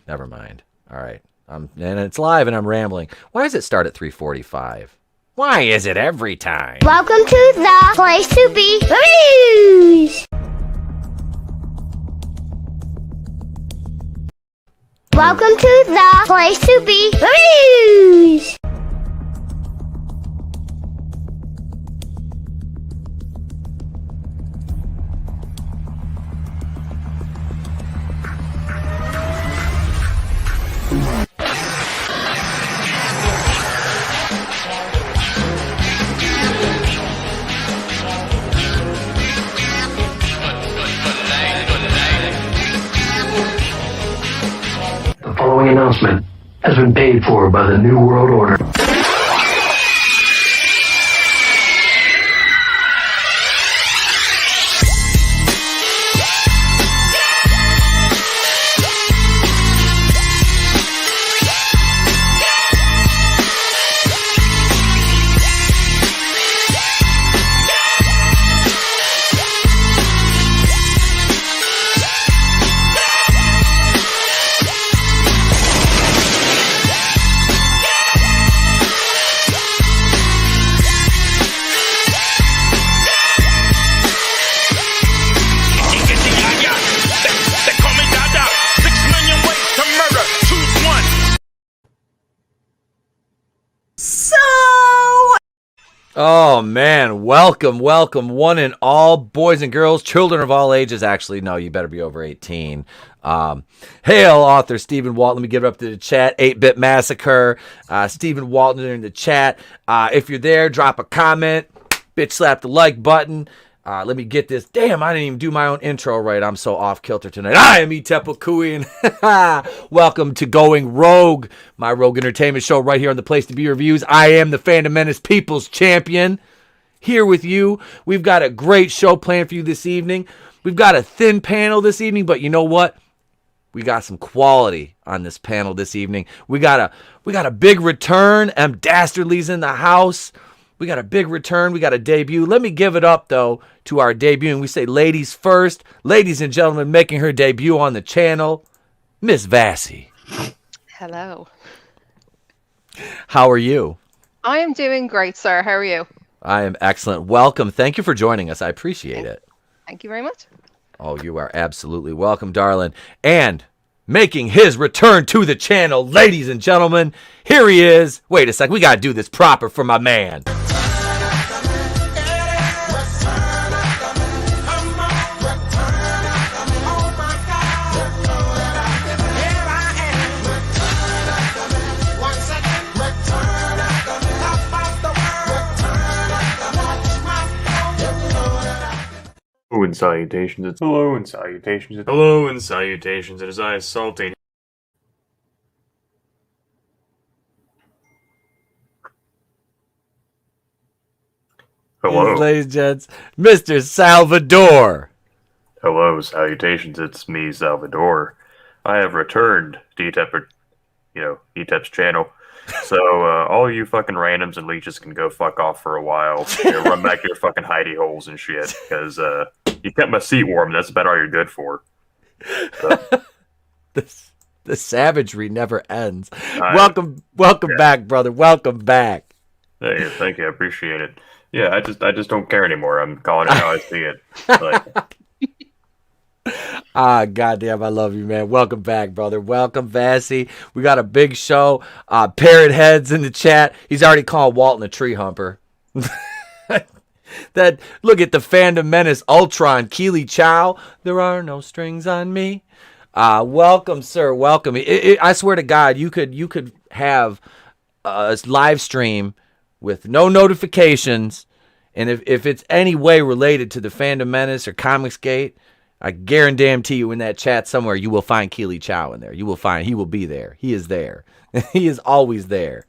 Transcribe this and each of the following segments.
Never mind. All right. And it's live and I'm rambling. Why does it start at 3:45? Why is it every time? Welcome to the place to be reviews. Welcome to the place to be reviews. The following announcement has been paid for by the New World Order. Oh, man. Welcome, one and all, boys and girls, children of all ages. Actually, no, you better be over 18. Hail, author Stephen Walton. Let me give it up to the chat. 8-Bit Massacre. Stephen Walton in the chat. If you're there, drop a comment. Bitch, slap the like button. Let me get this. Damn, I didn't even do my own intro right. I'm so off kilter tonight. I am Etepo Kui. Welcome to Going Rogue, my Rogue Entertainment show right here on the Place to Be Reviews. I am the Fandom Menace People's Champion. Here with you. We've got a great show planned for you this evening. We've got a thin panel this evening, but you know what? We got some quality on this panel this evening. We got a big return. M. Dastardly's in the house. We got a big return. We got a debut. Let me give it up, though, to our debut. And we say ladies first. Ladies and gentlemen, making her debut on the channel, Miss Vassy. Hello. How are you? I am doing great, sir. How are you? I am excellent. Welcome. Thank you for joining us. I appreciate it. Thank you very much. Oh, you are absolutely welcome, darling. And making his return to the channel, ladies and gentlemen, here he is. Wait a sec. We got to do this proper for my man. Hello and salutations, it's hello and salutations, it's hello and salutations, it is I, Salty. Hello. Ladies and gents, Mr. Sal Vador. Hello, salutations, it's me, Sal Vador. I have returned to ETEP's channel. So, all you fucking randoms and leeches can go fuck off for a while. Run back to your fucking hidey holes and shit, because you kept my seat warm, that's about all you're good for. So. The savagery never ends. Welcome back, brother. Welcome back. Hey, thank you, I appreciate it. Yeah, I just don't care anymore. I'm calling it how I see it. Goddamn, I love you, man. Welcome back, brother. Welcome, Vassy. We got a big show. Parrot Head's in the chat. He's already called Walton a tree humper. Look at the Fandom Menace Ultron, Keely Chow. There are no strings on me. Welcome, sir. Welcome. I swear to God, you could have a live stream with no notifications, and if it's any way related to the Fandom Menace or Comicsgate, I guarantee you in that chat somewhere you will find Keely Chow in there. You will find he will be there. He is there. He is always there.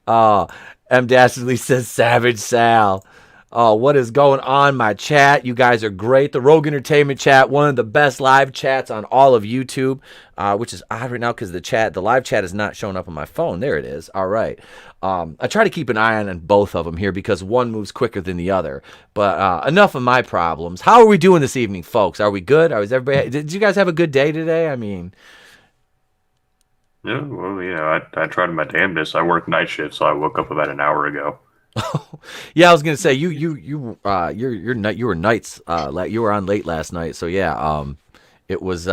M. Dastardly says Savage Sal. What is going on, my chat? You guys are great. The Rogue Entertainment chat, one of the best live chats on all of YouTube, which is odd right now because the live chat is not showing up on my phone. There it is. All right. I try to keep an eye on both of them here because one moves quicker than the other. But enough of my problems. How are we doing this evening, folks? Are we good? Did you guys have a good day today? I mean, Yeah, well, I tried my damnedest. I worked night shift, so I woke up about an hour ago. Yeah, I was gonna say you were nights you were on late last night, so yeah, it was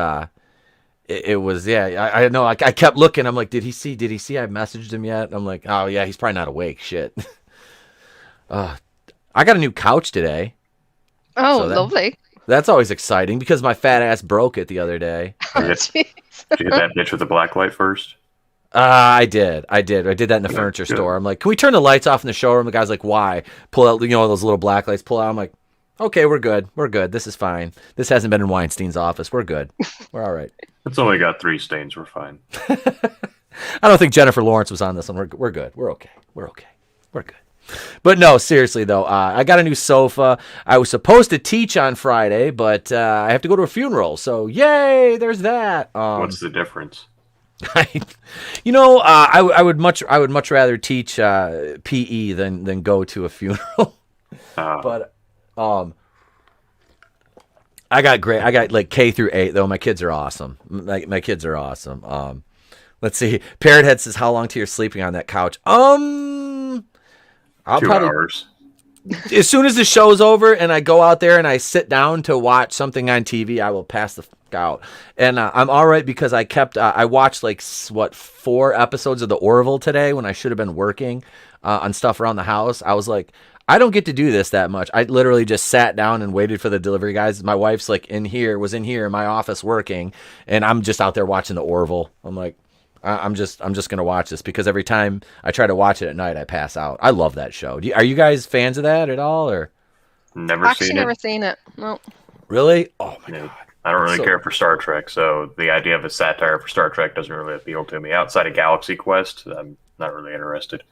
it was yeah, I know I kept looking. I'm like, did he see I messaged him yet? I'm like, oh yeah, he's probably not awake. Shit. I got a new couch today. Oh, So lovely. That's always exciting because my fat ass broke it the other day. Did you hit, Jeez. did you hit that bitch with the black light first? I did that in the furniture good. store. I'm like, can we turn the lights off in the showroom? The guy's like, why? Pull out, those little black lights. Pull out. I'm like, okay, we're good. This is fine. This hasn't been in Weinstein's office. We're good. We're all right. It's only got 3 stains. We're fine. I don't think Jennifer Lawrence was on this one. We're good. We're okay. We're good. But no, seriously though, I got a new sofa. I was supposed to teach on Friday, but I have to go to a funeral. So yay, there's that. What's the difference? I would much rather teach PE than go to a funeral. But I got like K through 8 though. My kids are awesome. My kids are awesome. Let's see. Parrothead says, "How long till you're sleeping on that couch?" I'll 2 probably, hours. as soon as the show's over and I go out there and I sit down to watch something on TV, I will pass the fuck out. And I'm all right because I watched like 4 episodes of The Orville today when I should have been working on stuff around the house. I was like, I don't get to do this that much. I literally just sat down and waited for the delivery guys. My wife's like was in here in my office working, and I'm just out there watching The Orville. I'm like, I'm just gonna watch this because every time I try to watch it at night, I pass out. I love that show. Are you guys fans of that at all, or Actually, never seen it. No. really? Oh my god! I don't really So- care for Star Trek, so the idea of a satire for Star Trek doesn't really appeal to me. Outside of Galaxy Quest, I'm not really interested.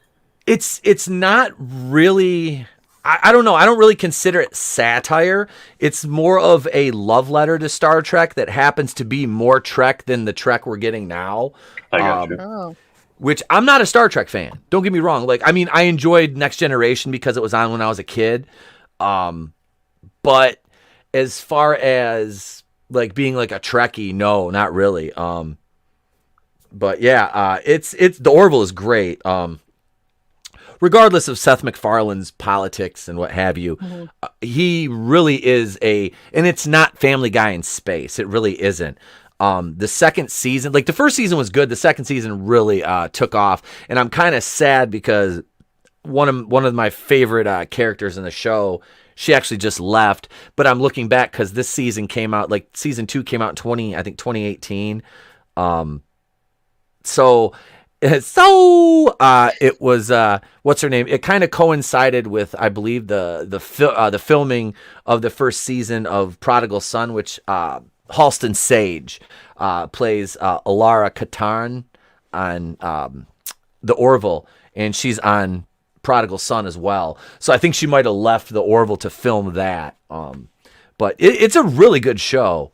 It's not really. I don't know. I don't really consider it satire. It's more of a love letter to Star Trek that happens to be more Trek than the Trek we're getting now. I got you. Oh. Which I'm not a Star Trek fan. Don't get me wrong. Like, I mean, I enjoyed Next Generation because it was on when I was a kid. But as far as like being like a Trekkie, no, not really. But yeah, it's the Orville is great. Regardless of Seth MacFarlane's politics and what have you, he really is and it's not Family Guy in space. It really isn't. The second season, like the first season was good. The second season really took off, and I'm kind of sad because one of my favorite characters in the show, she actually just left. But I'm looking back because this season came out, like season 2 came out in 2018. So it was what's her name? It kind of coincided with, I believe, the filming of the first season of Prodigal Son, which Halston Sage plays Alara Katarn on the Orville, and she's on Prodigal Son as well. So I think she might have left the Orville to film that. But it's a really good show.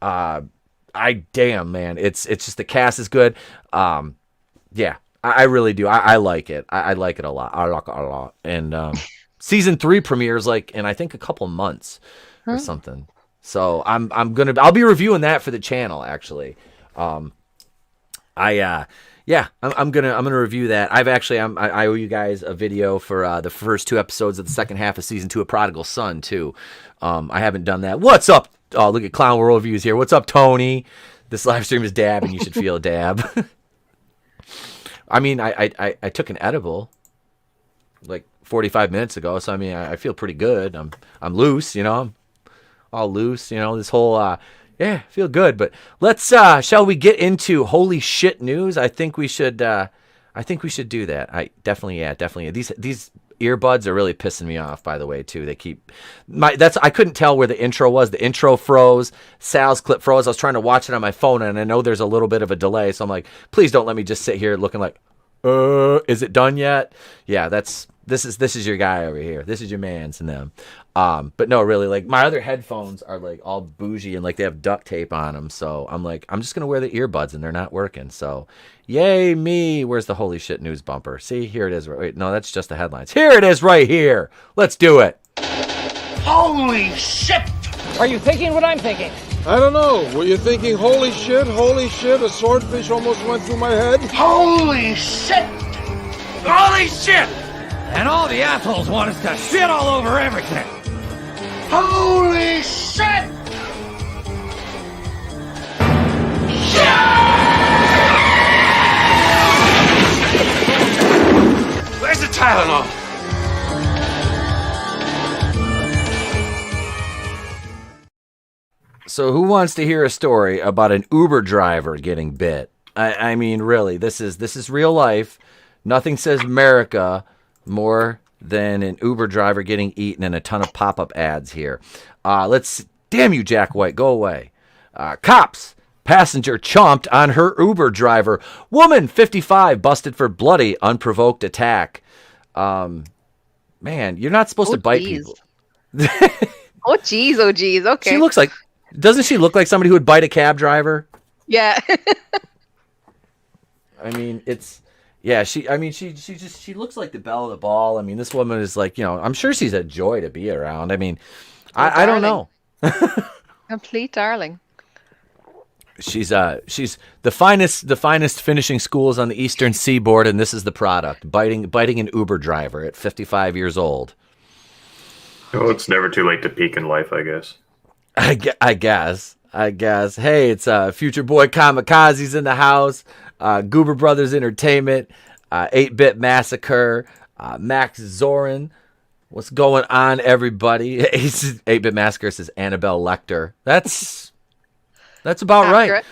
Damn man, it's just the cast is good. Yeah, I really do. I like it. I like it a lot. I like it a lot. And season 3 premieres like in I think a couple months or something. So I'll be reviewing that for the channel actually. I'm gonna review that. I owe you guys a video for the first 2 episodes of the second half of season 2 of Prodigal Son too. I haven't done that. What's up? Oh, look at Clown World Reviews here. What's up, Tony? This live stream is dab, and you should feel a dab. I mean, I took an edible like 45 minutes ago, so I mean, I feel pretty good. I'm loose, I'm all loose, this whole feel good. But let's shall we get into holy shit news? I think we should do that. I definitely. These earbuds are really pissing me off, by the way, too. They keep I couldn't tell where the intro was. The intro froze. Sal's clip froze. I was trying to watch it on my phone, and I know there's a little bit of a delay, so I'm like, please don't let me just sit here looking like, is it done yet? Yeah, this is your guy over here. This is your man's and them. But no, really, like my other headphones are like all bougie and like they have duct tape on them. So I'm like, I'm just gonna wear the earbuds and they're not working. So yay me! Where's the holy shit news bumper? See, here it is. Wait, no, that's just the headlines. Here it is, right here. Let's do it. Holy shit! Are you thinking what I'm thinking? I don't know. Were you thinking, holy shit, a swordfish almost went through my head? Holy shit! Holy shit! And all the assholes want us to shit all over everything. Holy shit! Where's the Tylenol? So who wants to hear a story about an Uber driver getting bit? I mean, really, this is real life. Nothing says America more than an Uber driver getting eaten and a ton of pop-up ads here. Damn you, Jack White, go away. Cops. Passenger chomped on her Uber driver. Woman, 55, busted for bloody, unprovoked attack. Man, you're not supposed to bite people. Oh, geez. Okay. She looks like... Doesn't she look like somebody who would bite a cab driver? Yeah. I mean, she looks like the belle of the ball. I mean, this woman is like, I'm sure she's a joy to be around. I mean, I don't know. Complete darling. She's the finest finishing schools on the Eastern Seaboard, and this is the product. Biting an Uber driver at 55 years old. Oh, it's never too late to peak in life, I guess. I guess. Hey, it's Future Boy Kamikaze's in the house. Goober Brothers Entertainment. 8-Bit Massacre. Max Zorin. What's going on, everybody? 8-Bit Massacre says Annabelle Lecter. That's about accurate.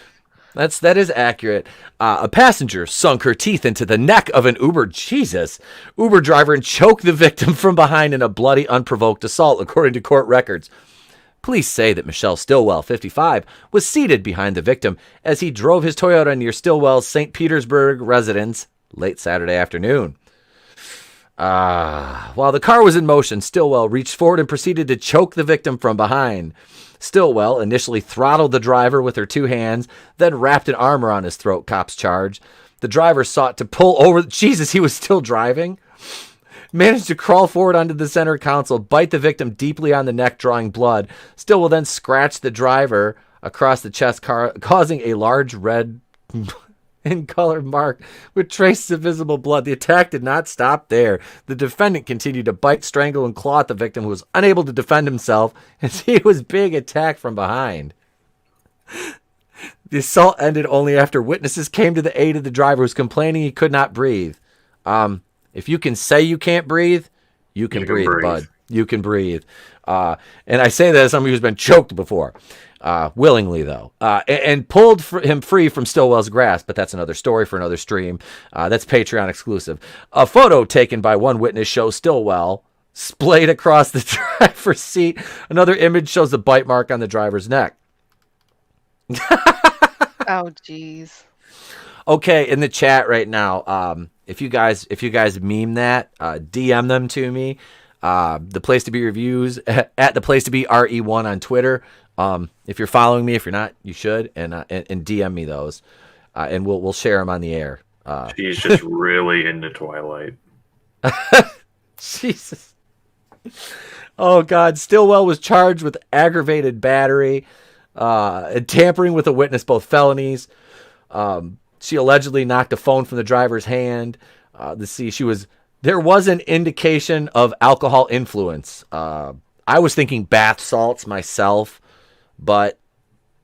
Right. That is accurate. A passenger sunk her teeth into the neck of an Uber driver and choked the victim from behind in a bloody, unprovoked assault, according to court records. Police say that Michelle Stillwell, 55, was seated behind the victim as he drove his Toyota near Stillwell's St. Petersburg residence late Saturday afternoon. While the car was in motion, Stillwell reached forward and proceeded to choke the victim from behind. Stillwell initially throttled the driver with her two hands, then wrapped an arm around his throat, cops charged. The driver sought to pull over. Jesus, he was still driving? Managed to crawl forward onto the center console, bite the victim deeply on the neck, drawing blood. Stillwell then scratched the driver across the chest, causing a large red in colored mark with traces of visible blood. The attack did not stop there. The defendant continued to bite, strangle, and claw at the victim, who was unable to defend himself as he was being attacked from behind. The assault ended only after witnesses came to the aid of the driver, who was complaining he could not breathe. If you can say you can't breathe, you can breathe, bud. You can breathe. And I say that as somebody who's been choked before. Willingly, though, and pulled him free from Stillwell's grasp. But that's another story for another stream. That's Patreon exclusive. A photo taken by one witness shows Stillwell splayed across the driver's seat. Another image shows the bite mark on the driver's neck. Oh, jeez. Okay, in the chat right now, if you guys meme that, DM them to me. The Place to Be Reviews at the Place to Be RE1 on Twitter. If you're following me, if you're not, you should, and DM me those, and we'll share them on the air. She's just really into Twilight. Jesus. Oh God, Stillwell was charged with aggravated battery, and tampering with a witness, both felonies. She allegedly knocked a phone from the driver's hand. There was an indication of alcohol influence. I was thinking bath salts myself, but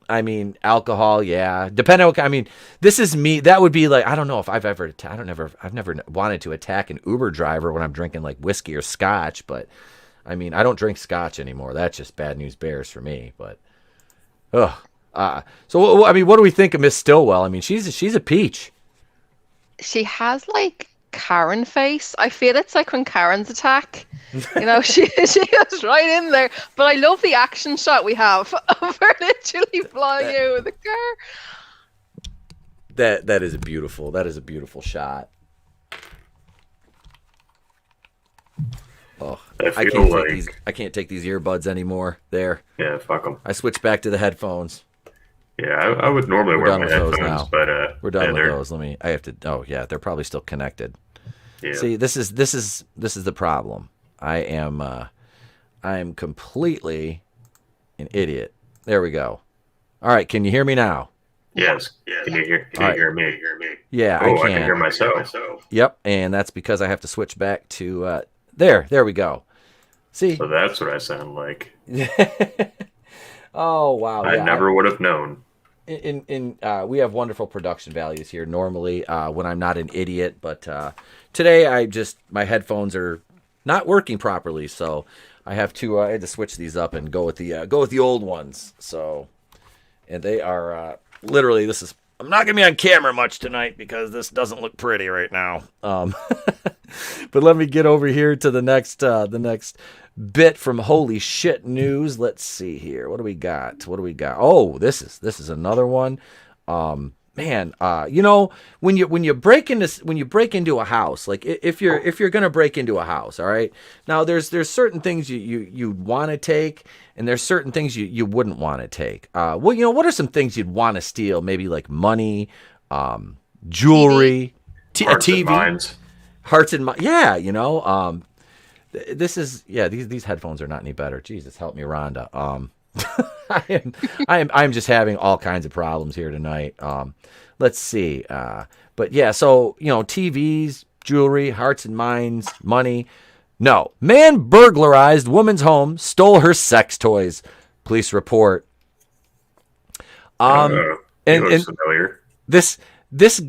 I mean, alcohol, yeah. Depending on, I mean, this is me. That would be like, I don't know if I've never wanted to attack an Uber driver when I'm drinking like whiskey or scotch, but I mean, I don't drink scotch anymore. That's just bad news bears for me, but, so, I mean, what do we think of Miss Stillwell? I mean, she's a peach. She has like Karen face. I feel it's like when Karens attack. You know, she goes right in there. But I love the action shot we have of her literally flying out of the car. That is a beautiful shot. Oh, I can't take these earbuds anymore. There. Yeah, fuck them. I switched back to the headphones. Yeah, I would normally wear my headphones, but we're done with those. I have to. Oh yeah, they're probably still connected. Yeah. See, this is the problem. I am completely an idiot. There we go. All right, can you hear me now? Yes. Can you hear me? Yeah, Oh, I can. I can hear myself. Yep, and that's because I have to switch back to there we go. See? So that's what I sound like. Oh, wow. I never would have known. We have wonderful production values here normally when I'm not an idiot, but today my headphones are not working properly, so I had to switch these up and go with the old ones. So, and they are literally, I'm not gonna be on camera much tonight because this doesn't look pretty right now. But let me get over here to the next bit from Holy Shit News. Let's see here. What do we got? Oh, this is another one. Man, when you break into a house, like if you're gonna break into a house, all right. Now there's certain things you want to take, and there's certain things you wouldn't want to take. What are some things you'd want to steal? Maybe like money, jewelry, a TV, hearts and minds. Yeah, these headphones are not any better. Jesus, help me, Rhonda. I am just having all kinds of problems here tonight. Let's see. But yeah, so TVs, jewelry, hearts and minds, money. No, man burglarized woman's home, stole her sex toys. Police report. And familiar. This is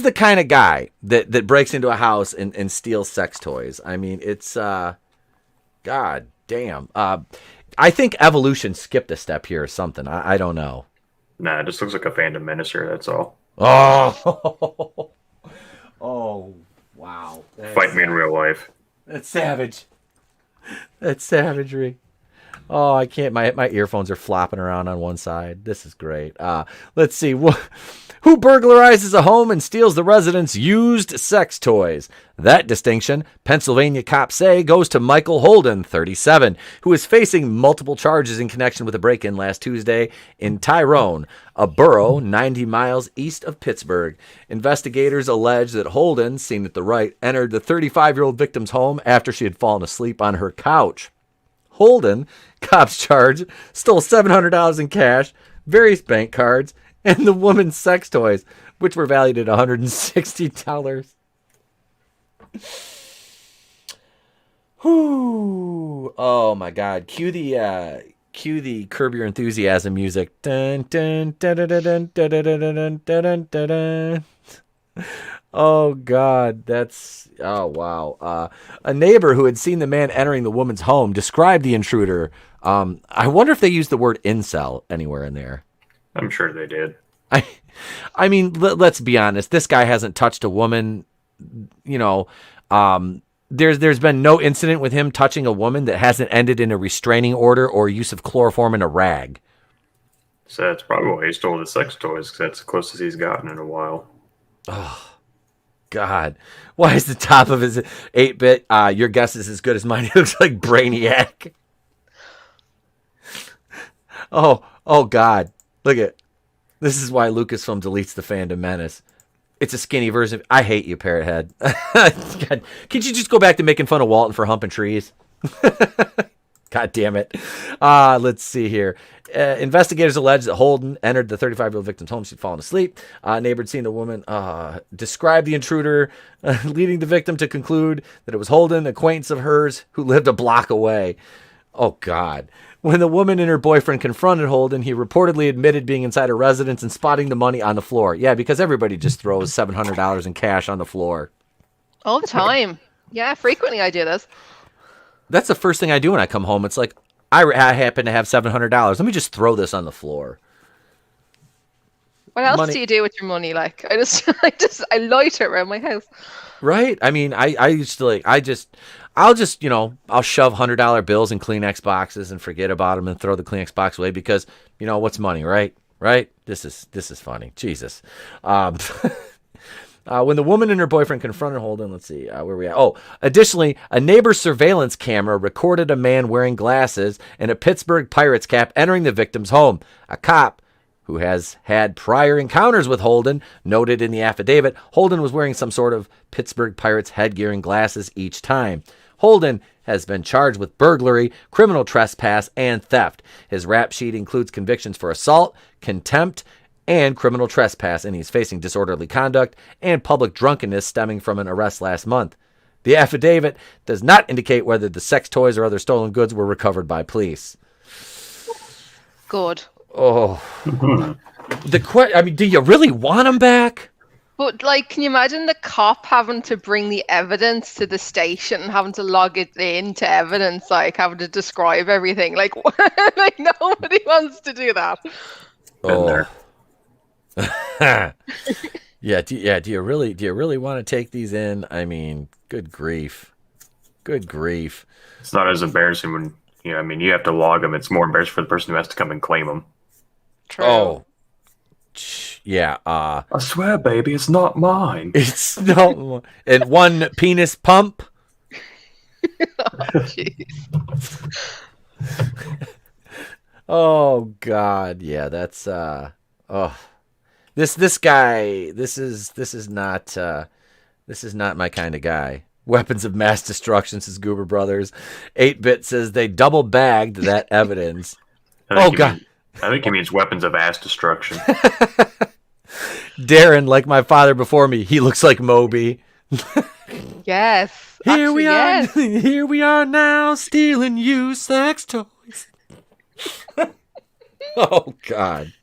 the kind of guy that breaks into a house and steals sex toys. I mean, it's God damn. I think evolution skipped a step here or something. I don't know. Nah, it just looks like a fandom minister, that's all. Oh. Oh, wow. Fight me in real life. That's savage. That's savagery. Oh, I can't. My earphones are flopping around on one side. This is great. Let's see. Who burglarizes a home and steals the residents' used sex toys? That distinction, Pennsylvania cops say, goes to Michael Holden, 37, who is facing multiple charges in connection with a break-in last Tuesday in Tyrone, a borough 90 miles east of Pittsburgh. Investigators allege that Holden, seen at the right, entered the 35-year-old victim's home after she had fallen asleep on her couch. Holden, cops charge, stole $700 in cash, various bank cards, and the woman's sex toys, which were valued at $160. Whew. Oh my God. Cue the Curb Your Enthusiasm music. Dun, dun, dun, dun, dun, dun, dun, dun, dun, dun, dun. Oh God, oh wow. A neighbor who had seen the man entering the woman's home described the intruder. I wonder if they used the word incel anywhere in there. I'm sure they did. I mean, let's be honest. This guy hasn't touched a woman. There's been no incident with him touching a woman that hasn't ended in a restraining order or use of chloroform in a rag. So that's probably why he stole the sex toys, because that's the closest he's gotten in a while. Oh, God. Why is the top of his 8-bit? Your guess is as good as mine. He looks like Brainiac. Oh, God. Look at this is why Lucasfilm deletes the Fandom Menace. It's a skinny version of... I hate you, Parrot Head. God, can't you just go back to making fun of Walton for humping trees? God damn it. Let's see here. Investigators allege that Holden entered the 35-year-old victim's home. She'd fallen asleep. A neighbor had seen the woman describe the intruder, leading the victim to conclude that it was Holden, an acquaintance of hers, who lived a block away. Oh, God. When the woman and her boyfriend confronted Holden, he reportedly admitted being inside her residence and spotting the money on the floor. Yeah, because everybody just throws $700 in cash on the floor. All the time. Yeah, frequently I do this. That's the first thing I do when I come home. It's like, I happen to have $700. Let me just throw this on the floor. What else do you do with your money? Like, I loiter around my house. Right? I mean, I used to I'll shove $100 bills in Kleenex boxes and forget about them and throw the Kleenex box away because, what's money, right? Right? This is funny. Jesus. When the woman and her boyfriend confronted Holden, let's see, where we at? Oh, additionally, a neighbor's surveillance camera recorded a man wearing glasses and a Pittsburgh Pirates cap entering the victim's home. A cop who has had prior encounters with Holden noted in the affidavit Holden was wearing some sort of Pittsburgh Pirates headgear and glasses each time. Holden has been charged with burglary, criminal trespass, and theft. His rap sheet includes convictions for assault, contempt, and criminal trespass, and he's facing disorderly conduct and public drunkenness stemming from an arrest last month. The affidavit does not indicate whether the sex toys or other stolen goods were recovered by police. Good. Oh. I mean, do you really want him back? But, like, can you imagine the cop having to bring the evidence to the station and having to log it into evidence, like, having to describe everything? Like, like nobody wants to do that. Oh. Yeah, do you really want to take these in? I mean, good grief. Good grief. It's not as embarrassing when, you have to log them. It's more embarrassing for the person who has to come and claim them. True. Oh. Yeah, I swear, baby, it's not mine. It's no. And one penis pump. Oh, jeez. Oh God, yeah, that's This guy, this is not my kind of guy. Weapons of mass destruction, says Goober Brothers. 8-Bit says they double bagged that evidence. Oh God. I think he means weapons of ass destruction. Darren, like my father before me, he looks like Moby. Yes. Here we are. Yes. Here we are now, stealing you sex toys. Oh God.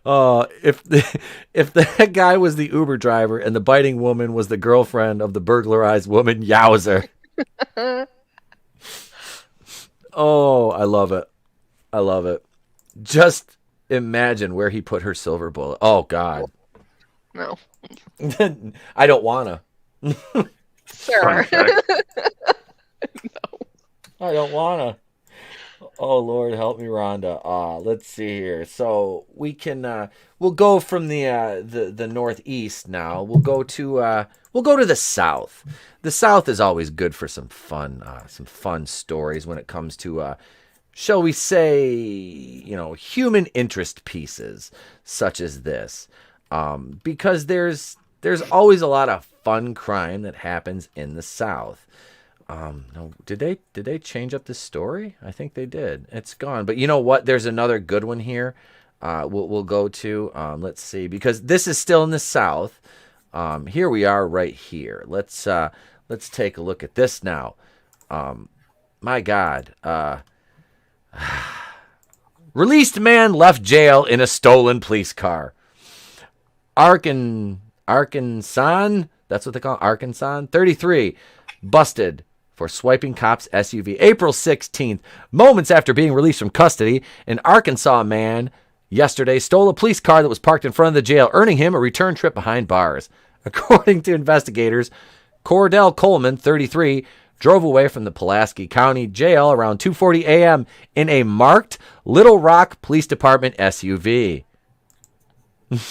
If that guy was the Uber driver and the biting woman was the girlfriend of the burglarized woman, yowzer. Oh, I love it. I love it. Just imagine where he put her silver bullet. Oh God. No. I don't wanna. Sure. Fun fact. I don't wanna. Oh Lord, help me, Rhonda. Let's see here. So we can we'll go from the northeast now. We'll go to the south. The south is always good for some fun stories when it comes to shall we say, human interest pieces such as this. Because there's always a lot of fun crime that happens in the South. No, did they change up the story? I think they did. It's gone. But you know what? There's another good one here. We'll go to. Let's see, because this is still in the South. Here we are, right here. Let's take a look at this now. My God. Released man left jail in a stolen police car. Arkansas, that's what they call it, Arkansas, 33, busted for swiping cops' SUV. April 16th, moments after being released from custody, an Arkansas man yesterday stole a police car that was parked in front of the jail, earning him a return trip behind bars. According to investigators, Cordell Coleman, 33, drove away from the Pulaski County Jail around 2:40 a.m. in a marked Little Rock Police Department SUV.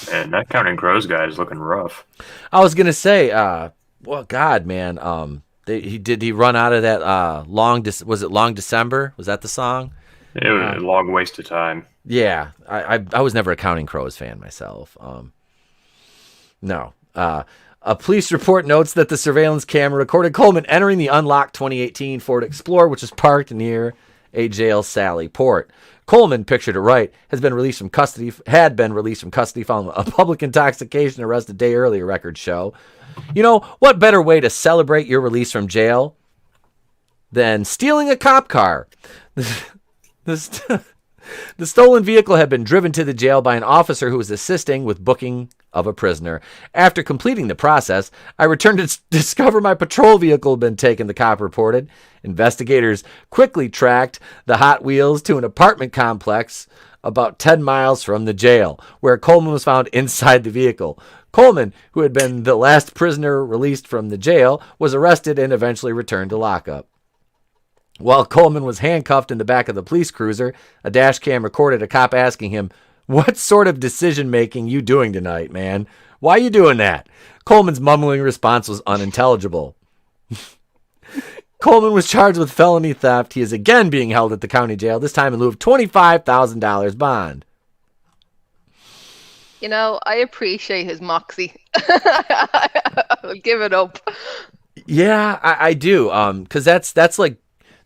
And that Counting Crows guy is looking rough. I was gonna say, well, God, man, he run out of that was it Long December? Was that the song? It was a long waste of time. Yeah, I was never a Counting Crows fan myself. No. A police report notes that the surveillance camera recorded Coleman entering the unlocked 2018 Ford Explorer, which is parked near a jail Sally Port. Coleman, pictured to right, had been released from custody following a public intoxication arrest a day earlier, records show. You know, what better way to celebrate your release from jail than stealing a cop car? The stolen vehicle had been driven to the jail by an officer who was assisting with booking of a prisoner. After completing the process, I returned to discover my patrol vehicle had been taken, the cop reported. Investigators quickly tracked the Hot Wheels to an apartment complex about 10 miles from the jail, where Coleman was found inside the vehicle. Coleman, who had been the last prisoner released from the jail, was arrested and eventually returned to lockup. While Coleman was handcuffed in the back of the police cruiser, a dash cam recorded a cop asking him, "What sort of decision-making you doing tonight, man? Why you doing that?" Coleman's mumbling response was unintelligible. Coleman was charged with felony theft. He is again being held at the county jail, this time in lieu of $25,000 bond. You know, I appreciate his moxie. I'll give it up. Yeah, I do. Because that's like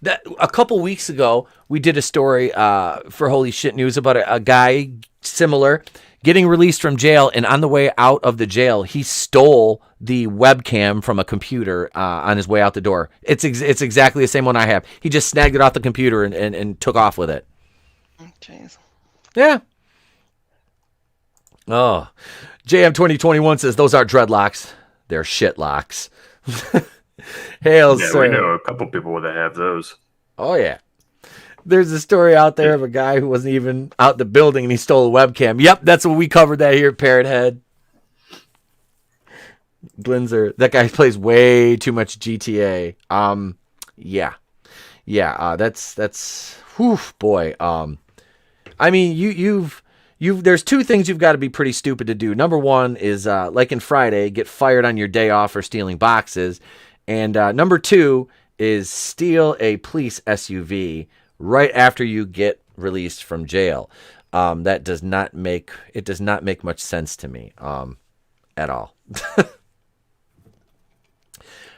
that. A couple weeks ago, we did a story for Holy Shit News about a guy similar getting released from jail, and on the way out of the jail, he stole the webcam from a computer on his way out the door. It's exactly the same one I have. He just snagged it off the computer and took off with it. Jeez. Yeah. Oh, JM 2021 says those aren't dreadlocks; they're shitlocks. Hail, Yeah, sir. we know a couple people that have those. Oh yeah. There's a story out there of a guy who wasn't even out the building and he stole a webcam. Yep, that's what we covered that here, Parrot Head. Glinzer, that guy plays way too much GTA. Yeah. That's whew, boy. I mean, you've there's two things you've got to be pretty stupid to do. Number one is like in Friday, get fired on your day off for stealing boxes, and number two is steal a police SUV right after you get released from jail. That does not make much sense to me at all.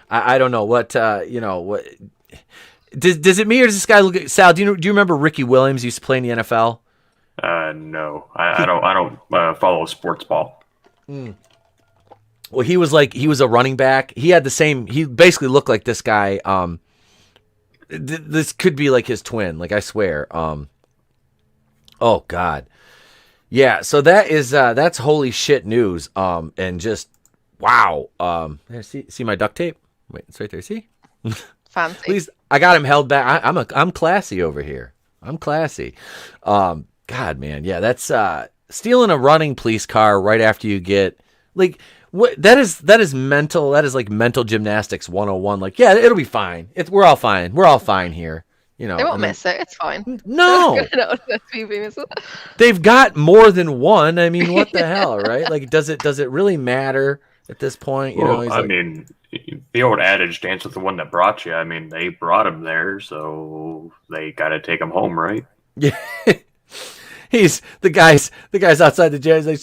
I don't know what what does it mean, or does this guy look at Sal? Do you remember Ricky Williams used to play in the NFL? No, I don't follow sports ball. Well, he was a running back. He had the same. He basically looked like this guy. This could be like his twin. Like I swear. Oh God. Yeah. So that's holy shit news. And just wow. There, see my duct tape. Wait, it's right there. See. Fancy. Please, I got him held back. I'm classy over here. I'm classy. God, man, yeah, that's stealing a running police car right after you get like what that is mental. That is like mental gymnastics 101. Like, yeah, it'll be fine. We're all fine. We're all fine here. You know, They won't miss it. It's fine. No, they've got more than one. I mean, what the hell, right? Like, does it really matter at this point? You know, I mean, the old adage, "Dance with the one that brought you." I mean, they brought him there, so they got to take him home, right? Yeah. He's the guy's outside the jail. He's like,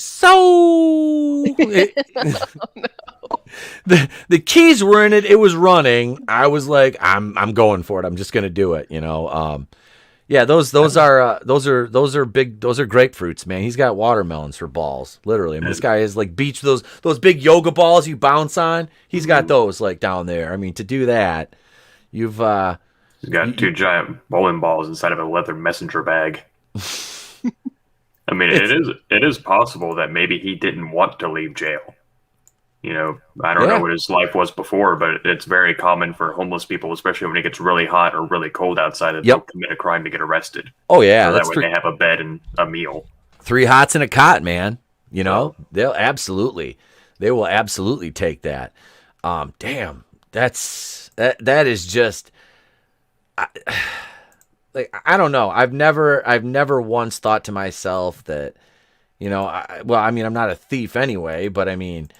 the keys were in it. It was running. I was like, I'm going for it. I'm just gonna do it. You know. Yeah. Those are big. Those are grapefruits, man. He's got watermelons for balls. Literally. I mean, this guy is like beach. Those big yoga balls you bounce on. He's got those like down there. I mean, to do that, you've He's got two giant bowling balls inside of a leather messenger bag. I mean, it is possible that maybe he didn't want to leave jail. You know, I don't know what his life was before, but it's very common for homeless people, especially when it gets really hot or really cold outside, that they'll commit a crime to get arrested. Oh yeah, so that way they have a bed and a meal. 3 hots and a cot, man. You know, they will absolutely take that. Damn, that is just. I don't know. I've never once thought to myself that, you know, I mean, I'm not a thief anyway, but I mean,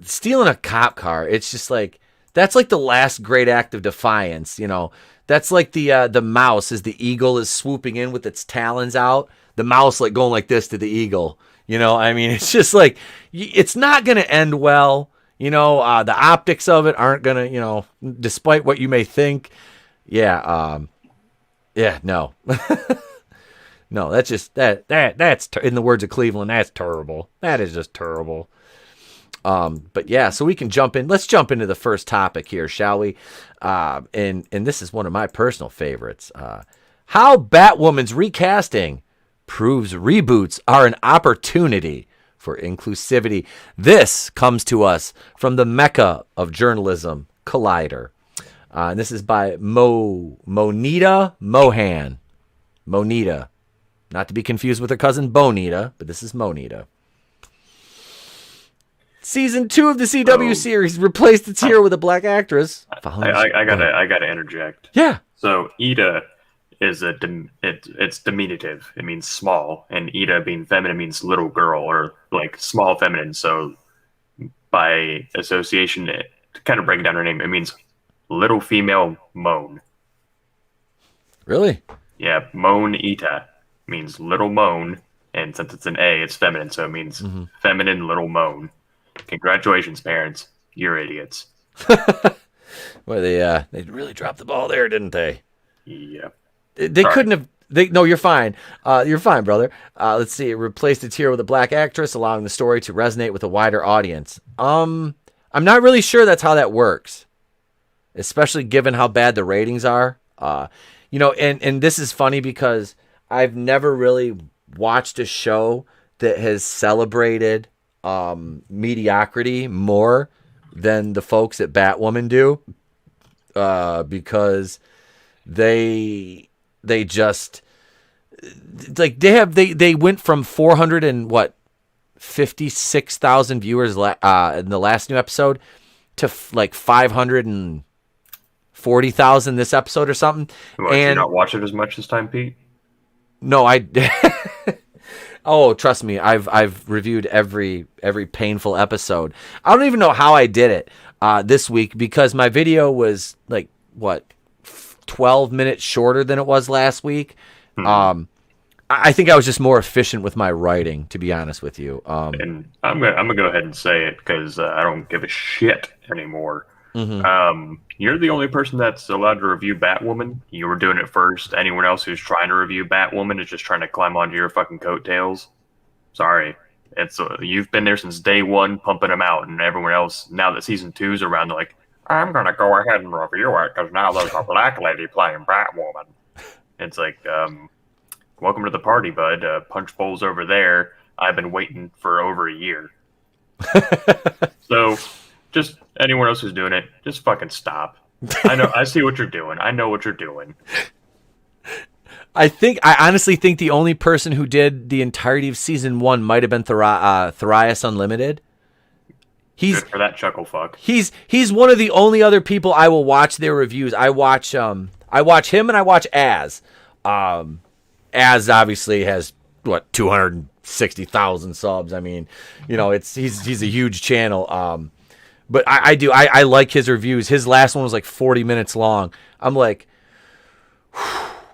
stealing a cop car, it's just like, that's like the last great act of defiance, you know. That's like the mouse as the eagle is swooping in with its talons out. The mouse like going like this to the eagle, you know. I mean, it's just like, it's not going to end well, you know. The optics of it aren't going to, you know, despite what you may think. Yeah, no. No, that's just that's in the words of Cleveland, that's terrible. That is just terrible. But yeah, so we can jump in. Let's jump into the first topic here, shall we? And this is one of my personal favorites. How Batwoman's recasting proves reboots are an opportunity for inclusivity. This comes to us from the mecca of journalism, Collider. And this is by Monita Mohan. Monita. Not to be confused with her cousin Bonita, but this is Monita. Season 2 of the CW series replaced its hero with a black actress. I gotta interject. Yeah. So Ida is it's diminutive. It means small, and Ida being feminine means little girl or like small feminine. So by association, to kind of break down her name, it means little female moan. Really? Yeah, moan Ita means little moan, and since it's an A, it's feminine, so it means feminine little moan. Congratulations, parents. You're idiots. Well, they really dropped the ball there, didn't they? Yeah. They couldn't have. No, you're fine. You're fine, brother. Let's see. It replaced its hero with a black actress, allowing the story to resonate with a wider audience. I'm not really sure that's how that works, especially given how bad the ratings are. And this is funny because I've never really watched a show that has celebrated mediocrity more than the folks at Batwoman do, because they just like they went from 56,000 viewers in the last new episode to like 540,000 this episode or something. What, and you not watch it as much this time, Pete? No, I. Oh, trust me, I've reviewed every painful episode. I don't even know how I did it this week because my video was like 12 minutes shorter than it was last week. I think I was just more efficient with my writing, to be honest with you. And I'm gonna go ahead and say it because I don't give a shit anymore. You're the only person that's allowed to review Batwoman. You were doing it first. Anyone else who's trying to review Batwoman is just trying to climb onto your fucking coattails. Sorry. It's you've been there since day one, pumping them out, and everyone else, now that season 2's around, they're like, I'm going to go ahead and review it because now there's a black lady playing Batwoman. It's like, welcome to the party, bud. Punch bowl's over there. I've been waiting for over a year. So, just anyone else who's doing it, just fucking stop. I see what you're doing. I know what you're doing. I honestly think the only person who did the entirety of season 1 might have been Thrias Unlimited. He's good for that chuckle fuck. He's one of the only other people I will watch their reviews. I watch him and I watch Az. Az obviously has 260,000 subs. I mean, he's a huge channel. But I like his reviews. His last one was like 40 minutes long. I'm like,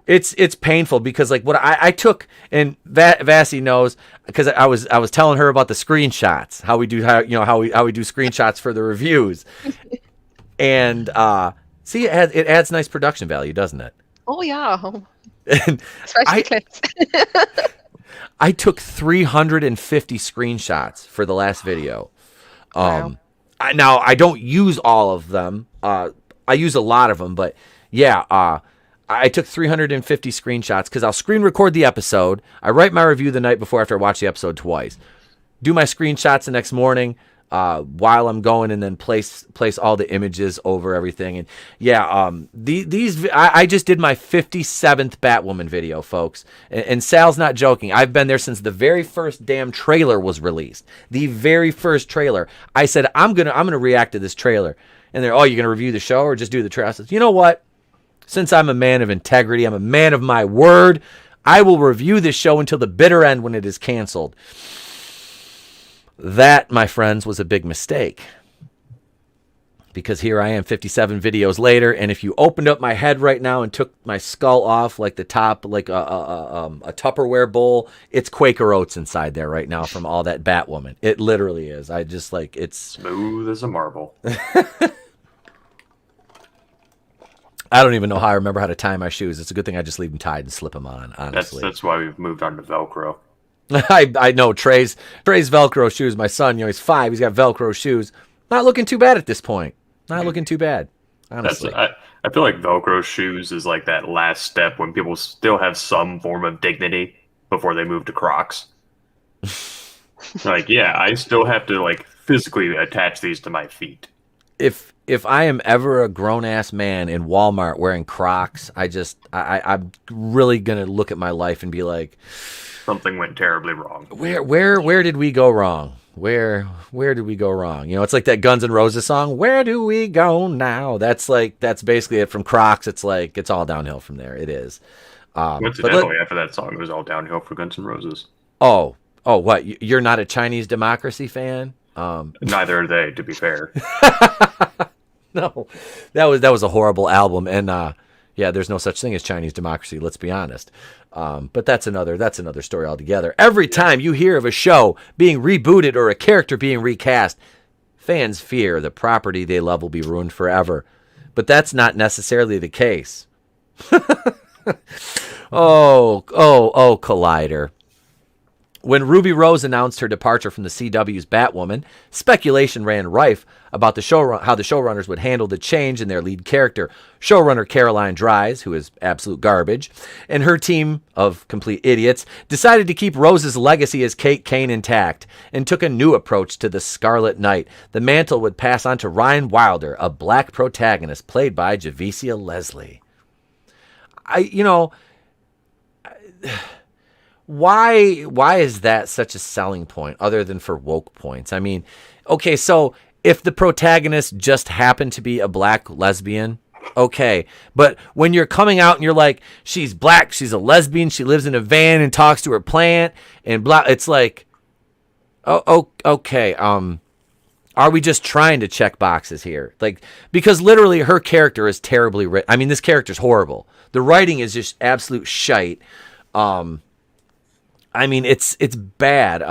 it's painful because like what I took, and Vassy knows because I was telling her about the screenshots, how we do screenshots for the reviews, and see it adds nice production value, doesn't it? Oh yeah, and especially clips. I took 350 screenshots for the last video. Wow. Now I don't use all of them. I use a lot of them, but yeah, I took 350 screenshots because I'll screen record the episode. I write my review the night before after I watch the episode twice. Do my screenshots the next morning while I'm going, and then place all the images over everything. And yeah, I just did my 57th Batwoman video, folks. And Sal's not joking. I've been there since the very first damn trailer was released. The very first trailer. I said I'm gonna react to this trailer. And they're, you're gonna review the show or just do the trailer? I said, you know what? Since I'm a man of integrity, I'm a man of my word, I will review this show until the bitter end when it is canceled. That, my friends, was a big mistake. Because here I am 57 videos later, and if you opened up my head right now and took my skull off like the top, like a Tupperware bowl, it's Quaker Oats inside there right now from all that Batwoman. It literally is. I just like, it's smooth as a marble. I don't even know how I remember how to tie my shoes. It's a good thing I just leave them tied and slip them on, honestly. That's why we've moved on to Velcro. I know Trey's Velcro shoes. My son, he's 5. He's got Velcro shoes. Not looking too bad at this point. Not looking too bad, honestly. I feel like Velcro shoes is like that last step when people still have some form of dignity before they move to Crocs. Like, yeah, I still have to like physically attach these to my feet. If I am ever a grown-ass man in Walmart wearing Crocs, I'm really going to look at my life and be like, something went terribly wrong. Where did we go wrong? Where did we go wrong? It's like that Guns N' Roses song, Where Do We Go Now? That's basically it from Crocs. It's like, it's all downhill from there. It is. Coincidentally, after that song, it was all downhill for Guns N' Roses. Oh, what? You're not a Chinese Democracy fan? Neither are they, to be fair. No, that was a horrible album, and yeah, there's no such thing as Chinese Democracy. Let's be honest. But that's another story altogether. Every time you hear of a show being rebooted or a character being recast, fans fear the property they love will be ruined forever. but that's not necessarily the case. Oh, Collider. When Ruby Rose announced her departure from the CW's Batwoman, speculation ran rife about how the showrunners would handle the change in their lead character. Showrunner Caroline Dries, who is absolute garbage, and her team of complete idiots decided to keep Rose's legacy as Kate Kane intact and took a new approach to the Scarlet Knight. The mantle would pass on to Ryan Wilder, a black protagonist played by Javicia Leslie. Why is that such a selling point other than for woke points? I mean, okay, so if the protagonist just happened to be a black lesbian, okay, but when you're coming out and you're like, she's black, she's a lesbian, she lives in a van and talks to her plant and blah, it's like, okay, are we just trying to check boxes here? Like, because literally her character is terribly written. I mean, this character's horrible. The writing is just absolute shite. I mean, it's bad.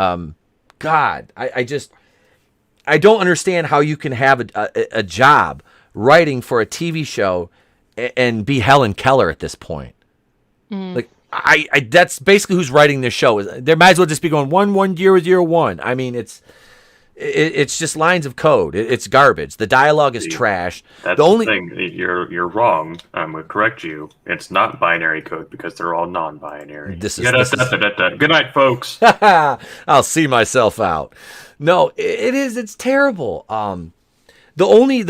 God, I don't understand how you can have a job writing for a TV show and be Helen Keller at this point. Like, I that's basically who's writing this show. There might as well just be going 1-1-0-0-1. I mean, it's just lines of code. It's garbage. The dialogue is trash. That's the thing. You're wrong. I'm going to correct you. It's not binary code because they're all non-binary. Good night, folks. I'll see myself out. No, it is. It's terrible. The only I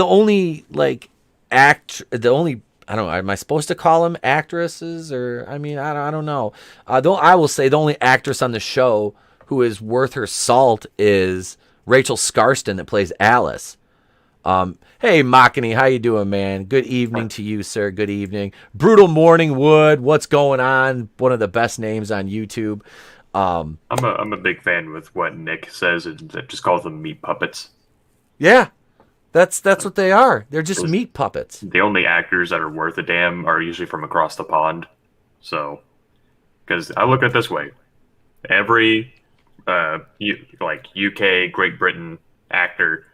don't know. Am I supposed to call them actresses or? I mean, I don't know. I will say the only actress on the show who is worth her salt is Rachel Scarston that plays Alice. Hey, Makani, how you doing, man? Good evening to you, sir. Good evening. Brutal Morning Wood, what's going on? One of the best names on YouTube. I'm a big fan with what Nick says. It just calls them meat puppets. Yeah, that's what they are. They're just meat puppets. The only actors that are worth a damn are usually from across the pond. So, because I look at it this way, every UK, Great Britain actor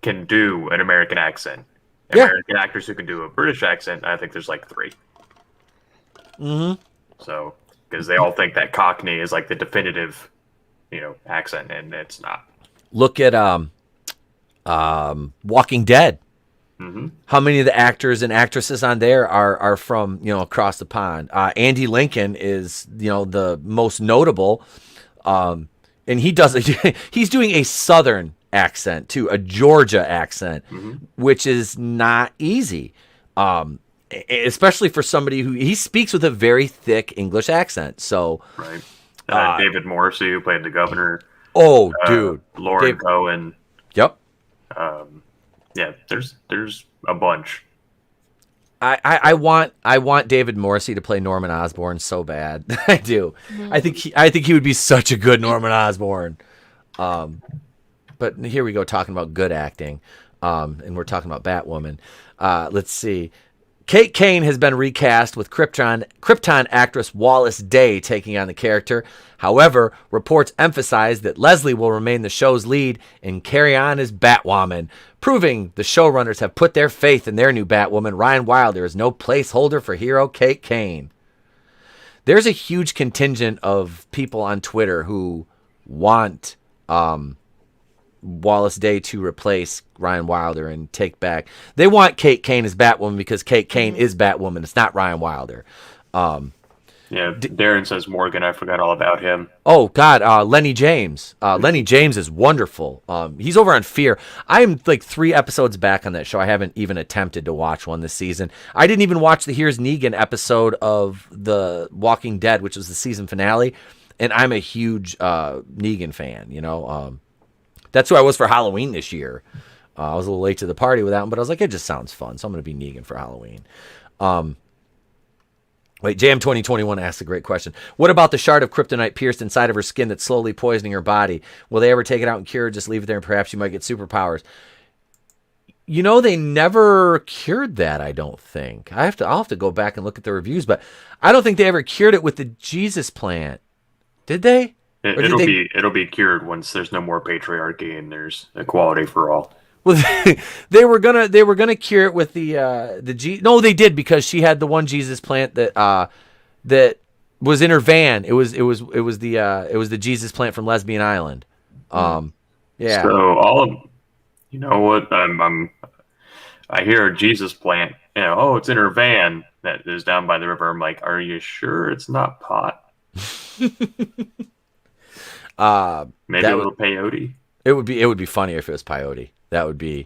can do an American accent. American actors who can do a British accent, I think there's like 3. Mm-hmm. So, because they all think that Cockney is like the definitive, accent, and it's not. Look at Walking Dead. Mm-hmm. How many of the actors and actresses on there are from across the pond? Andy Lincoln is the most notable. And he does he's doing a Southern accent too, a Georgia accent, which is not easy. Especially for somebody he speaks with a very thick English accent. So, right. David Morrissey, who played the governor. Oh, dude. Lauren Cohen. Yep. Yeah, there's a bunch. I want David Morrissey to play Norman Osborn so bad. I do. I think he would be such a good Norman Osborn. But here we go talking about good acting. And we're talking about Batwoman. Let's see. Kate Kane has been recast with Krypton actress Wallace Day taking on the character. However, reports emphasize that Leslie will remain the show's lead and carry on as Batwoman, proving the showrunners have put their faith in their new Batwoman. Ryan Wilder is no placeholder for hero Kate Kane. There's a huge contingent of people on Twitter who want Wallace Day to replace Ryan Wilder and take back. They want Kate Kane as Batwoman because Kate Kane is Batwoman. It's not Ryan Wilder. Darren says Morgan. I forgot all about him. Oh God, Lenny James. Lenny James is wonderful. He's over on Fear. I'm like 3 episodes back on that show. I haven't even attempted to watch one this season. I didn't even watch the Here's Negan episode of The Walking Dead, which was the season finale. And I'm a huge Negan fan. That's who I was for Halloween this year. I was a little late to the party with that one, but I was like, it just sounds fun, so I'm going to be Negan for Halloween. Wait, Jam 2021 asks a great question. What about the shard of kryptonite pierced inside of her skin that's slowly poisoning her body? Will they ever take it out and cure it? Just leave it there and perhaps she might get superpowers. They never cured that, I don't think. I'll have to go back and look at the reviews, but I don't think they ever cured it with the Jesus plant. Did they? It'll be cured once there's no more patriarchy and there's equality for all. Well, they were gonna cure it with the G. No, they did, because she had the one Jesus plant that was in her van. It was the Jesus plant from Lesbian Island. Yeah. So all of, you know what, I hear a Jesus plant. You know, oh, it's in her van that is down by the river. I'm like, are you sure it's not pot? Maybe a little peyote. It would be funny if it was peyote. That would be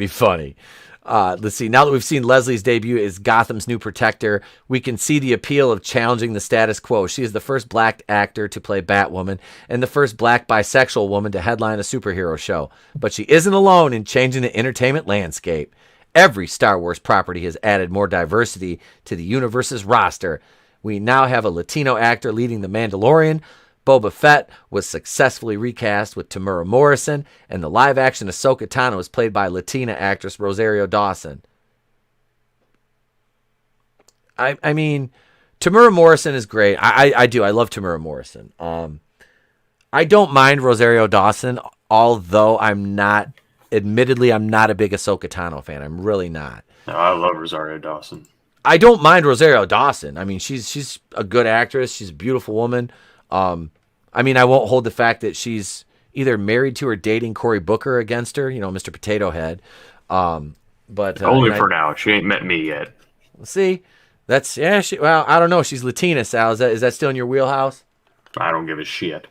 funny. Let's see. Now that we've seen Leslie's debut as Gotham's new protector, we can see the appeal of challenging the status quo. She is the first black actor to play Batwoman and the first black bisexual woman to headline a superhero show. But she isn't alone in changing the entertainment landscape. Every Star Wars property has added more diversity to the universe's roster. We now have a Latino actor leading The Mandalorian. Boba Fett was successfully recast with Tamura Morrison, and the live-action Ahsoka Tano is played by Latina actress Rosario Dawson. I mean, Tamura Morrison is great. I do. I love Tamura Morrison. I don't mind Rosario Dawson, although admittedly, I'm not a big Ahsoka Tano fan. I'm really not. No, I love Rosario Dawson. I don't mind Rosario Dawson. I mean, she's a good actress. She's a beautiful woman. I mean, I won't hold the fact that she's either married to or dating Cory Booker against her, Mr. Potato Head. But only for now. She ain't met me yet. See, well, I don't know. She's Latina, Sal. Is that still in your wheelhouse? I don't give a shit.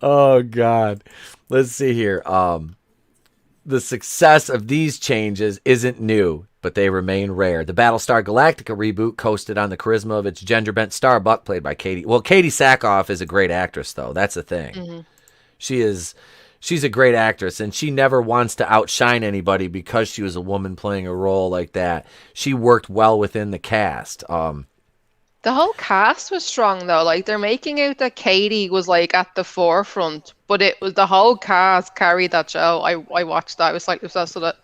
Oh God. Let's see here. The success of these changes isn't new, but they remain rare. The Battlestar Galactica reboot coasted on the charisma of its gender-bent Starbuck, played by Katie. Well, Katie Sackhoff is a great actress, though. That's the thing. Mm-hmm. She's a great actress, and she never wants to outshine anybody because she was a woman playing a role like that. She worked well within the cast. The whole cast was strong, though. Like, they're making out that Katie was, like, at the forefront, but it was the whole cast carried that show. I watched that. I was, like, obsessed with it.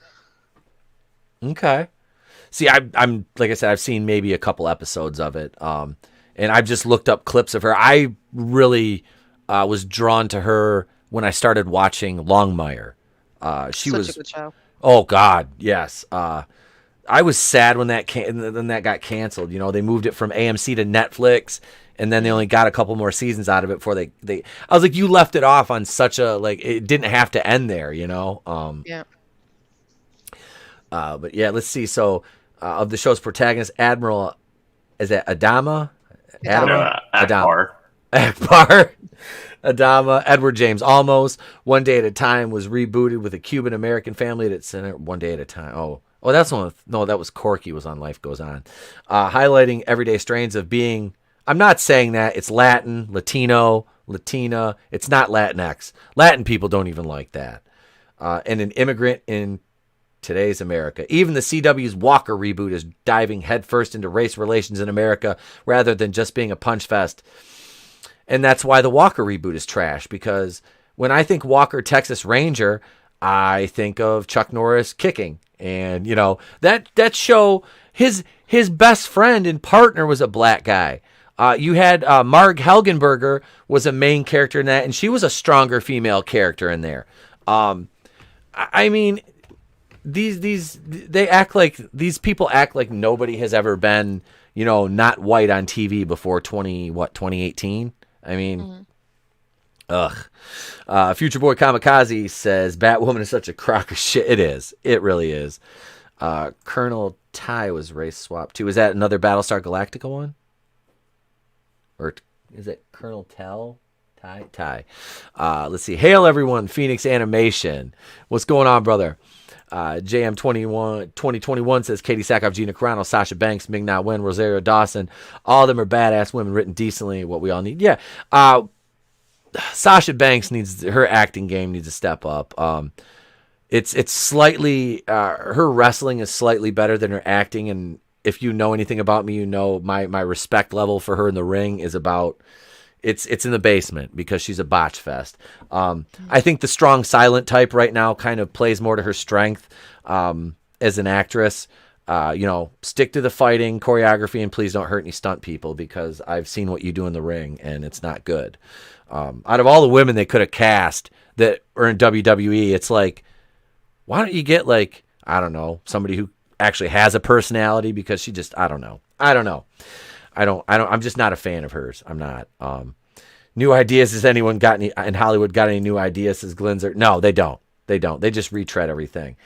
Okay. See, I'm like I said, I've seen maybe a couple episodes of it, and I've just looked up clips of her. I really was drawn to her when I started watching Longmire. She was such a good show. Oh God, yes. I was sad when that got canceled. They moved it from AMC to Netflix, and then they only got a couple more seasons out of it before they. I was like, you left it off on such a it didn't have to end there. Yeah. But yeah, let's see. So, of the show's protagonist, Admiral, is that Adama? Akbar. Adama, Edward James Olmos, One Day at a Time was rebooted with a Cuban-American family at its center. One Day at a Time. Oh, that's one. No, that was Corky was on Life Goes On. Highlighting everyday strains of being, I'm not saying that. It's Latin, Latino, Latina. It's not Latinx. Latin people don't even like that. And an immigrant in today's America. Even the CW's Walker reboot is diving headfirst into race relations in America rather than just being a punch fest. And that's why the Walker reboot is trash, because when I think Walker Texas Ranger, I think of Chuck Norris kicking. And, that show, his best friend and partner was a black guy. You had Marg Helgenberger was a main character in that, and she was a stronger female character in there. I mean, these people act like nobody has ever been, not white on TV before 2018. I mean, Future Boy Kamikaze says Batwoman is such a crock of shit. It is. It really is. Colonel Ty was race swapped too. Is that another Battlestar Galactica one? Or is it Colonel Ty? Let's see. Hail everyone, Phoenix Animation. What's going on, brother? JM2021 says Katie Sackhoff, Gina Carano, Sasha Banks, Ming-Na Wen, Rosario Dawson. All of them are badass women written decently. What we all need. Yeah. Sasha Banks her acting game needs to step up. It's slightly, her wrestling is slightly better than her acting. And if you know anything about me, my respect level for her in the ring is about, it's in the basement because she's a botch fest. I think the strong silent type right now kind of plays more to her strength as an actress. Stick to the fighting, choreography, and please don't hurt any stunt people, because I've seen what you do in the ring and it's not good. Out of all the women they could have cast, that are in WWE. It's like, why don't you get like, I don't know, somebody who actually has a personality, because she just, I don't know. I'm just not a fan of hers. I'm not. New ideas. Has anyone got any in Hollywood got any new ideas? Says Glinzer. No, they don't. They just retread everything.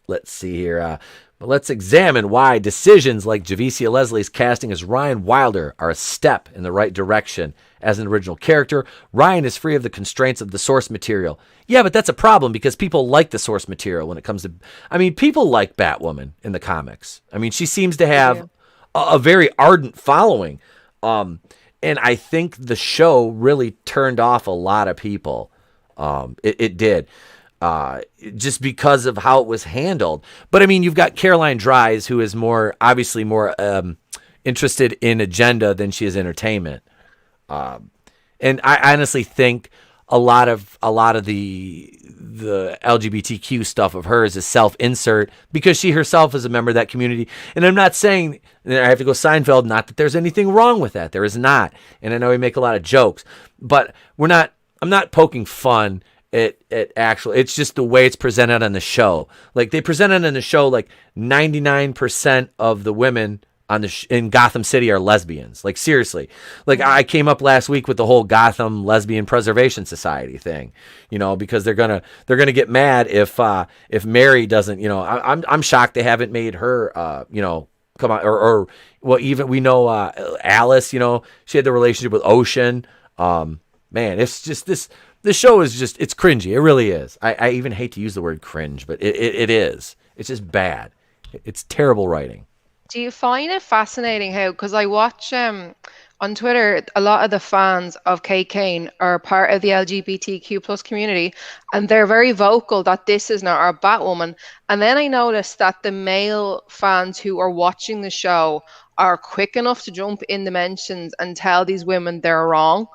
Let's see here. But let's examine why decisions like Javicia Leslie's casting as Ryan Wilder are a step in the right direction. As an original character, Ryan is free of the constraints of the source material. Yeah, but that's a problem because people like the source material when it comes to... I mean, people like Batwoman in the comics. I mean, she seems to have a very ardent following. And I think the show really turned off a lot of people. It did. Just because of how it was handled. But I mean, you've got Caroline Dries, who is obviously more interested in agenda than she is entertainment. And I honestly think a lot of the LGBTQ stuff of hers is self-insert because she herself is a member of that community. And I'm not saying, I have to go Seinfeld, not that there's anything wrong with that. There is not. And I know we make a lot of jokes, but I'm not poking fun at actual, it's just the way it's presented on the show. Like they presented on the show, like 99% of the women in Gotham City are lesbians. Like seriously, like I came up last week with the whole Gotham Lesbian Preservation Society thing, because they're gonna get mad if Mary doesn't, I'm shocked they haven't made her, come on, or well, even we know Alice, she had the relationship with Ocean. Man, it's just this show is just, it's cringy. It really is. I even hate to use the word cringe, but it is. It's just bad. It's terrible writing. Do you find it fascinating how, because I watch on Twitter, a lot of the fans of Kate Kane are part of the LGBTQ plus community, and they're very vocal that this is not our Batwoman. And then I noticed that the male fans who are watching the show are quick enough to jump in the mentions and tell these women they're wrong.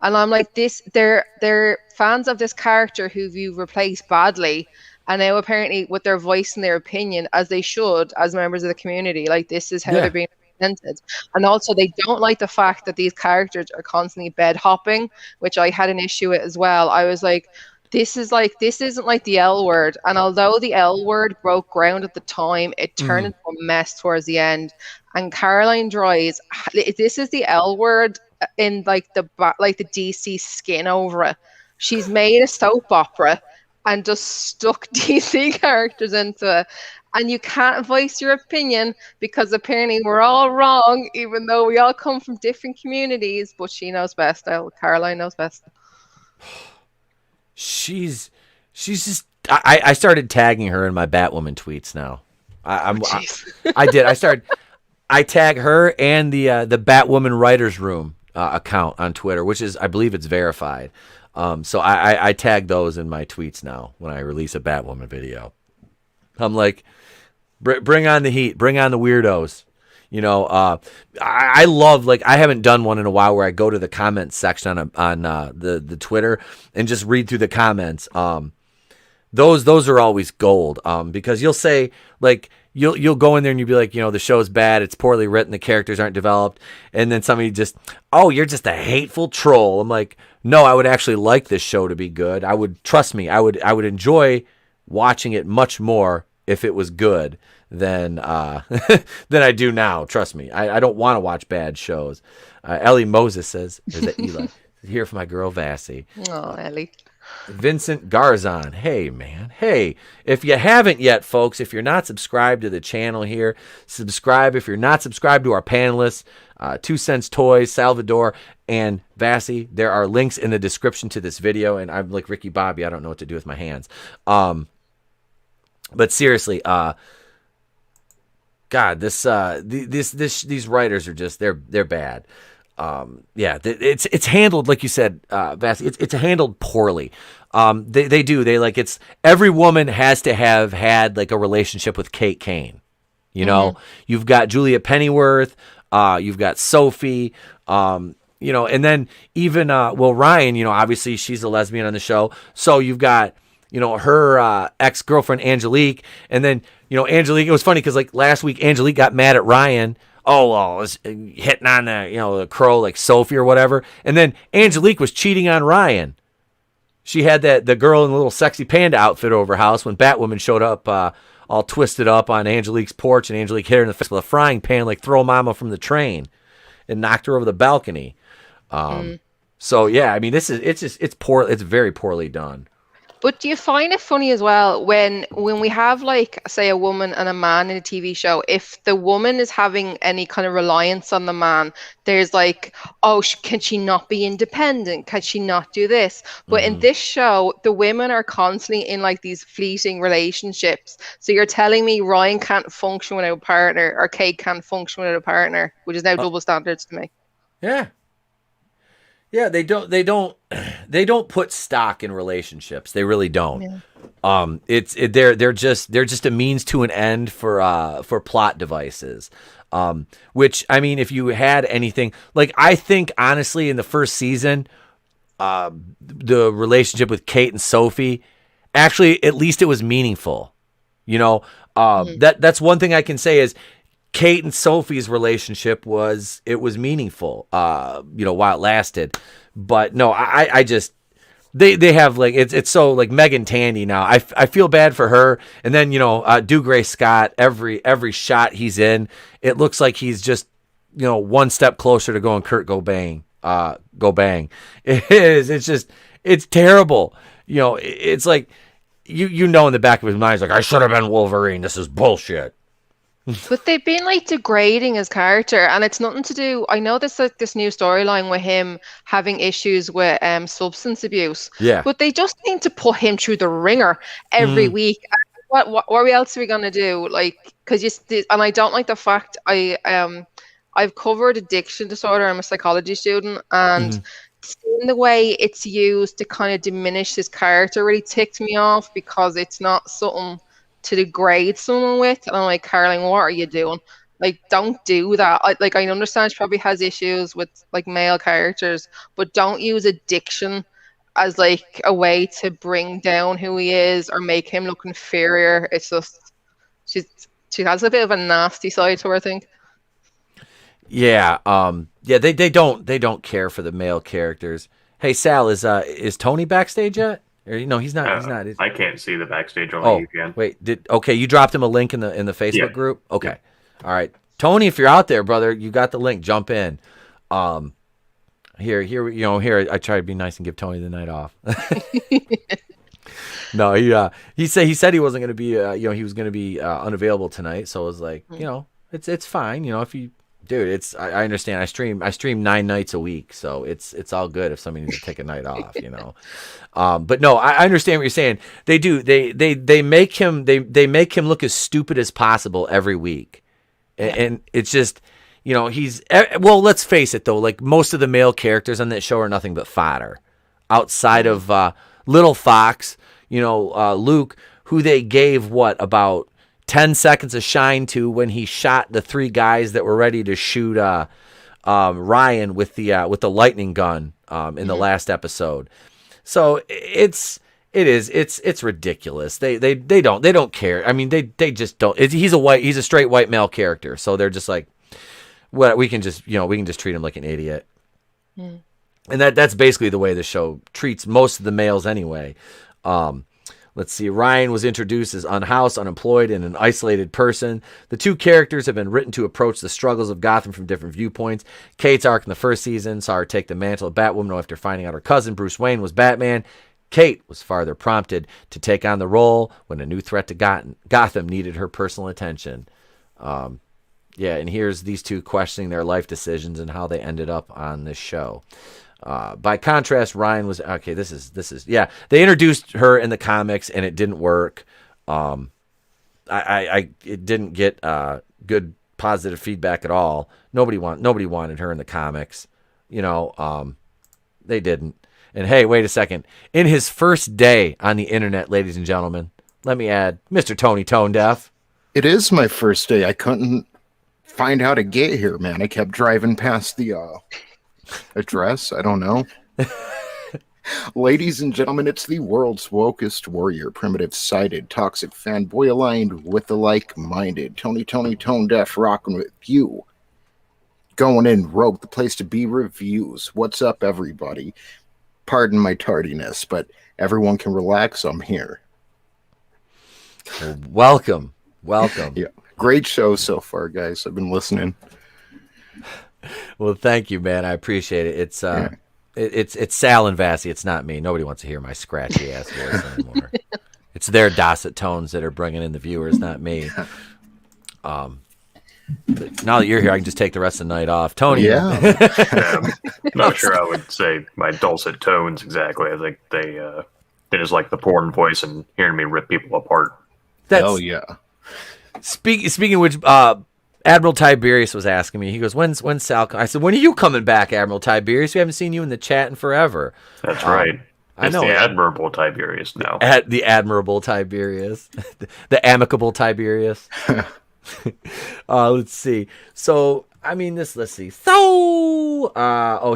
And I'm like, they're fans of this character who you've replaced badly. And now apparently with their voice and their opinion, as they should, as members of the community, like this is how they're being represented. And also they don't like the fact that these characters are constantly bed hopping, which I had an issue with as well. I was like, this isn't like the L word. And although the L word broke ground at the time, it turned into a mess towards the end. And Caroline Dries, this is the L word in like the DC skin over it. She's made a soap opera and just stuck DC characters into it. And you can't voice your opinion because apparently we're all wrong, even though we all come from different communities. But she knows best. Caroline knows best. She's just... I started tagging her in my Batwoman tweets now. I tag her and the Batwoman Writers Room account on Twitter, which is, I believe it's verified. So I tag those in my tweets now when I release a Batwoman video. I'm like, bring on the heat, bring on the weirdos. I love, like, I haven't done one in a while where I go to the comments section on the Twitter and just read through the comments. Those are always gold. Because you'll say, like, you'll go in there and you'll be like, the show's bad, it's poorly written, the characters aren't developed, and then somebody just, oh, you're just a hateful troll. I'm like, no, I would actually like this show to be good. I would enjoy watching it much more if it was good than than I do now. Trust me, I don't want to watch bad shows. Ellie Moses says, is that Eli? Here for my girl Vassy. Oh, Ellie. Vincent Garzon. Hey, man. Hey, if you haven't yet, folks, if you're not subscribed to the channel here, subscribe. If you're not subscribed to our panelists, 2 Cents Toys, Sal Vador, and Vassy, there are links in the description to this video. And I'm like Ricky Bobby. I don't know what to do with my hands. But seriously, God, these writers are just, they're bad. It's handled, like you said, Vassy, it's handled poorly. They do. It's every woman has to have had like a relationship with Kate Kane. You've got Julia Pennyworth, you've got Sophie, and then even, Ryan, obviously she's a lesbian on the show. So you've got, her ex-girlfriend Angelique, and then, Angelique, it was funny because like last week Angelique got mad at Ryan. oh, well, I was hitting on the crow like Sophie or whatever. And then Angelique was cheating on Ryan. She had the girl in the little sexy panda outfit over her house when Batwoman showed up all twisted up on Angelique's porch, and Angelique hit her in the face with a frying pan like Throw Mama from the train and knocked her over the balcony. So, yeah, I mean, it's poor. It's very poorly done. But do you find it funny as well when we have, like, say, a woman and a man in a TV show, if the woman is having any kind of reliance on the man, there's like, oh, can she not be independent? Can she not do this? But in this show, the women are constantly in like these fleeting relationships. So you're telling me Ryan can't function without a partner, or Kate can't function without a partner, which is now double standards to me. Yeah. Yeah, they don't put stock in relationships. They really don't. Yeah. They're just a means to an end for plot devices. Which, I mean, if you had anything, like, I think honestly in the first season, the relationship with Kate and Sophie, actually at least it was meaningful. That's one thing I can say is Kate and Sophie's relationship was meaningful, while it lasted. But no, I just, they have like, it's so like Megan Tandy now. I feel bad for her. And then, Dougray Scott, every shot he's in, it looks like he's just, one step closer to going Kurt go bang. It is. It's terrible. It's like, in the back of his mind, he's like, I should have been Wolverine. This is bullshit. But they've been like degrading his character, and it's nothing to do. I know there's like this new storyline with him having issues with substance abuse. Yeah. But they just need to put him through the ringer every week. What else are we gonna do? Like, because and I don't like the fact I've covered addiction disorder. I'm a psychology student, and seeing the way it's used to kind of diminish his character really ticked me off, because it's not something to degrade someone with. And I'm like, Caroline, what are you doing? Like, don't do that. I understand she probably has issues with like male characters, but don't use addiction as like a way to bring down who he is or make him look inferior. It's just she has a bit of a nasty side to her, I think. Yeah, they don't care for the male characters. Hey, Sal, is Tony backstage yet? Or, he's not. He's not. I can't see the backstage. Only you can. Wait. You dropped him a link in the Facebook group? Okay. Yeah. All right, Tony, if you're out there, brother, you got the link. Jump in. Here. I try to be nice and give Tony the night off. No, he said he wasn't going to be. He was going to be unavailable tonight. So I was like, it's fine. If you. Dude, I understand. I stream 9 nights a week, so it's all good if somebody needs to take a night off, But no, I understand what you're saying. They do. They make him look as stupid as possible every week, and it's just he's well. Let's face it though. Like, most of the male characters on that show are nothing but fodder, outside of Little Fox. Luke, who they gave about 10 seconds of shine to when he shot the 3 guys that were ready to shoot Ryan with the lightning gun in the last episode. So it's ridiculous. They don't care. I mean, they just don't. He's a straight white male character, so they're just like, well, we can just treat him like an idiot. And that's basically the way the show treats most of the males anyway. Let's see. Ryan was introduced as unhoused, unemployed, and an isolated person. The 2 characters have been written to approach the struggles of Gotham from different viewpoints. Kate's arc in the first season saw her take the mantle of Batwoman after finding out her cousin, Bruce Wayne, was Batman. Kate was farther prompted to take on the role when a new threat to Gotham needed her personal attention. And here's these 2 questioning their life decisions and how they ended up on this show. By contrast, Ryan was okay. This is They introduced her in the comics and it didn't work. It didn't get good positive feedback at all. Nobody wanted her in the comics. They didn't. And hey, wait a second. In his first day on the internet, ladies and gentlemen, let me add Mr. Tony ToneDef. It is my first day. I couldn't find how to get here, man. I kept driving past the address. I don't know. Ladies and gentlemen, it's the world's wokest warrior, primitive-sided, toxic fanboy aligned with the like-minded. Tony ToneDef rocking with you going in rogue. The place to be, reviews. What's up, everybody? Pardon my tardiness, but everyone can relax. I'm here. Well, welcome. Yeah, great show so far, guys. I've been listening. Well, thank you, man. I appreciate it. It's Sal and Vassy. It's not me. Nobody wants to hear my scratchy ass voice anymore. It's their docet tones that are bringing in the viewers, not me. But now that you're here, I can just take the rest of the night off. Tony. Yeah. I'm not sure I would say my dulcet tones exactly. I think they just like the porn voice and hearing me rip people apart. Hell yeah. Speaking of which, Admiral Tiberius was asking me. He goes, "When's Sal?" I said, "When are you coming back, Admiral Tiberius? We haven't seen you in the chat in forever." That's right. I know the admirable Tiberius now. The admirable Tiberius, the amicable Tiberius. Let's see. So I mean, let's see. So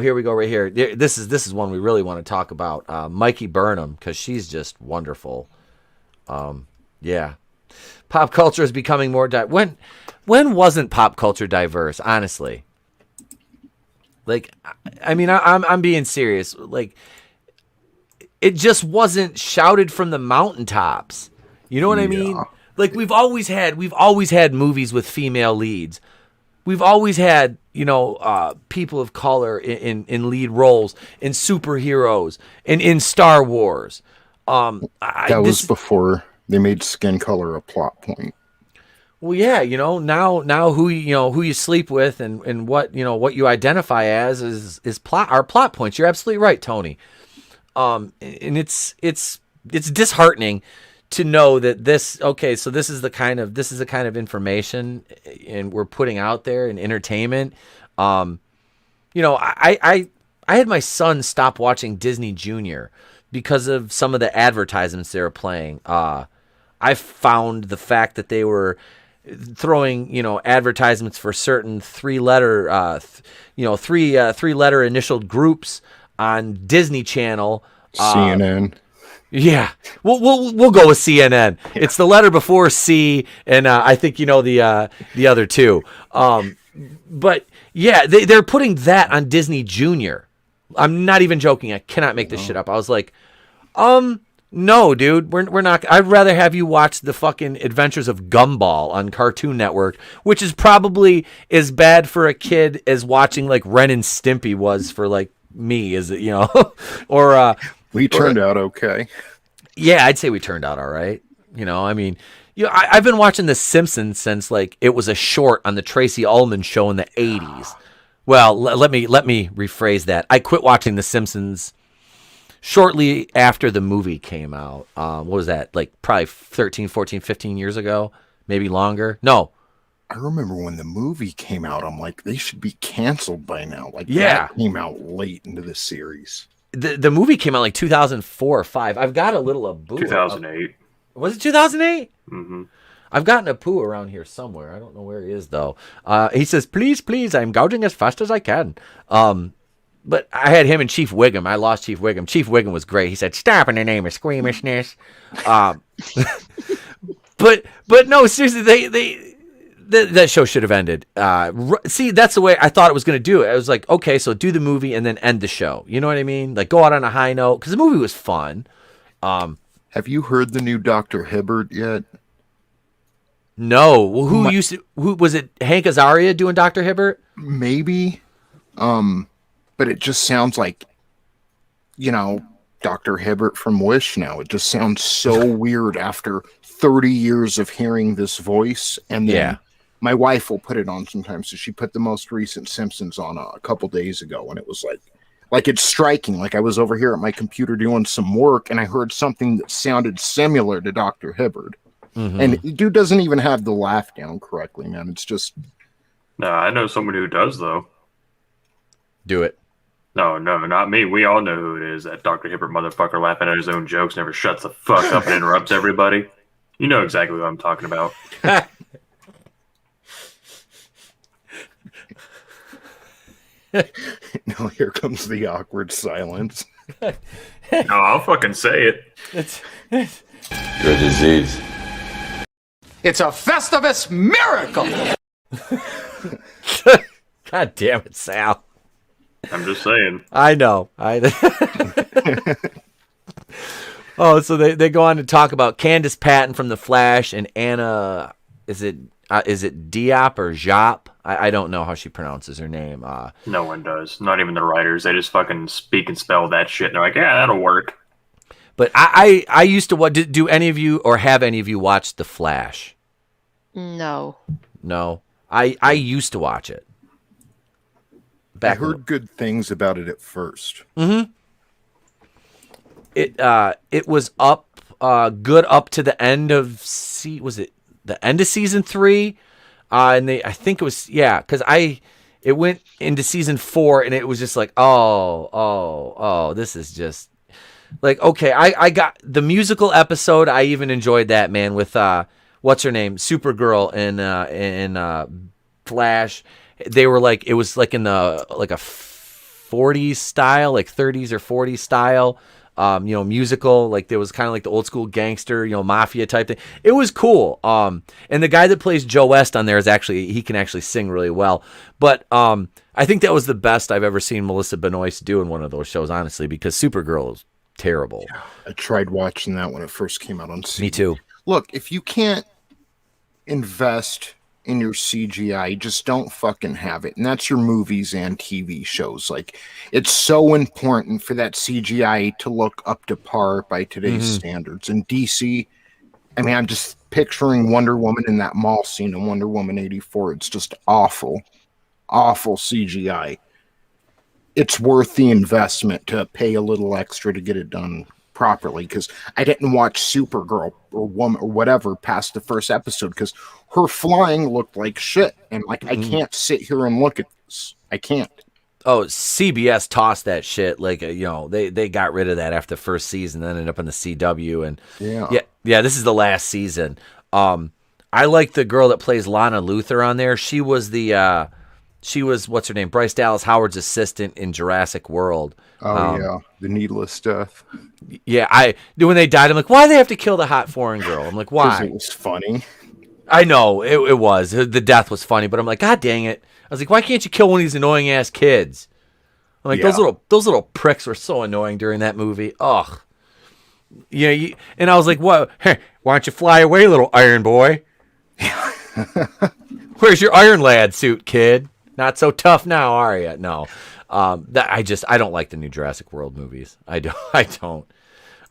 here we go. Right here. This is one we really want to talk about. Mikey Burnham, because she's just wonderful. Yeah. Pop culture is becoming more when wasn't pop culture diverse, honestly? Like, I mean, I'm being serious. Like, it just wasn't shouted from the mountaintops. You know what I mean? Like, we've always had movies with female leads. We've always had, people of color in lead roles, in superheroes, and in Star Wars. That was before they made skin color a plot point. Well, yeah, now who you sleep with and what you identify as is plot points. You're absolutely right, Tony. And it's disheartening to know that this is the kind of information and we're putting out there in entertainment. I had my son stop watching Disney Junior because of some of the advertisements they were playing. I found the fact that they were throwing, advertisements for certain three-letter initialed groups on Disney Channel. CNN. Yeah, we'll go with CNN. Yeah. It's the letter before C, and I think the other two. But yeah, they're putting that on Disney Junior. I'm not even joking. I cannot make this shit up. I was like, no, dude, we're not. I'd rather have you watch the fucking Adventures of Gumball on Cartoon Network, which is probably as bad for a kid as watching like Ren and Stimpy was for like me, is it? Or we turned out okay. Yeah, I'd say we turned out all right. I mean, I've been watching The Simpsons since like it was a short on the Tracy Ullman show in the 80s. Well, let me rephrase that. I quit watching The Simpsons shortly after the movie came out. What was that? Like probably 13, 14, 15 years ago, maybe longer. No. I remember when the movie came out, I'm like, they should be canceled by now. Like, yeah, that came out late into the series. The movie came out like 2004 or 5. I've got a little Abu. 2008. Was it 2008? Mm-hmm. I've gotten a poo around here somewhere. I don't know where he is though. He says, "Please, I'm gouging as fast as I can." But I had him and Chief Wiggum. I lost Chief Wiggum. Chief Wiggum was great. He said, "Stop in the name of squeamishness." But no, seriously, that show should have ended. See, that's the way I thought it was going to do it. I was like, okay, so do the movie and then end the show. You know what I mean? Like, go out on a high note, because the movie was fun. Have you heard the new Dr. Hibbert yet? No. Well, who was it? Hank Azaria doing Dr. Hibbert? Maybe. But it just sounds like, Dr. Hibbert from Wish now. It just sounds so weird after 30 years of hearing this voice. And then my wife will put it on sometimes. So she put the most recent Simpsons on a couple days ago, and it was like it's striking. Like I was over here at my computer doing some work, and I heard something that sounded similar to Dr. Hibbert. Mm-hmm. And the dude doesn't even have the laugh down correctly, man. It's just... No, I know someone who does, though. Do it. No, not me. We all know who it is. That Dr. Hibbert motherfucker laughing at his own jokes, never shuts the fuck up and interrupts everybody. You know exactly what I'm talking about. Now here comes the awkward silence. No, I'll fucking say it. Your disease. It's a Festivus miracle! God damn it, Sal. I'm just saying. I know. Oh, so they go on to talk about Candace Patton from The Flash and Anna. Is it Diop or Jop? I don't know how she pronounces her name. No one does. Not even the writers. They just fucking speak and spell that shit. And they're like, yeah, that'll work. But I used to watch. Do any of you or have any of you watched The Flash? No. No. I used to watch it. I heard good things about it at first. Mm-hmm. It was up good up to the end of was it the end of season 3? And I think it was because it went into season 4 and it was just like this is just like okay. I got the musical episode. I even enjoyed that, man, with what's her name, Supergirl and Flash. They were like, it was like in the like a 40s style, like 30s or 40s style, musical. Like there was kind of like the old school gangster, mafia type thing. It was cool. And the guy that plays Joe West on there he can actually sing really well. But I think that was the best I've ever seen Melissa Benoist do in one of those shows, honestly, because Supergirl is terrible. Yeah, I tried watching that when it first came out on CG. Me too. Look, if you can't invest in your CGI, just don't fucking have it. And that's your movies and TV shows. Like, it's so important for that CGI to look up to par by today's standards. And DC, I mean, I'm just picturing Wonder Woman in that mall scene in Wonder Woman 84. It's just awful CGI. It's worth the investment to pay a little extra to get it done properly, because I didn't watch Supergirl or Woman or whatever past the first episode because her flying looked like shit, and like I can't sit here and look at this. I can't. Oh, CBS tossed that shit. Like they got rid of that after the first season, then ended up in the CW, and yeah. This is the last season. I like the girl that plays Lana Luthor on there. She was what's her name? Bryce Dallas Howard's assistant in Jurassic World. Yeah, the needless death. Yeah, when they died, I'm like, why do they have to kill the hot foreign girl? I'm like, why? Because it was funny. I know, it was. The death was funny, but I'm like, God dang it. I was like, why can't you kill one of these annoying ass kids? I'm like, those little pricks were so annoying during that movie. Ugh. Yeah, and I was like, what? Hey, why don't you fly away, little iron boy? Where's your Iron Lad suit, kid? Not so tough now, are you? No. I don't like the new Jurassic World movies. I don't.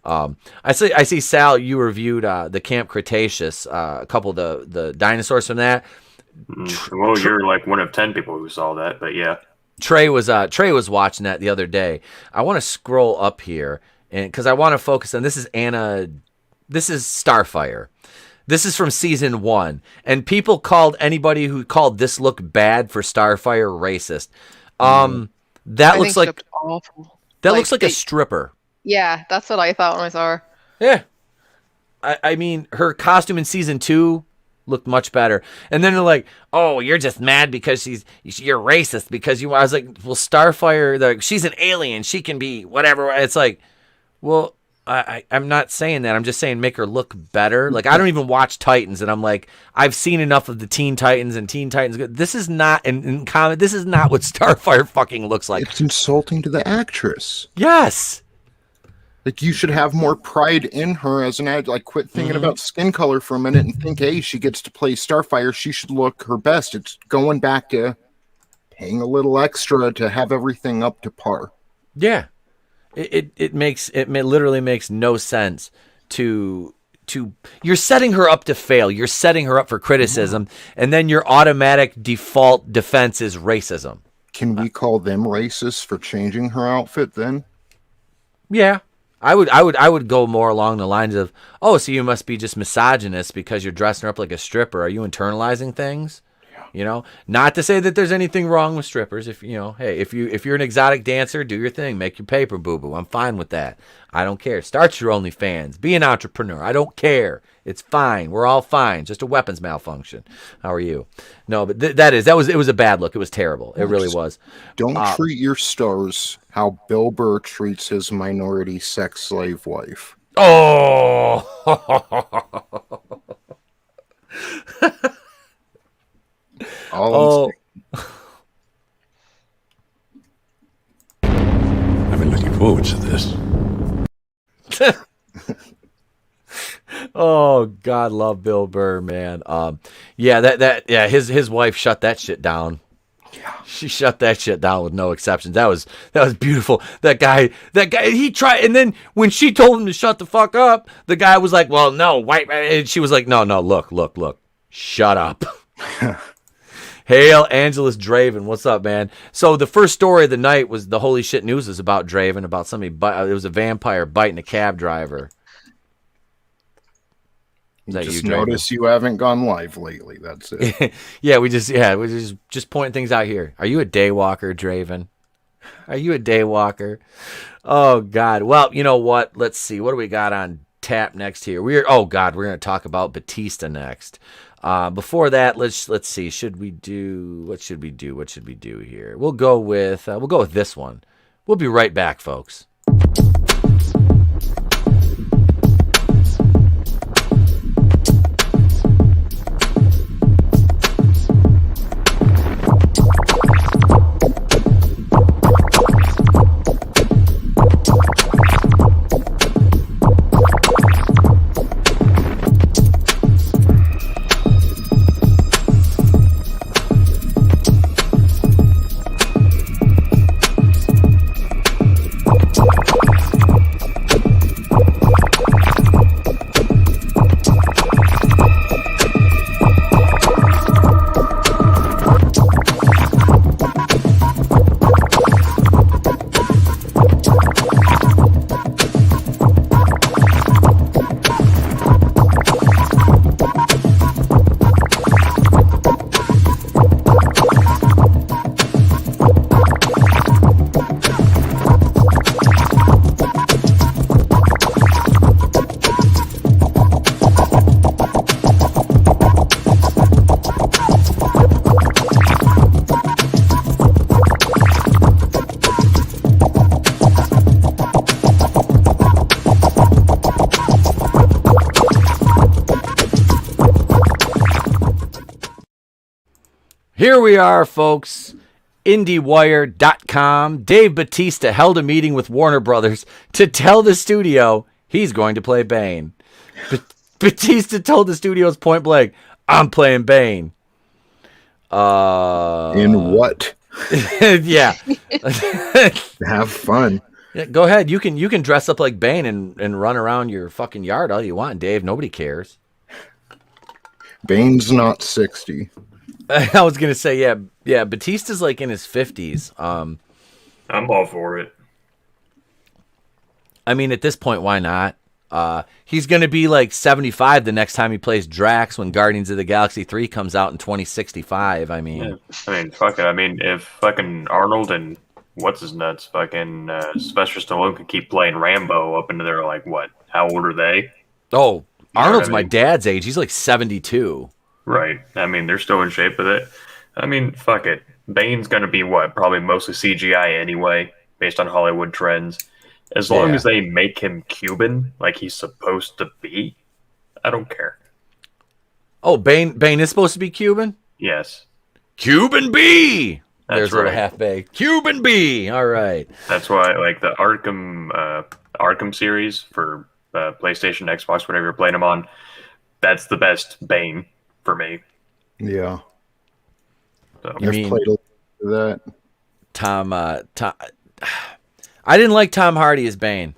I see Sal, you reviewed the Camp Cretaceous, a couple of the dinosaurs from that. Well, you're like one of 10 people who saw that, but yeah. Trey was watching that the other day. I want to scroll up here and because I want to focus on this is Starfire. This is from season 1, and people called anybody who called this look bad for Starfire racist. That looks like awful. That looks like a stripper. Yeah, that's what I thought when I saw her. Yeah. I mean, her costume in season 2 looked much better. And then they're like, oh, you're just mad because you're racist because I was like, well, Starfire, she's an alien. She can be whatever. It's like, well, I'm not saying that. I'm just saying make her look better. Like, I don't even watch Titans, and I'm like, I've seen enough of the Teen Titans and Teen Titans. This is not, in comic, this is not what Starfire fucking looks like. It's insulting to the actress. Yes. Like, you should have more pride in her as an actor. Like, quit thinking about skin color for a minute and think, hey, she gets to play Starfire. She should look her best. It's going back to paying a little extra to have everything up to par. Yeah. It literally makes no sense to you're setting her up to fail. You're setting her up for criticism, and then your automatic default defense is racism. Can we call them racist for changing her outfit then? Yeah. I would go more along the lines of, oh, so you must be just misogynist because you're dressing her up like a stripper. Are you internalizing things? Not to say that there's anything wrong with strippers. If hey, if you're an exotic dancer, do your thing, make your paper, boo boo. I'm fine with that. I don't care. Start your OnlyFans. Be an entrepreneur. I don't care. It's fine. We're all fine. Just a weapons malfunction. How are you? No, but it was a bad look. It was terrible. It really was. Don't treat your stars how Bill Burr treats his minority sex slave wife. Oh. Oh God, love Bill Burr, man. Yeah, his wife shut that shit down. Yeah. She shut that shit down with no exceptions. That was beautiful. That guy, he tried, and then when she told him to shut the fuck up, the guy was like, "Well, no, wait," and she was like, "No, look, shut up." Hail Angelus Draven, what's up, man? So the first story of the night was the holy shit news is about Draven, about somebody. It was a vampire biting a cab driver. Just notice you haven't gone live lately. That's it. we're just pointing things out here. Are you a daywalker, Draven? Are you a daywalker? Oh God. Well, you know what? Let's see. What do we got on tap next here? We're going to talk about Batista next. Before that, let's see. What should we do here? We'll go with this one. We'll be right back, folks. Here we are, folks. IndieWire.com. Dave Batista held a meeting with Warner Brothers to tell the studio he's going to play Bane. Batista told the studios point blank, "I'm playing Bane." In what? Yeah. Have fun. Yeah, go ahead. You can dress up like Bane and run around your fucking yard all you want, Dave. Nobody cares. Bane's not 60. I was gonna say, yeah. Batista's like in his 50s. I'm all for it. I mean, at this point, why not? He's gonna be like 75 the next time he plays Drax when Guardians of the Galaxy 3 comes out in 2065. I mean, fuck it. I mean, if fucking Arnold and what's his nuts, fucking Sylvester Stallone can keep playing Rambo up into their like what? How old are they? Oh, Arnold's my dad's age. He's like 72. Right. I mean, they're still in shape with it. I mean, fuck it. Bane's going to be what? Probably mostly CGI anyway, based on Hollywood trends. As long as they make him Cuban, like he's supposed to be, I don't care. Oh, Bane is supposed to be Cuban? Yes. Cuban B! There's right. a little half-baked. Cuban B! All right. That's why, like, the Arkham series for PlayStation, Xbox, whatever you're playing them on, that's the best Bane for me. Yeah. So. You mean played a little bit of that. Tom, I didn't like Tom Hardy as Bane.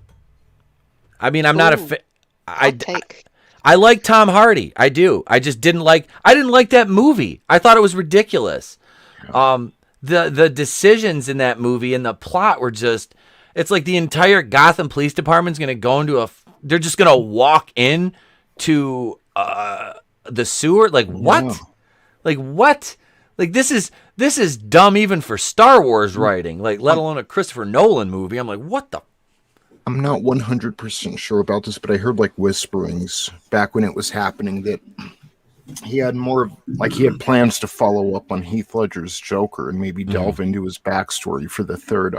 I mean, I'm not a I like Tom Hardy. I do. I just didn't like that movie. I thought it was ridiculous. Yeah. The decisions in that movie and the plot were just, it's like the entire Gotham Police Department's going to go into they're just going to walk in to the sewer. Like what? Yeah. Like what? Like this is dumb even for Star Wars writing, like let alone a Christopher Nolan movie. I'm like, what the? I'm not 100% sure about this, but I heard like whisperings back when it was happening that he had he had plans to follow up on Heath Ledger's Joker and maybe delve into his backstory for the third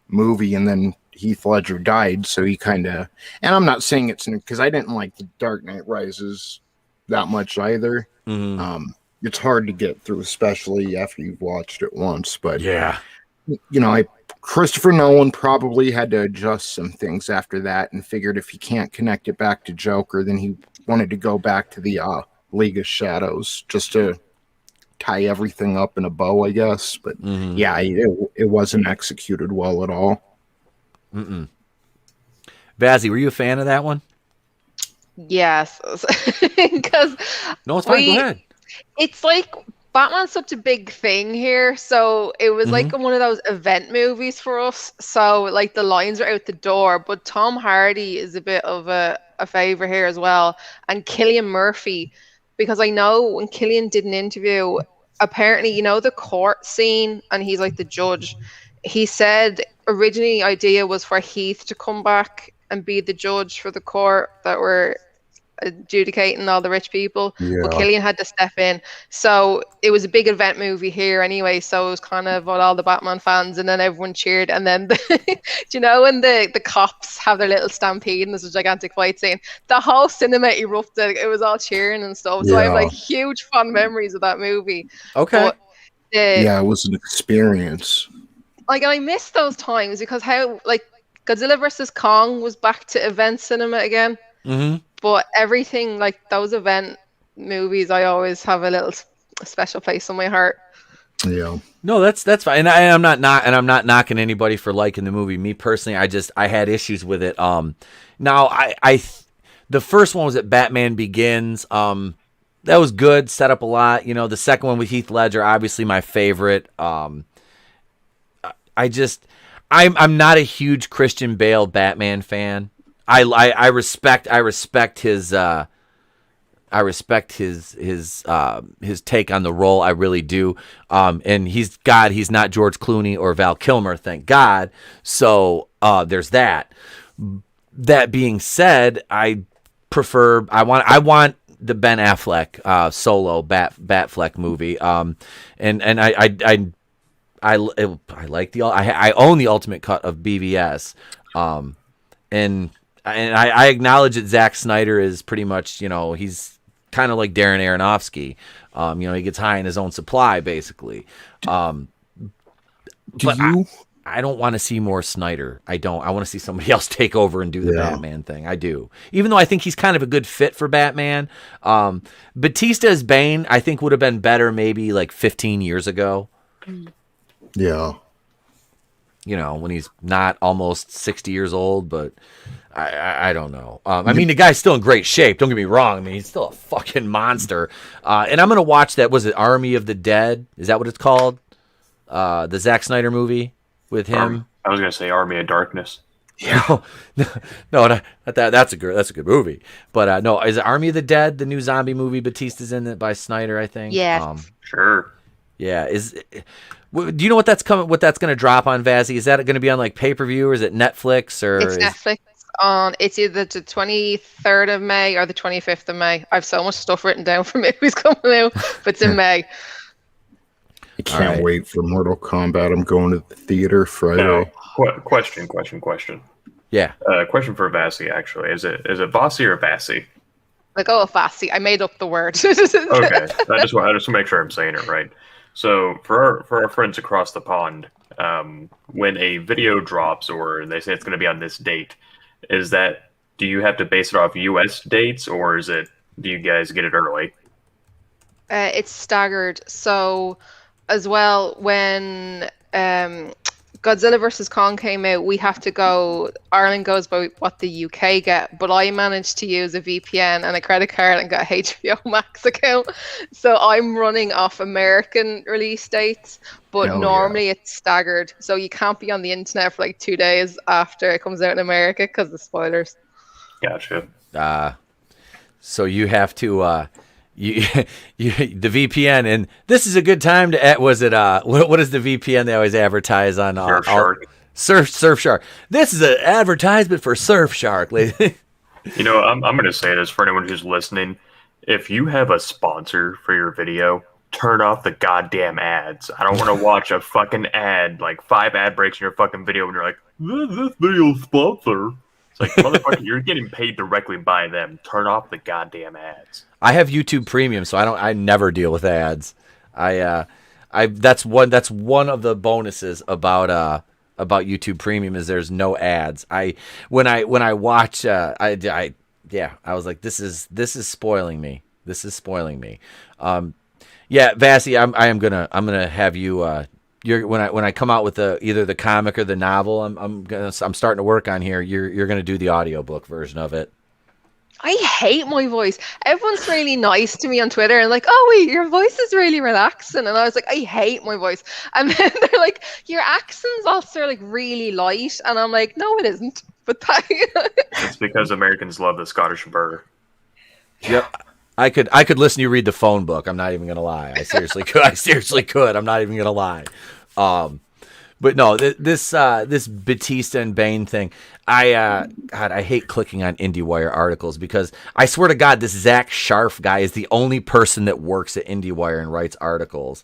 movie. And then Heath Ledger died, so he kind of, and I'm not saying it's because I didn't like The Dark Knight Rises that much either. It's hard to get through, especially after you've watched it once. But yeah, Christopher Nolan probably had to adjust some things after that and figured if he can't connect it back to Joker, then he wanted to go back to the League of Shadows just to tie everything up in a bow, I guess. But yeah, it wasn't executed well at all. Vassy, were you a fan of that one? Yes, because No, it's fine. Go ahead. It's like Batman's such a big thing here, so it was like one of those event movies for us. So like the lines are out the door, but Tom Hardy is a bit of a favor here as well, and Cillian Murphy, because I know when Cillian did an interview, apparently the court scene, and he's like the judge. He said originally the idea was for Heath to come back and be the judge for the court that were adjudicating all the rich people, but Cillian had to step in. So it was a big event movie here anyway, so it was kind of what all the Batman fans, and then everyone cheered, and then do you know when the cops have their little stampede and there's a gigantic fight scene, the whole cinema erupted. It was all cheering and stuff. So I have like huge fond memories of that movie. Okay. But, it was an experience. Like, and I miss those times because how like Godzilla vs. Kong was back to event cinema again. But everything like those event movies, I always have a little special place in my heart. Yeah. No, that's fine. And I'm not knocking anybody for liking the movie. Me personally, I had issues with it. Now the first one was at Batman Begins. That was good, set up a lot. The second one with Heath Ledger, obviously my favorite. I'm not a huge Christian Bale Batman fan. I respect his his take on the role. I really do. And he's not George Clooney or Val Kilmer, thank God. So there's that. That being said, I want the Ben Affleck solo Batfleck movie. And I like I own the ultimate cut of BVS. And I acknowledge that Zack Snyder is pretty much, he's kind of like Darren Aronofsky. He gets high in his own supply, basically. I don't want to see more Snyder. I don't. I want to see somebody else take over and do the Batman thing. I do. Even though I think he's kind of a good fit for Batman. Batista as Bane, I think would have been better maybe like 15 years ago. Yeah. When he's not almost 60 years old, but I don't know. The guy's still in great shape. Don't get me wrong. He's still a fucking monster. And I'm going to watch that. Was it Army of the Dead? Is that what it's called? The Zack Snyder movie with him? I was going to say Army of Darkness. Yeah. No, that's a good movie. But no, is it Army of the Dead, the new zombie movie? Batista's in it by Snyder, I think. Yeah. Sure. Yeah. Do you know what that's coming? What that's going to drop on, Vassy? Is that going to be on like pay-per-view, or is it Netflix? Or it's Netflix. It's either the 23rd of May or the 25th of May. I have so much stuff written down for movies coming out, but it's in May. I can't wait for Mortal Kombat. I'm going to the theater Friday. No. Question. Yeah. Question for Vassy, actually. Is it Vassy or Vassy? Like, Vassy. I made up the word. Okay. I just want to make sure I'm saying it right. So for our friends across the pond, when a video drops or they say it's going to be on this date, do you have to base it off U.S. dates, or do you guys get it early? It's staggered. So as well, when Godzilla vs. Kong came out, we have to go, Ireland goes by what the UK get, but I managed to use a VPN and a credit card and got a HBO Max account. So I'm running off American release dates, but normally it's staggered. So you can't be on the internet for like 2 days after it comes out in America because of spoilers. Gotcha. So you have to... You the VPN, and this is a good time to what is the VPN they always advertise on Surfshark. This is an advertisement for Surfshark. I'm going to say this for anyone who's listening. If you have a sponsor for your video, turn off the goddamn ads. I don't want to watch a fucking ad, like 5 ad breaks in your fucking video and you're like, this video's sponsor. It's like, motherfucker, you're getting paid directly by them. Turn off the goddamn ads. I have YouTube Premium, so I never deal with ads. I That's one of the bonuses about YouTube Premium is there's no ads. When I watch I was like, this is spoiling me. This is spoiling me. Vassy, I'm gonna have you when I come out with either the comic or the novel, I'm starting to work on here. You're gonna do the audiobook version of it. I hate my voice. Everyone's really nice to me on Twitter and like, oh wait, your voice is really relaxing. And I was like, I hate my voice. And then they're like, your accent's also like really light. And I'm like, no, it isn't. But it's because Americans love the Scottish burr. Yep. I could listen to you read the phone book. I'm not even gonna lie. I seriously could. I'm not even gonna lie. But no, this Batista and Bane thing, I hate clicking on IndieWire articles because I swear to God, this Zach Sharf guy is the only person that works at IndieWire and writes articles.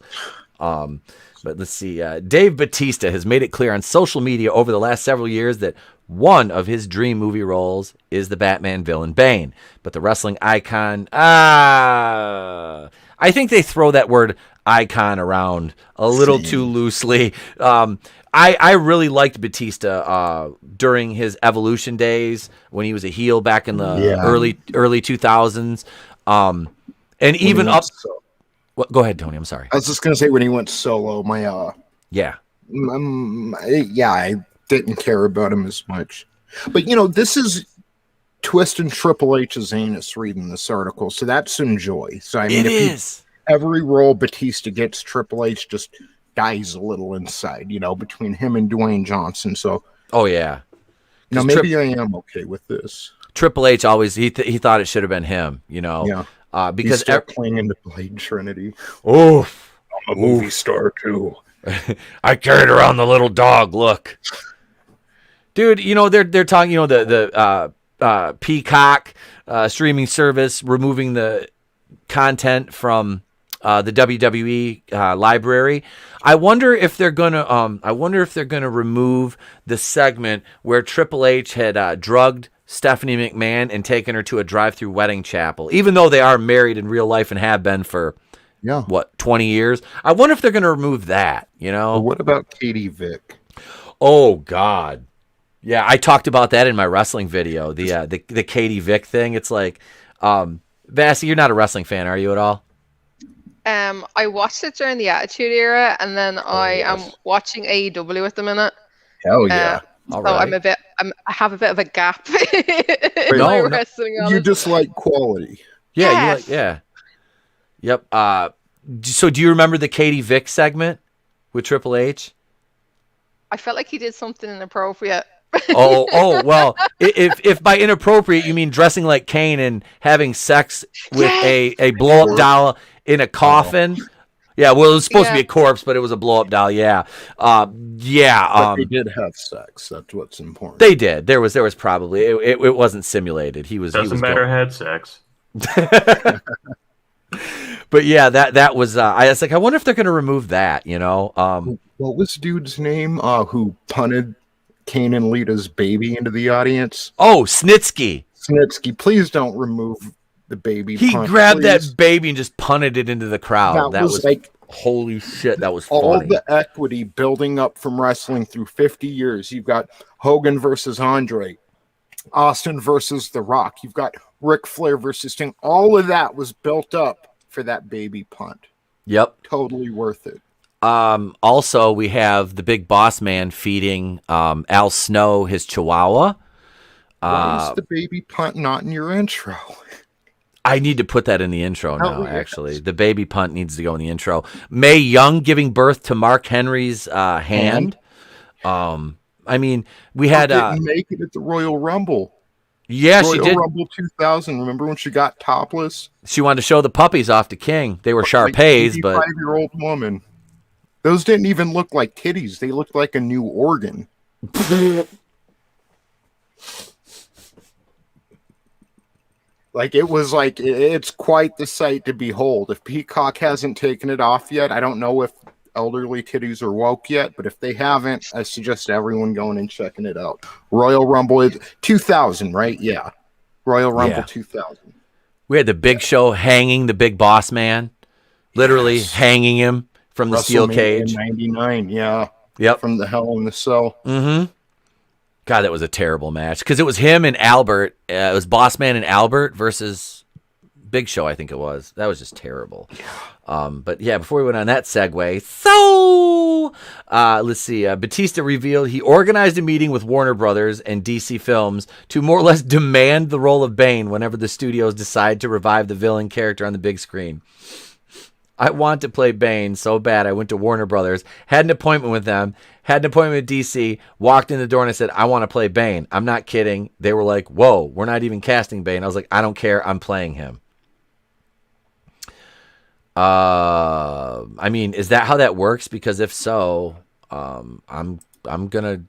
But let's see. Dave Batista has made it clear on social media over the last several years that one of his dream movie roles is the Batman villain Bane. But the wrestling icon, I think they throw that word icon around a little too loosely. I really liked Batista during his Evolution days when he was a heel back in the early 2000s. And even up. Go ahead, Tony. I'm sorry. I was just gonna say when he went solo, I didn't care about him as much. But this is twisting Triple H's anus reading this article, so that's enjoy. So I mean, every role Batista gets, Triple H just dies a little inside, between him and Dwayne Johnson. So now maybe I am okay with this. Triple H always he thought it should have been him, because he's still clinging to Blade Trinity. Oh, I'm a movie star too. I carried around the little dog. Look, dude. They're talking. The Peacock streaming service removing the content from the WWE library. I wonder if they're gonna remove the segment where Triple H had drugged Stephanie McMahon and taken her to a drive-through wedding chapel, even though they are married in real life and have been for 20 years. I wonder if they're going to remove that. Well, what about Katie Vick? Oh God, yeah, I talked about that in my wrestling video. The Katie Vick thing. It's like, Vassy, you're not a wrestling fan, are you at all? I watched it during the Attitude Era, and then I am watching AEW at the minute. Hell yeah! So right. I have a bit of a gap. Wrestling. You just like quality. Yeah, Yep. So do you remember the Katie Vick segment with Triple H? I felt like he did something inappropriate. Well, if by inappropriate you mean dressing like Kane and having sex with a blow-up doll in a coffin. Yeah, well, it was supposed to be a corpse, but it was a blow-up doll. Yeah, but they did have sex. That's what's important. They did. There was probably it wasn't simulated. Doesn't matter. Had sex. But yeah, that was. I was like, I wonder if they're going to remove that. What was dude's name? Who punted Kane and Lita's baby into the audience? Oh, Snitsky. Snitsky, please don't remove the baby. He grabbed that baby and just punted it into the crowd. That was like, holy shit, that was funny. All the equity building up from wrestling through 50 years. You've got Hogan versus Andre, Austin versus The Rock. You've got Ric Flair versus Sting. All of that was built up for that baby punt. Yep. Totally worth it. Also, we have the Big Boss Man feeding Al Snow his chihuahua. Why is the baby punt not in your intro? I need to put that in the intro now, actually. The baby punt needs to go in the intro. Mae Young giving birth to Mark Henry's hand. I mean, we had... didn't make it at the Royal Rumble. Yeah, she did. Royal Rumble 2000. Remember when she got topless? She wanted to show the puppies off to King. They were Shar-Peis, but... 85-year-old woman. Those didn't even look like titties. They looked like a new organ. It's quite the sight to behold. If Peacock hasn't taken it off yet, I don't know if elderly titties are woke yet, but if they haven't, I suggest everyone going and checking it out. Royal Rumble is 2000, right? Yeah. Royal Rumble 2000. We had the Big Show hanging the Big Boss Man. Literally hanging him. from the steel cage. 99, yeah. Yep. From the Hell in the Cell. Mm-hmm. God, that was a terrible match because it was him and Albert. It was Bossman and Albert versus Big Show, I think it was. That was just terrible. But yeah, before we went on that segue, so let's see. Batista revealed he organized a meeting with Warner Brothers and DC Films to more or less demand the role of Bane whenever the studios decide to revive the villain character on the big screen. I want to play Bane so bad. I went to Warner Brothers, had an appointment with them, had an appointment with DC, walked in the door and I said, I want to play Bane. I'm not kidding. They were like, whoa, we're not even casting Bane. I was like, I don't care. I'm playing him. I mean, is that how that works? Because if so, I'm gonna,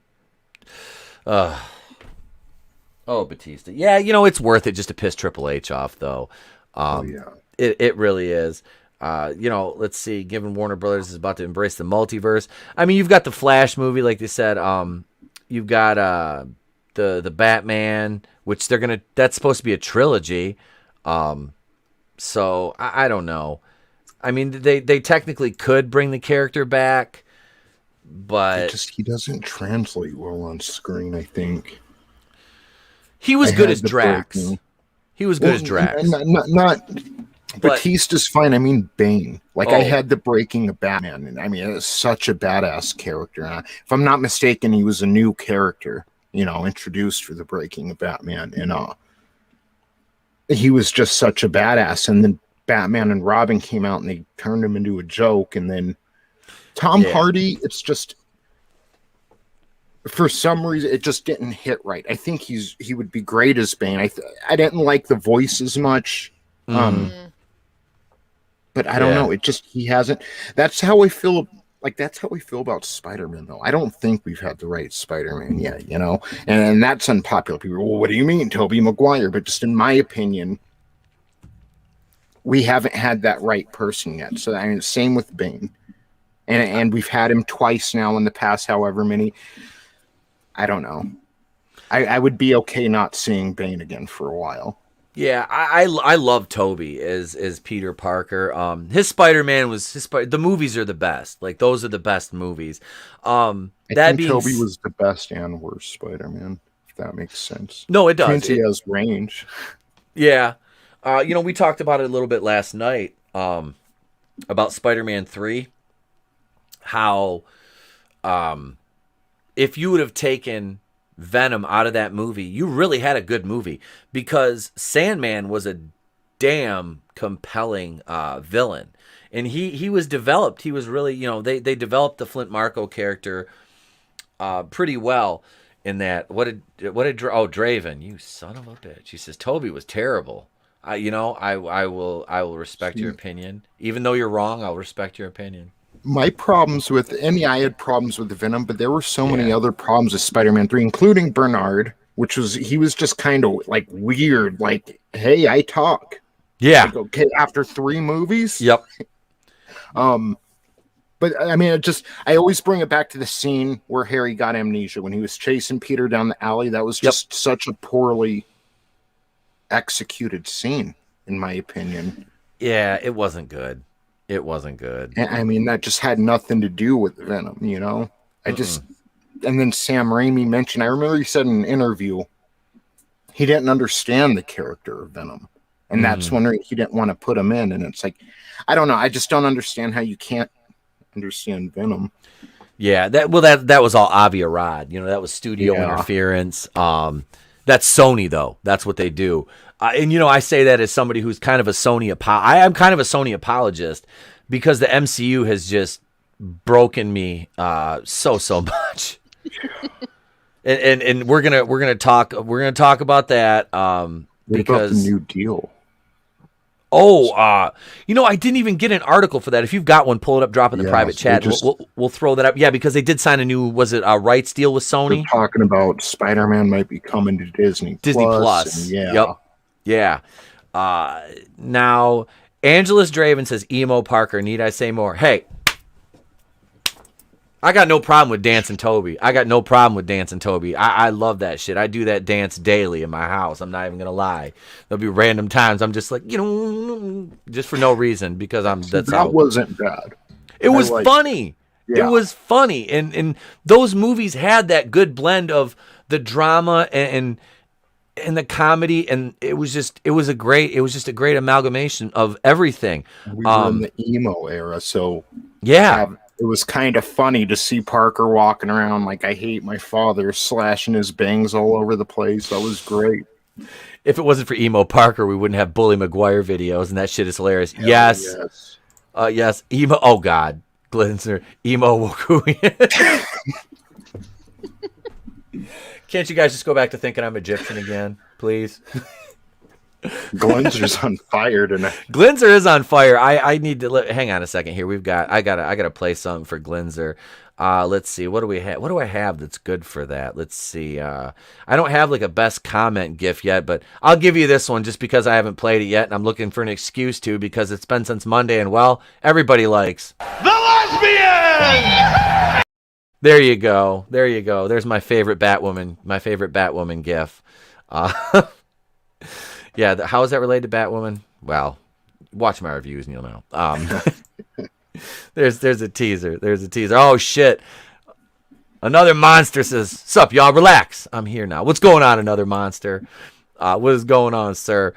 Batista. Yeah, it's worth it just to piss Triple H off though. Yeah. It really is. Let's see, given Warner Brothers is about to embrace the multiverse. I mean, you've got the Flash movie, like they said, you've got, the Batman, which that's supposed to be a trilogy. So I don't know. I mean, they technically could bring the character back, but he doesn't translate well on screen, I think. He was good as Drax. He was good as Drax. Not Batista's fine. I mean, Bane. I had the breaking of Batman, and I mean, it's such a badass character. If I'm not mistaken, he was a new character, introduced for the breaking of Batman, and he was just such a badass. And then Batman and Robin came out and they turned him into a joke. And then Tom Hardy, it's just, for some reason, it just didn't hit right. I think he would be great as Bane. I didn't like the voice as much. But I don't know. It just, he hasn't. That's how I feel. That's how we feel about Spider-Man, though. I don't think we've had the right Spider-Man yet, and that's unpopular. People go, well, what do you mean, Tobey Maguire? But just in my opinion, we haven't had that right person yet. So I mean, same with Bane, and we've had him twice now in the past, however many. I don't know. I would be okay not seeing Bane again for a while. Yeah, I love Toby as Peter Parker. His Spider-Man the movies are the best. Those are the best movies. I think Toby was the best and worst Spider-Man, if that makes sense. No, it does. He has range. Yeah. We talked about it a little bit last night about Spider-Man 3. How if you would have taken Venom out of that movie, you really had a good movie, because Sandman was a damn compelling villain, and he was developed. He was really, they developed the Flint Marko character pretty well in that. What did Draven, you son of a bitch. He says Toby was terrible. I will respect your opinion, even though you're wrong. I'll respect your opinion. My problems with, I had problems with the Venom, but there were so many other problems with Spider-Man 3, including Bernard, he was just kind of weird. Hey, I talk. Yeah. Okay, after 3 movies. Yep. But I mean, I always bring it back to the scene where Harry got amnesia when he was chasing Peter down the alley. That was just such a poorly executed scene, in my opinion. Yeah, it wasn't good. It wasn't good. I mean, that just had nothing to do with Venom, and then Sam Raimi mentioned, I remember he said in an interview, he didn't understand the character of Venom. And that's when he didn't want to put him in. And it's I don't know. I just don't understand how you can't understand Venom. Yeah, that was all Avi Arad. That was studio interference. That's Sony, though. That's what they do. And I say that as somebody who's kind of a Sony I'm kind of a Sony apologist, because the MCU has just broken me so much. and we're gonna talk about that because about the New Deal. I didn't even get an article for that. If you've got one, pull it up, drop it in the private chat. We'll throw that up. Yeah, because they did sign a new, was it a rights deal with Sony? They're talking about Spider-Man might be coming to Disney Plus. Yep. Yeah. Now, Angelus Draven says, Emo Parker, need I say more? Hey, I got no problem with dancing Toby. I love that shit. I do that dance daily in my house. I'm not even going to lie. There'll be random times I'm just just for no reason, because that wasn't bad. It was funny. Yeah. It was funny, and those movies had that good blend of the drama and the comedy, and it was just a great amalgamation of everything. We were in the emo era, so yeah, it was kind of funny to see Parker walking around like I hate my father, slashing his bangs all over the place. That was great. If it wasn't for emo Parker, we wouldn't have Bully Maguire videos, and that shit is hilarious. Yes. Yes, emo. Oh God, Glinzer, emo Wakuya. Can't you guys just go back to thinking I'm Egyptian again, please? Glinzer's on fire tonight. Glinzer is on fire. I need to hang on a second here. I gotta play something for Glinzer. Let's see. What do we have? What do I have that's good for that? Let's see. I don't have like a best comment GIF yet, but I'll give you this one just because I haven't played it yet, and I'm looking for an excuse to because it's been since Monday, and well, everybody likes The lesbian! There you go. There's my favorite Batwoman GIF. Yeah, how is that related to Batwoman? Well, watch my reviews and you'll know. There's a teaser. Oh shit! Another monster says, "Sup, y'all? Relax. I'm here now. What's going on, another monster? What is going on, sir?"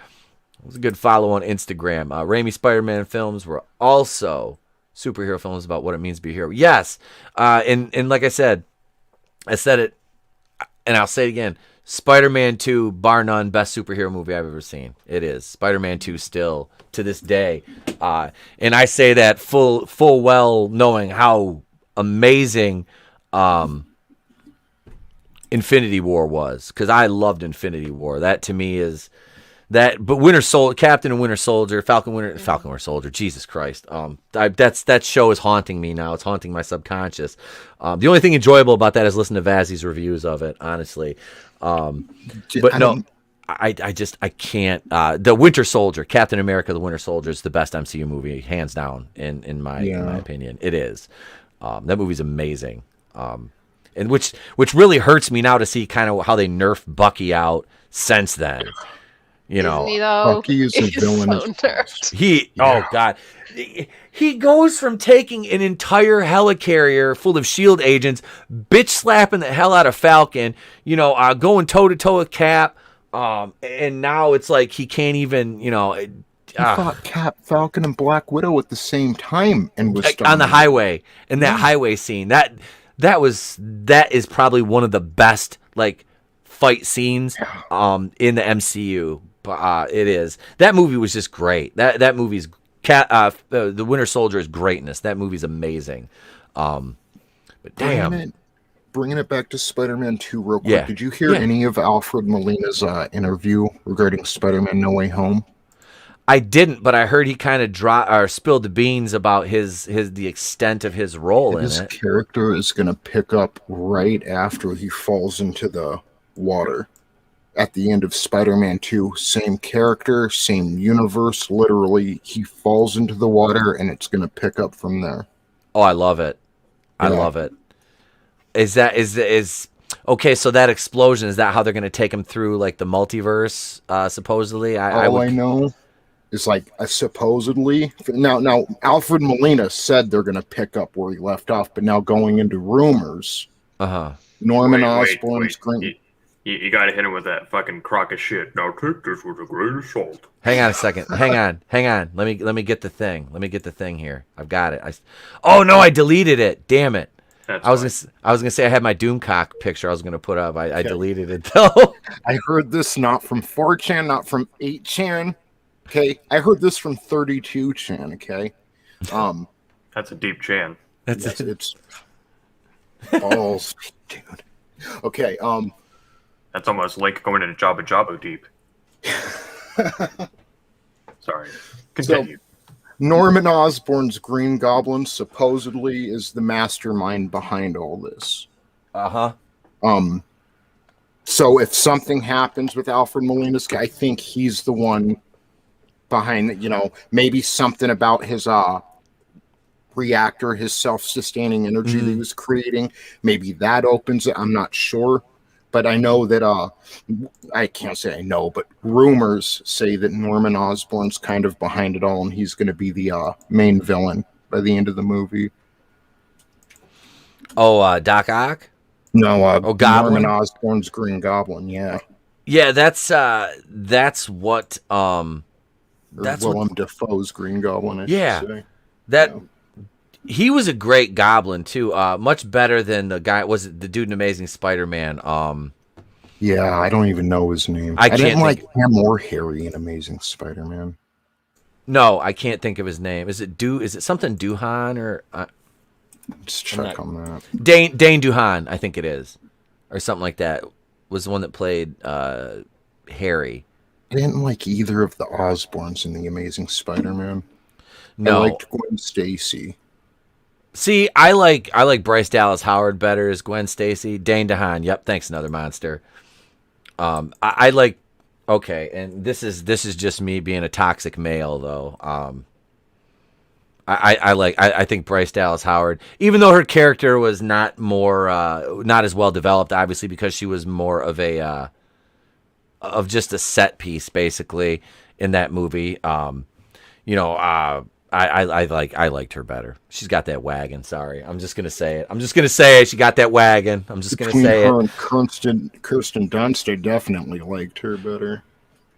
It was a good follow on Instagram. Raimi Spider-Man films were also superhero films about what it means to be a hero. Yes, and like I said it, and I'll say it again. Spider-Man 2, bar none, best superhero movie I've ever seen. It is. Spider-Man 2 still, to this day. And I say that full well knowing how amazing Infinity War was. Because I loved Infinity War. That, to me, is... But Captain and Winter Soldier, Falcon Winter Soldier, Jesus Christ. That show is haunting me now. It's haunting my subconscious. The only thing enjoyable about that is listening to Vazzy's reviews of it, honestly. But no, I can't. The Winter Soldier, Captain America: The Winter Soldier, is the best MCU movie, hands down, in my opinion. It is. That movie's amazing. And which really hurts me now to see kind of how they nerfed Bucky out since then. You know, Bucky is a villain. Oh God, he goes from taking an entire helicarrier full of SHIELD agents, bitch slapping the hell out of Falcon, going toe to toe with Cap, and now it's like he can't even, He fought Cap, Falcon, and Black Widow at the same time, and was on the highway. And that highway scene, that is probably one of the best fight scenes in the MCU. It is. That movie was just great. That movie's the Winter Soldier is greatness. That movie's amazing. But damn, bringing it back to Spider-Man 2 real quick. Yeah. Did you hear any of Alfred Molina's interview regarding Spider-Man No Way Home? I didn't, but I heard he kind of spilled the beans about the extent of his role in it. His character is going to pick up right after he falls into the water. At the end of Spider-Man 2, same character, same universe, literally, he falls into the water, and it's going to pick up from there. Oh, I love it. I love it. Is okay, so that explosion, is that how they're going to take him through, the multiverse, supposedly? I know is, supposedly. Now, Alfred Molina said they're going to pick up where he left off, but now going into rumors, Norman Osborn's green... You gotta hit him with that fucking crock of shit. Now take this with a grain of salt. Hang on a second. Hang on. Let me get the thing. Let me get the thing here. I've got it. Oh no, I deleted it. Damn it. I was gonna say I had my Doomcock picture I was gonna put up. I deleted it though. I heard this not from 4chan, not from 8chan. Okay, I heard this from 32chan. Okay, that's a deep chan. It's balls, dude. Okay, That's almost like going into Jabba deep. Sorry. Continue. So, Norman Osborn's Green Goblin supposedly is the mastermind behind all this. So if something happens with Alfred Molina's guy, I think he's the one behind it. Maybe something about his reactor, his self-sustaining energy that he was creating. Maybe that opens it. I'm not sure. But I know that, I can't say I know, but rumors say that Norman Osborn's kind of behind it all, and he's going to be the main villain by the end of the movie. Oh, Doc Ock? No, Goblin? Norman Osborn's Green Goblin, yeah. Yeah, that's what Willem Dafoe's Green Goblin, I should say. He was a great Goblin too. Much better than the guy. Was it the dude in Amazing Spider-Man? Yeah, I don't even know his name. I didn't like him or Harry in Amazing Spider-Man. No, I can't think of his name. Is it something Duhan or? Let's check on that. Dane Duhan, I think it is, or something like that. Was the one that played Harry. I didn't like either of the Osborns in the Amazing Spider-Man. No, I liked Gwen Stacy. See, I like Bryce Dallas Howard better as Gwen Stacy. Dane DeHaan, yep, thanks, another monster. I like. Okay, and this is just me being a toxic male though. I think Bryce Dallas Howard, even though her character was not as well developed, obviously because she was more of of just a set piece basically in that movie. I liked her better. She's got that wagon. Sorry, I'm just gonna say it. She got that wagon. I'm just gonna say it. And Kirsten Dunst, I definitely liked her better.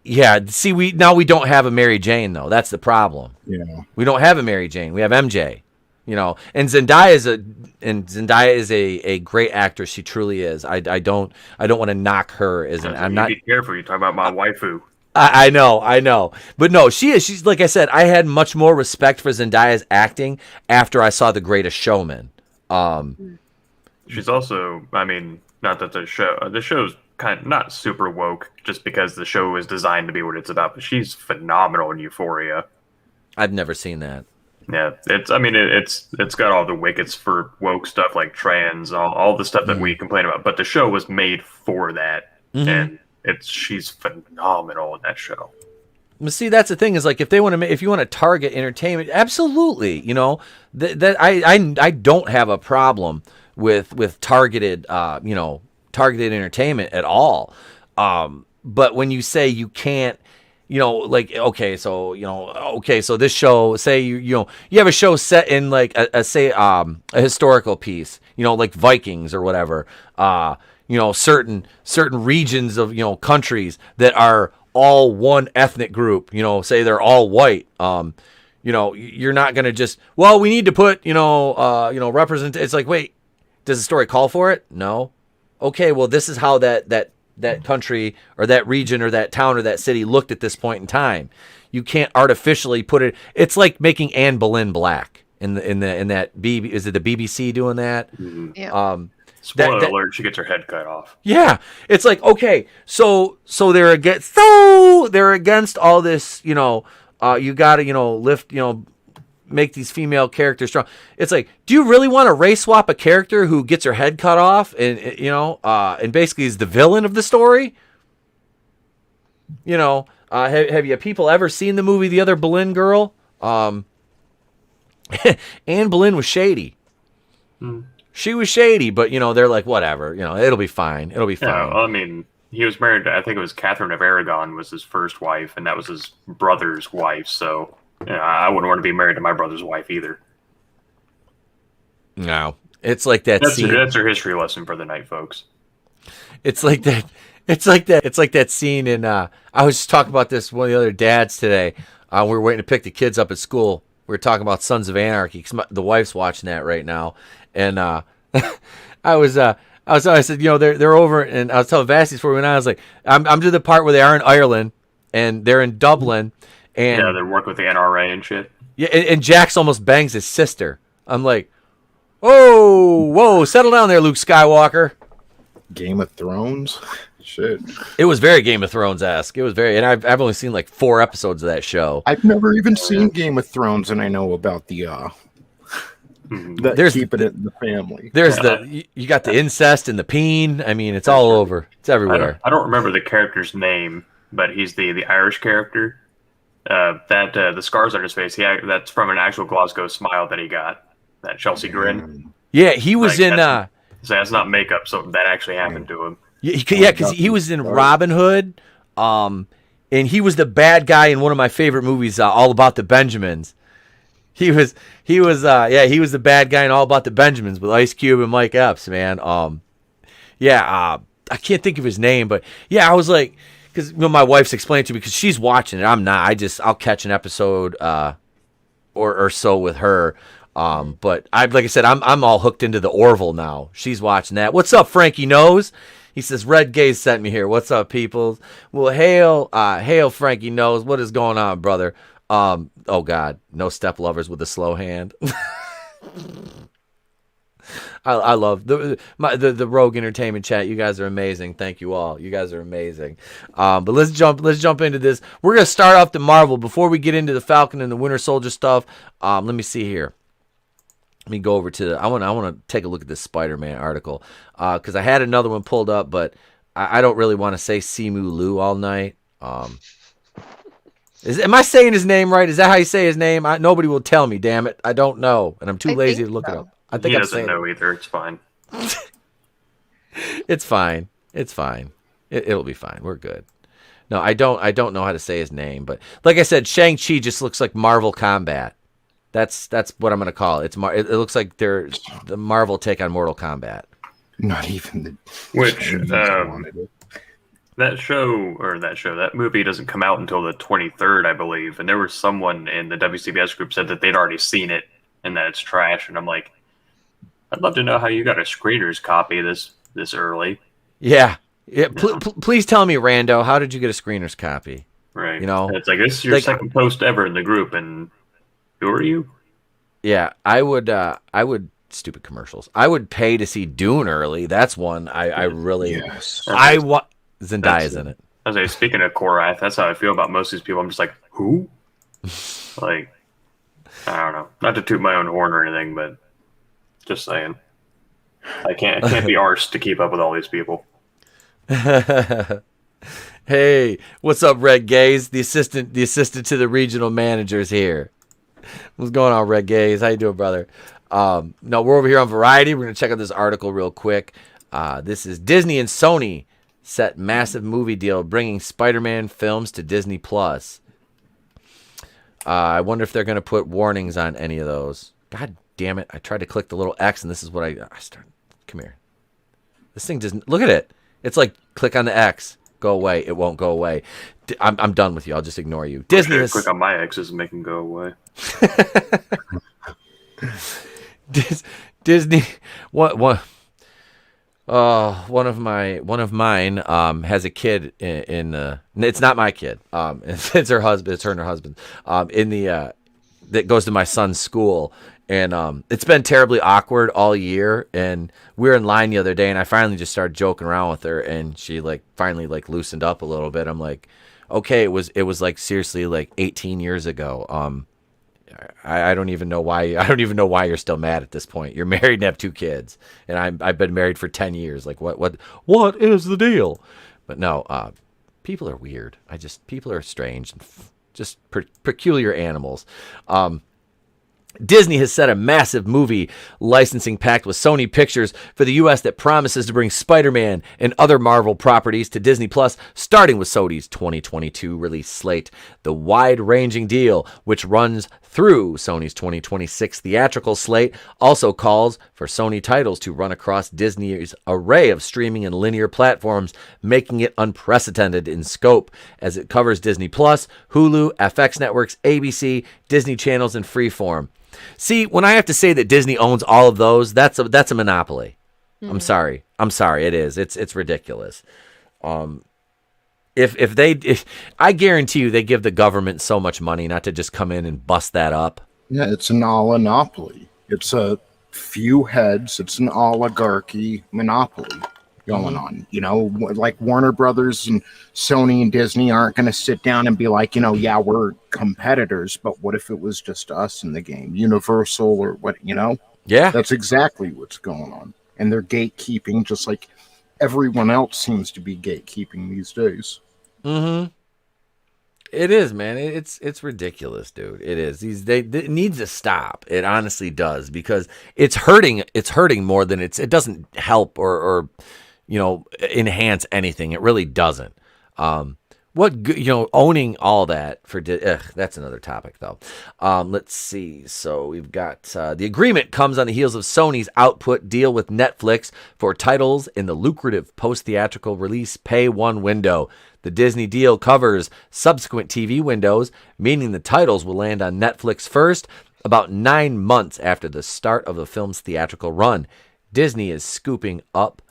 Yeah. See, we don't have a Mary Jane though. That's the problem. Yeah. We don't have a Mary Jane. We have MJ. And Zendaya is a great actress. She truly is. I don't want to knock her as I'm not. Be careful. You're talking about my waifu. I know. But no, she is. She's, like I said, I had much more respect for Zendaya's acting after I saw The Greatest Showman. She's also, not that the show's kind of not super woke, just because the show is designed to be what it's about, but she's phenomenal in Euphoria. I've never seen that. Yeah, it's got all the wickets for woke stuff like trans, all the stuff that we complain about, but the show was made for that, and she's phenomenal in that show. But see, that's the thing is like if you want to target entertainment, absolutely, I don't have a problem with targeted entertainment at all. But when you say you can't, so this show, say you have a show set in like a historical piece, like Vikings or whatever, certain regions of countries that are all one ethnic group, say they're all white, you're not going to just, well, we need to put represent. It's like, wait, does the story call for it? No. Okay, well, this is how that country or that region or that town or that city looked at this point in time. You can't artificially put it. It's like making Anne Boleyn black in that is it the BBC doing that? Mm-hmm. Yeah. Spoiler alert, she gets her head cut off. Yeah. It's like, okay, so they're against all this, you got to, lift, make these female characters strong. It's like, do you really want to race swap a character who gets her head cut off and and basically is the villain of the story? Have you people ever seen the movie The Other Boleyn Girl? Anne Boleyn was shady. She was shady, but they're like, whatever, it'll be fine. It'll be fine. Yeah, he was married to, I think it was Catherine of Aragon was his first wife, and that was his brother's wife. So I wouldn't want to be married to my brother's wife either. No, it's like that. That's her history lesson for the night, folks. It's like that. It's like that scene in. I was just talking about this with one of the other dads today. We were waiting to pick the kids up at school. We were talking about Sons of Anarchy because the wife's watching that right now, and I said, they're over, and I was telling Vassy before we went on. I was like, I'm to the part where they are in Ireland and they're in Dublin, and they're working with the NRA and shit. Yeah, and Jax almost bangs his sister. I'm like, whoa, settle down there, Luke Skywalker. Game of Thrones. Shit. It was very Game of Thrones-esque. It was very, and I've only seen like 4 episodes of that show. I've never even seen Game of Thrones, and I know about the keeping it in the family. There's you got the incest and the peen. It's all over. It's everywhere. I don't remember the character's name, but he's the Irish character. The scars on his face. That's from an actual Glasgow smile that he got. That Chelsea grin. Yeah, he was in. So that's not makeup. So that actually happened to him. Yeah, because he was in Robin Hood, and he was the bad guy in one of my favorite movies, All About the Benjamins. He was he was the bad guy in All About the Benjamins with Ice Cube and Mike Epps, man. I can't think of his name, but yeah, I was like, because my wife's explained to me because she's watching it. I'm not. I'll catch an episode or so with her. But like I said, I'm all hooked into the Orville now. She's watching that. What's up, Frankie Knows? He says Red Gaze sent me here. What's up, people? Well, hail, Frankie Knows. What is going on, brother? Oh God, no step lovers with a slow hand. I love the Rogue Entertainment chat. You guys are amazing. Thank you all. You guys are amazing. But let's jump into this. We're gonna start off the Marvel before we get into the Falcon and the Winter Soldier stuff. Let me see here. Let me go over to I want to take a look at this Spider-Man article because I had another one pulled up, but I don't really want to say Simu Liu all night. Am I saying his name right? Is that how you say his name? Nobody will tell me. Damn it, I don't know, and I'm too lazy to look it up. I think he I'm doesn't saying know either. It's fine. It's fine. It's fine. It'll be fine. We're good. No, I don't know how to say his name, but like I said, Shang Chi just looks like Marvel Combat. That's what I'm gonna call it. It looks like they're the Marvel take on Mortal Kombat. Not even the that movie doesn't come out until the 23rd, I believe. And there was someone in the WCBS group said that they'd already seen it and that it's trash. And I'm like, I'd love to know how you got a screener's copy this early. Yeah. Please tell me, Rando, how did you get a screener's copy? Right. You know, it's like, this is your second post ever in the group, and who are you? Yeah, I would stupid commercials. I would pay to see Dune early. That's one I really Zendaya's in it. I was like, speaking of Korath, that's how I feel about most of these people. I'm just like, who? Like, I don't know. Not to toot my own horn or anything, but just saying. I can't be arsed to keep up with all these people. Hey, what's up, Red Gaze? The assistant to the regional managers here. What's going on, Red Gaze? How you doing, brother? No, we're over here on Variety. We're gonna check out this article real quick. This is Disney and Sony set massive movie deal bringing Spider-Man films to Disney Plus. I wonder if they're gonna put warnings on any of those. God damn it! I tried to click the little X, and this is what I started. Come here. This thing doesn't look at it. It's like click on the X, go away. It won't go away. I'm done with you. I'll just ignore you. Disney. Click on my X's and make them go away. Disney. One of mine has a kid in it's not my kid. It's her husband. It's her and her husband. That goes to my son's school. And it's been terribly awkward all year. And we were in line the other day, and I finally just started joking around with her, and she finally loosened up a little bit. I'm like, okay, it was like seriously like 18 years ago. I don't even know why. I don't even know why you're still mad at this point. You're married and have 2 kids, and I've been married for 10 years. Like what is the deal? But no, people are weird. People are strange and just peculiar animals. Disney has set a massive movie licensing pact with Sony Pictures for the U.S. that promises to bring Spider-Man and other Marvel properties to Disney Plus, starting with Sony's 2022 release slate. The wide-ranging deal, which runs through Sony's 2026 theatrical slate, also calls for Sony titles to run across Disney's array of streaming and linear platforms, making it unprecedented in scope, as it covers Disney Plus, Hulu, FX Networks, ABC, Disney Channels, and Freeform. See, when I have to say that Disney owns all of those, that's a monopoly. I'm sorry, it is. It's ridiculous. If I guarantee you they give the government so much money not to just come in and bust that up. Yeah, it's an oligopoly. It's a few heads. It's an oligarchy monopoly going on. You know, like Warner Brothers and Sony and Disney aren't going to sit down and be like, yeah, we're competitors, but what if it was just us in the game? Universal or what, Yeah. That's exactly what's going on. And they're gatekeeping just like everyone else seems to be gatekeeping these days. Mm-hmm. It is, man. It's ridiculous, dude. It is. It needs to stop. It honestly does, because it's hurting. It's hurting more than it doesn't help or enhance anything. It really doesn't. owning all that for that's another topic though. Let's see. So we've got the agreement comes on the heels of Sony's output deal with Netflix for titles in the lucrative post-theatrical release pay one window. The Disney deal covers subsequent TV windows, meaning the titles will land on Netflix first, about 9 months after the start of the film's theatrical run. Disney is scooping up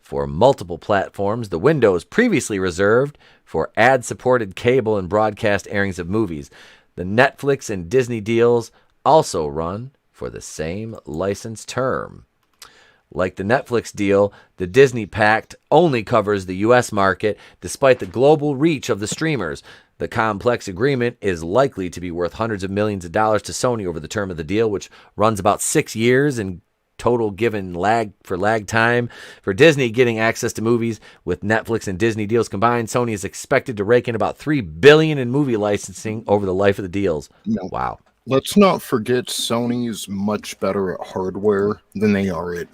for multiple platforms the windows previously reserved for ad-supported cable and broadcast airings of movies. The Netflix and Disney deals also run for the same license term. Like the Netflix deal, the Disney pact only covers the U.S. market, despite the global reach of the streamers. The complex agreement is likely to be worth hundreds of millions of dollars to Sony over the term of the deal, which runs about 6 years in total, given lag time. For Disney getting access to movies with Netflix and Disney deals combined, Sony is expected to rake in about $3 billion in movie licensing over the life of the deals. Wow. Let's not forget Sony is much better at hardware than they are at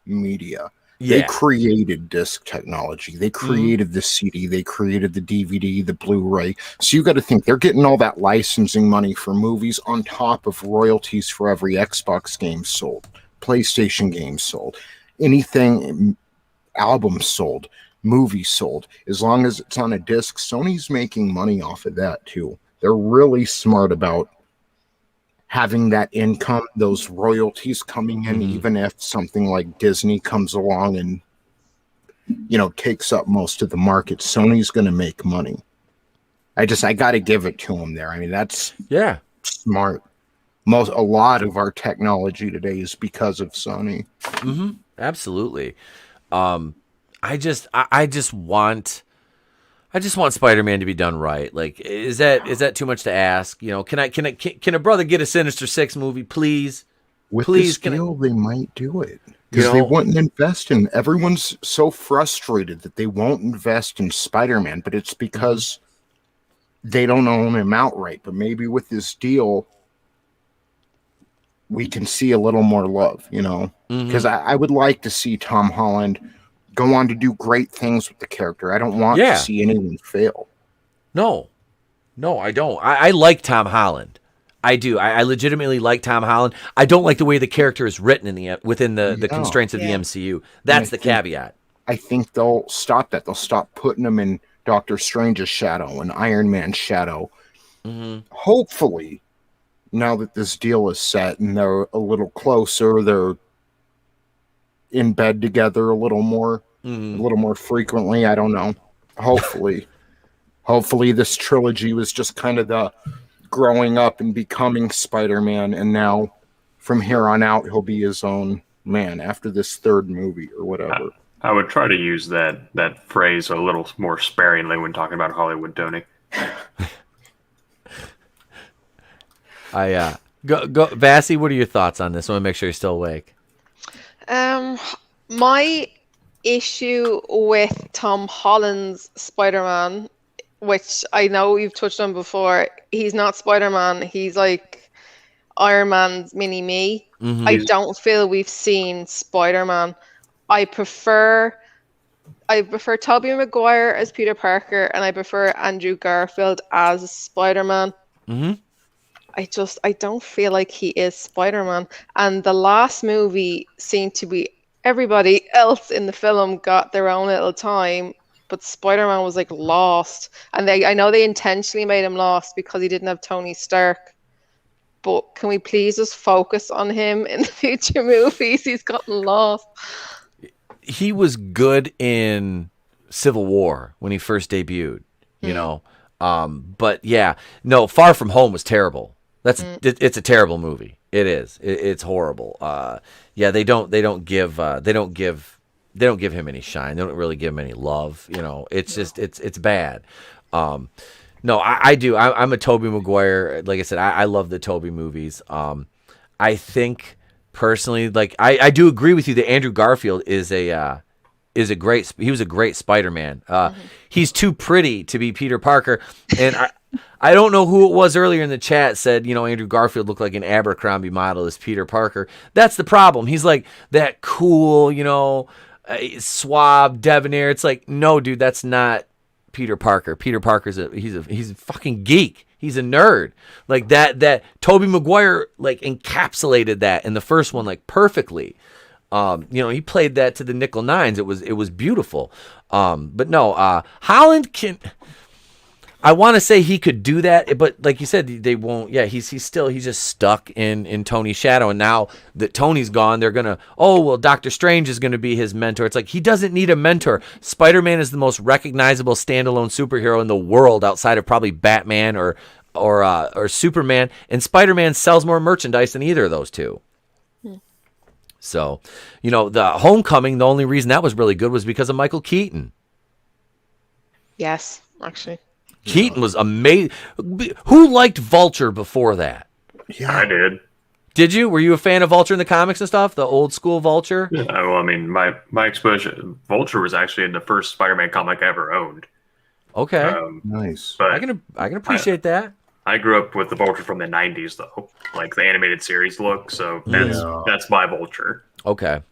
media. Yeah. They created disc technology. They created the CD. They created the DVD, the Blu-ray. So you got to think they're getting all that licensing money for movies on top of royalties for every Xbox game sold, PlayStation games sold, anything, albums sold, movies sold. As long as it's on a disc, Sony's making money off of that too. They're really smart about having that income, those royalties coming in, even if something like Disney comes along and, takes up most of the market. Sony's going to make money. I got to give it to them there. I mean, that's smart. A lot of our technology today is because of Sony. Absolutely. I just want Spider-Man to be done right. Like, is that too much to ask? Can a brother get a Sinister Six movie, please? With the scale, they might do it because they wouldn't invest in. Everyone's so frustrated that they won't invest in Spider-Man, but it's because they don't own him outright. But maybe with this deal, we can see a little more love, because I would like to see Tom Holland go on to do great things with the character. I don't want to see anyone fail. No, I don't. I like Tom Holland. I do. I legitimately like Tom Holland. I don't like the way the character is written within the constraints of the MCU. That's the caveat. I think they'll stop that. They'll stop putting him in Doctor Strange's shadow and Iron Man's shadow. Hopefully, now that this deal is set and they're a little closer, they're in bed together a little more frequently. I don't know. Hopefully this trilogy was just kind of the growing up and becoming Spider-Man, and now from here on out he'll be his own man after this third movie or whatever. I would try to use that phrase a little more sparingly when talking about Hollywood, Tony. Go Vassy, what are your thoughts on this? I want to make sure you're still awake. My issue with Tom Holland's Spider-Man, which I know you've touched on before, he's not Spider-Man. He's like Iron Man's mini-me. I don't feel we've seen Spider-Man. I prefer Tobey Maguire as Peter Parker, and I prefer Andrew Garfield as Spider-Man. I don't feel like he is Spider-Man. And the last movie seemed to be everybody else in the film got their own little time, but Spider-Man was like lost. And I know they intentionally made him lost because he didn't have Tony Stark. But can we please just focus on him in the future movies? He's gotten lost. He was good in Civil War when he first debuted, but Far From Home was terrible. It's a terrible movie. It is. It's horrible. They don't give him any shine. They don't really give him any love. It's just it's bad. I do. I'm a Tobey Maguire. Like I said, I love the Tobey movies. I think personally, like I do agree with you that Andrew Garfield he was a great Spider-Man. He's too pretty to be Peter Parker, and I don't know who it was earlier in the chat said, Andrew Garfield looked like an Abercrombie model as Peter Parker. That's the problem. He's like that cool, suave, debonair. It's like, no, dude, that's not Peter Parker. Peter Parker's he's a fucking geek. He's a nerd. Like that Tobey Maguire like encapsulated that in the first one like perfectly. He played that to the nickel nines. It was beautiful. But no, Holland can. I want to say he could do that, but like you said, they won't. Yeah, he's just stuck in Tony's shadow. And now that Tony's gone, they're gonna. Oh well, Doctor Strange is gonna be his mentor. It's like he doesn't need a mentor. Spider-Man is the most recognizable standalone superhero in the world, outside of probably Batman or Superman. And Spider-Man sells more merchandise than either of those two. So, the Homecoming. The only reason that was really good was because of Michael Keaton. Yes, actually. Keaton was amazing. Who liked Vulture before that? Yeah, I did. Did you? Were you a fan of Vulture in the comics and stuff? The old school Vulture? Yeah, well, I mean, my exposure, Vulture was actually in the first Spider-Man comic I ever owned. Okay, nice. But I can appreciate that. I grew up with the Vulture from the '90s, though, like the animated series look. So that's my Vulture. Okay.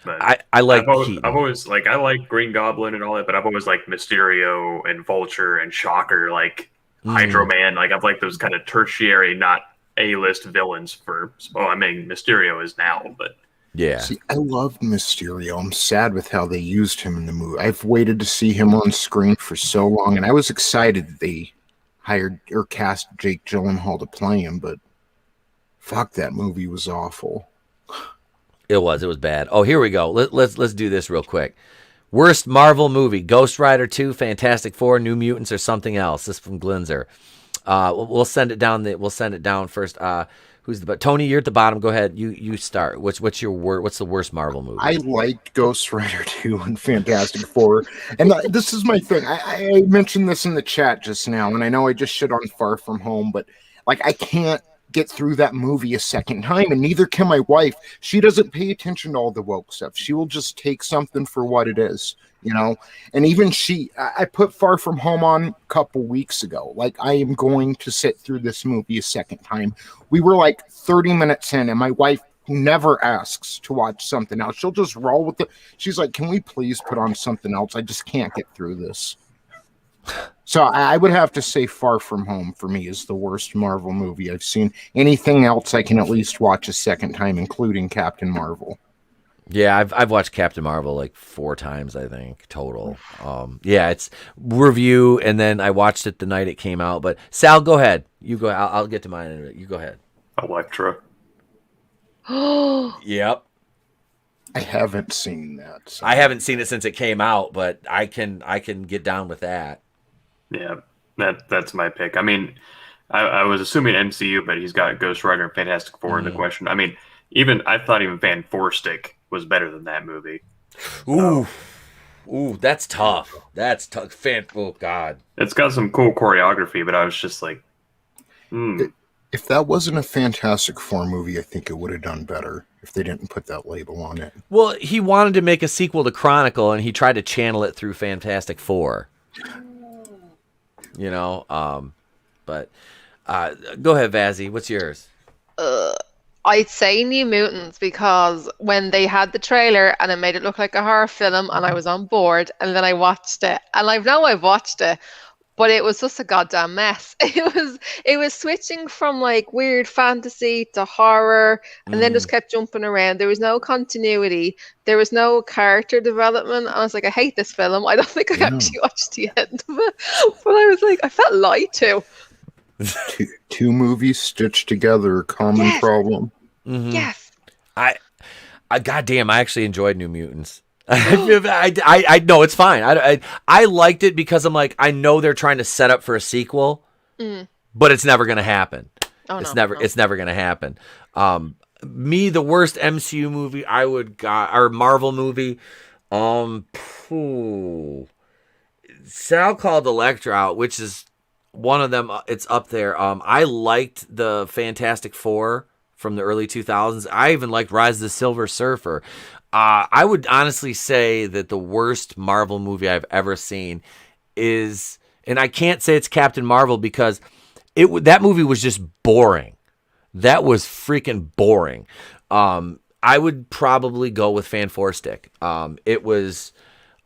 But I like I've always like I like Green Goblin and all that, but I've always liked Mysterio and Vulture and Shocker, like Hydro Man. Like I've liked those kind of tertiary, not A-list villains for. Well, I mean Mysterio is now, but yeah. See, I loved Mysterio. I'm sad with how they used him in the movie. I've waited to see him on screen for so long, and I was excited that they hired or cast Jake Gyllenhaal to play him, but fuck, that movie was awful. It was bad. Oh, here we go. Let's do this real quick. Worst Marvel movie: Ghost Rider 2, Fantastic Four, New Mutants, or something else. This is from Glinzer. We'll send it down. We'll send it down first. Tony? You're at the bottom. Go ahead. You start. What's the worst Marvel movie? I liked Ghost Rider 2 and Fantastic Four, and this is my thing. I mentioned this in the chat just now, and I know I just shit on Far From Home, but like I can't get through that movie a second time, and neither can my wife. She doesn't pay attention to all the woke stuff. She will just take something for what it is, and even I put Far From Home on a couple weeks ago. Like, I am going to sit through this movie a second time. We were like 30 minutes in, and my wife, who never asks to watch something else, she'll just roll with it. She's like, can we please put on something else? I just can't get through this. So I would have to say Far From Home for me is the worst Marvel movie I've seen. Anything else I can at least watch a second time, including Captain Marvel. Yeah, I've watched Captain Marvel like 4 times, I think, total. It's review, and then I watched it the night it came out. But Sal, go ahead. You go. I'll get to mine in a minute. You go ahead. Elektra. Yep. I haven't seen that. So. I haven't seen it since it came out, but I can get down with that. Yeah, that's my pick. I mean, I was assuming MCU, but he's got Ghost Rider and Fantastic Four in the question. I mean, I thought even Van Stick was better than that movie. Ooh, that's tough. That's tough. Oh God, it's got some cool choreography, but I was just like, If that wasn't a Fantastic Four movie, I think it would have done better if they didn't put that label on it. Well, he wanted to make a sequel to Chronicle, and he tried to channel it through Fantastic Four. But go ahead, Vazzy. What's yours? I'd say New Mutants, because when they had the trailer and it made it look like a horror film, and I was on board, and then I watched it, and I've watched it, but it was just a goddamn mess. It was switching from like weird fantasy to horror, and then just kept jumping around. There was no continuity. There was no character development. I was like, I hate this film. I don't think I actually watched the end of it, but I was like, I felt lied to. Two movies stitched together, a common problem. Mm-hmm. Yes. I goddamn, I actually enjoyed New Mutants. I know it's fine. I liked it because I'm like, I know they're trying to set up for a sequel, but it's never gonna happen. It's never gonna happen. The worst MCU movie or Marvel movie. Sal called Elektra out, which is one of them. It's up there. I liked the Fantastic Four from the early 2000s. I even liked Rise of the Silver Surfer. I would honestly say that the worst Marvel movie I've ever seen is, and I can't say it's Captain Marvel because that movie was just boring. That was freaking boring. I would probably go with Fan Four Stick. It was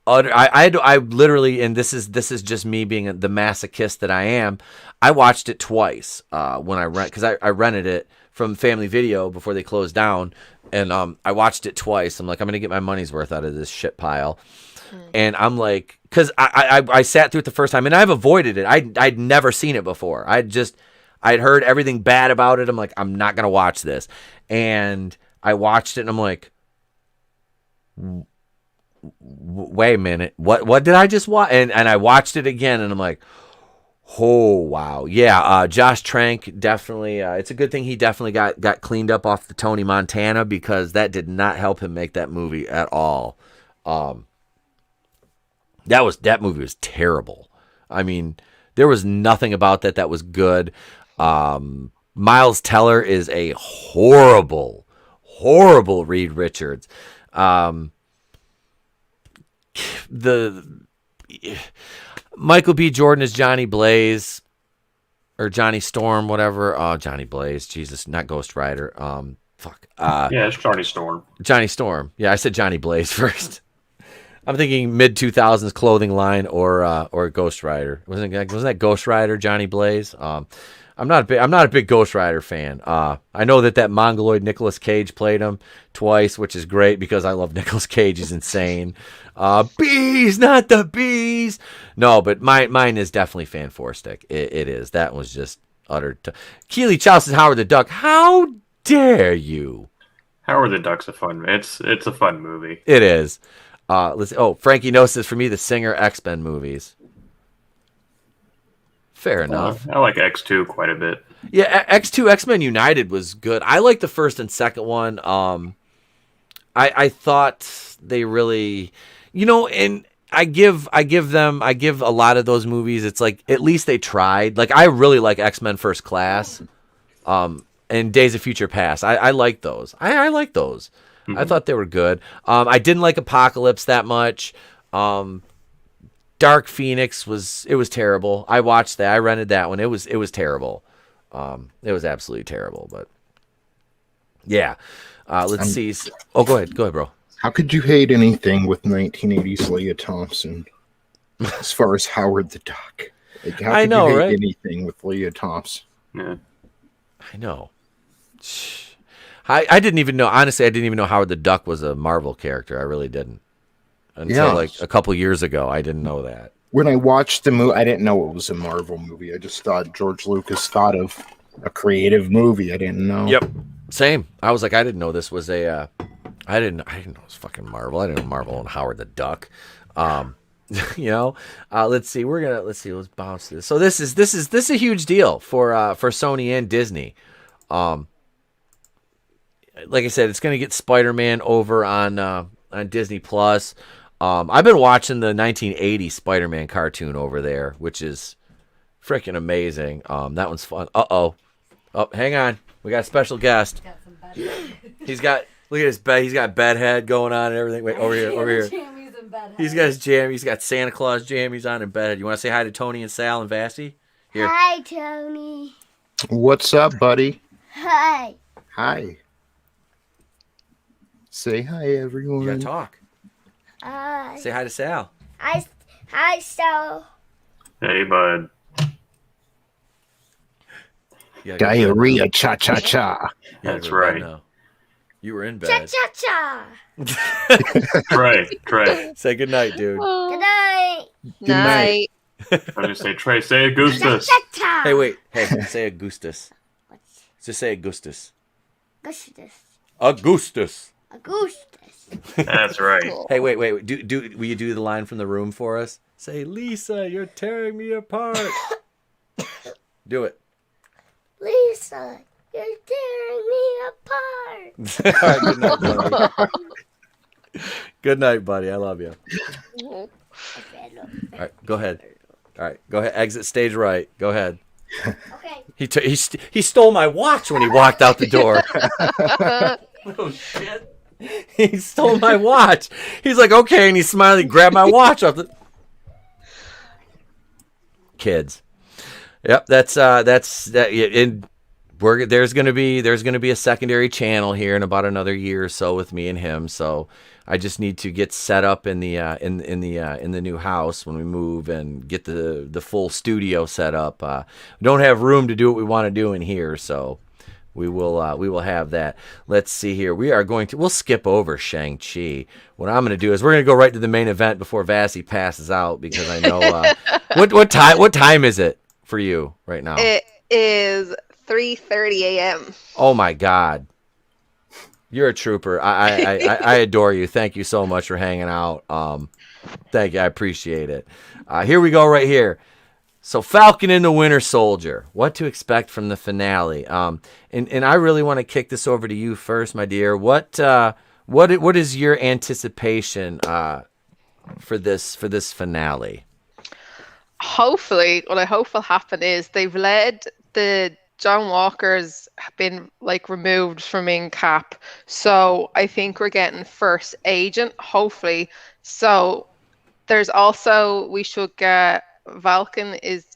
I literally, and this is just me being the masochist that I am. I watched it twice when because I rented it from Family Video before they closed down, and I watched it twice. I'm like, I'm gonna get my money's worth out of this shit pile, and I'm like, because I sat through it the first time, and I've avoided it. I'd never seen it before. I'd heard everything bad about it. I'm like, I'm not gonna watch this, and I watched it, and I'm like, wait a minute, what did I just watch? And I watched it again, and I'm like, oh wow, yeah. Josh Trank definitely. It's a good thing he definitely got cleaned up off the Tony Montana, because that did not help him make that movie at all. That movie was terrible. I mean, there was nothing about that was good. Miles Teller is a horrible Reed Richards. The Michael B. Jordan is Johnny Blaze, or Johnny Storm, whatever. Oh, Johnny Blaze, Jesus, not Ghost Rider. Fuck. Yeah, it's Johnny Storm. Johnny Storm. Yeah, I said Johnny Blaze first. I'm thinking mid 2000s clothing line or Ghost Rider. Wasn't that Ghost Rider, Johnny Blaze? I'm not a big Ghost Rider fan. I know that Mongoloid Nicolas Cage played him twice, which is great because I love Nicolas Cage. He's insane. Bees, not the bees. No, but mine is definitely Fan Four Stick. It is. That was just utter. Keely Chow says Howard the Duck. How dare you? Howard the Duck's a fun. It's a fun movie. It is. Frankie No says for me the Singer X-Men movies. Fair enough. I like X2 quite a bit. Yeah, X2 X-Men United was good. I like the first and second one. I thought they really, and I give a lot of those movies. It's like at least they tried. Like I really like X-Men First Class, and Days of Future Past. I like those. I like those. Mm-hmm. I thought they were good. I didn't like Apocalypse that much. Dark Phoenix was terrible. I watched that. I rented that one. It was terrible. It was absolutely terrible. But yeah, let's see. Oh, go ahead, bro. How could you hate anything with 1980s Leah Thompson? As far as Howard the Duck, like, how could you hate right? anything with Leah Thompson? Yeah, I know. I didn't even know. Honestly, I didn't even know Howard the Duck was a Marvel character. I really didn't. Until like a couple years ago, I didn't know that. When I watched the movie, I didn't know it was a Marvel movie. I just thought George Lucas thought of a creative movie. I didn't know. Yep, same. I was like, I didn't know this was a. I didn't know it was fucking Marvel. I didn't know Marvel and Howard the Duck. Let's see. Let's bounce this. So this is a huge deal for Sony and Disney. Like I said, it's going to get Spider-Man over on Disney Plus. I've been watching the 1980 Spider-Man cartoon over there, which is freaking amazing. That one's fun. Oh, hang on. We got a special guest. He's got, look at his bed. He's got bed head going on and everything. Wait, over here. He's got his jam. He's got Santa Claus jammies on and bed head. You want to say hi to Tony and Sal and Vassy? Here. Hi, Tony. What's up, buddy? Hi. Hi. Say hi, everyone. You gotta talk. Hi. Say hi to Sal. Hi, Sal. Hey, bud. Diarrhea, cha-cha-cha. That's right. You were in bed. Cha-cha-cha. Trey. Say goodnight, dude. Good night. Night. I was gonna say, Trey, say Augustus. Cha-cha-cha. Hey, wait. Hey, say Augustus. Just say Augustus. Augustus. That's right. Hey, wait. Will you do the line from The Room for us? Say, Lisa, you're tearing me apart. Do it. Lisa, you're tearing me apart. All right, good night, buddy. Good night, buddy. I love you. All right, go ahead. All right, go ahead. Exit stage right. Go ahead. Okay. He stole my watch when he walked out the door. Oh shit. He stole my watch. He's like, okay, and he's smiling, grabbed my watch off the kids. Yep, that's that. And there's gonna be a secondary channel here in about another year or so with me and him. So I just need to get set up in the in the new house when we move and get the full studio set up. We don't have room to do what we want to do in here, so we will have that. Let's see here. We'll skip over Shang Chi. What I'm going to do is we're going to go right to the main event before Vassy passes out, because I know what time is it for you right now? It is 3:30 a.m. Oh my God. You're a trooper. I adore you. Thank you so much for hanging out. Thank you. I appreciate it. Here we go right here. So Falcon and the Winter Soldier. What to expect from the finale? And I really want to kick this over to you first, my dear. What is your anticipation for this finale? Hopefully, what I hope will happen is they've led the John Walker's been like removed from in Cap, so I think we're getting first agent, hopefully. So there's also, we should get Falcon is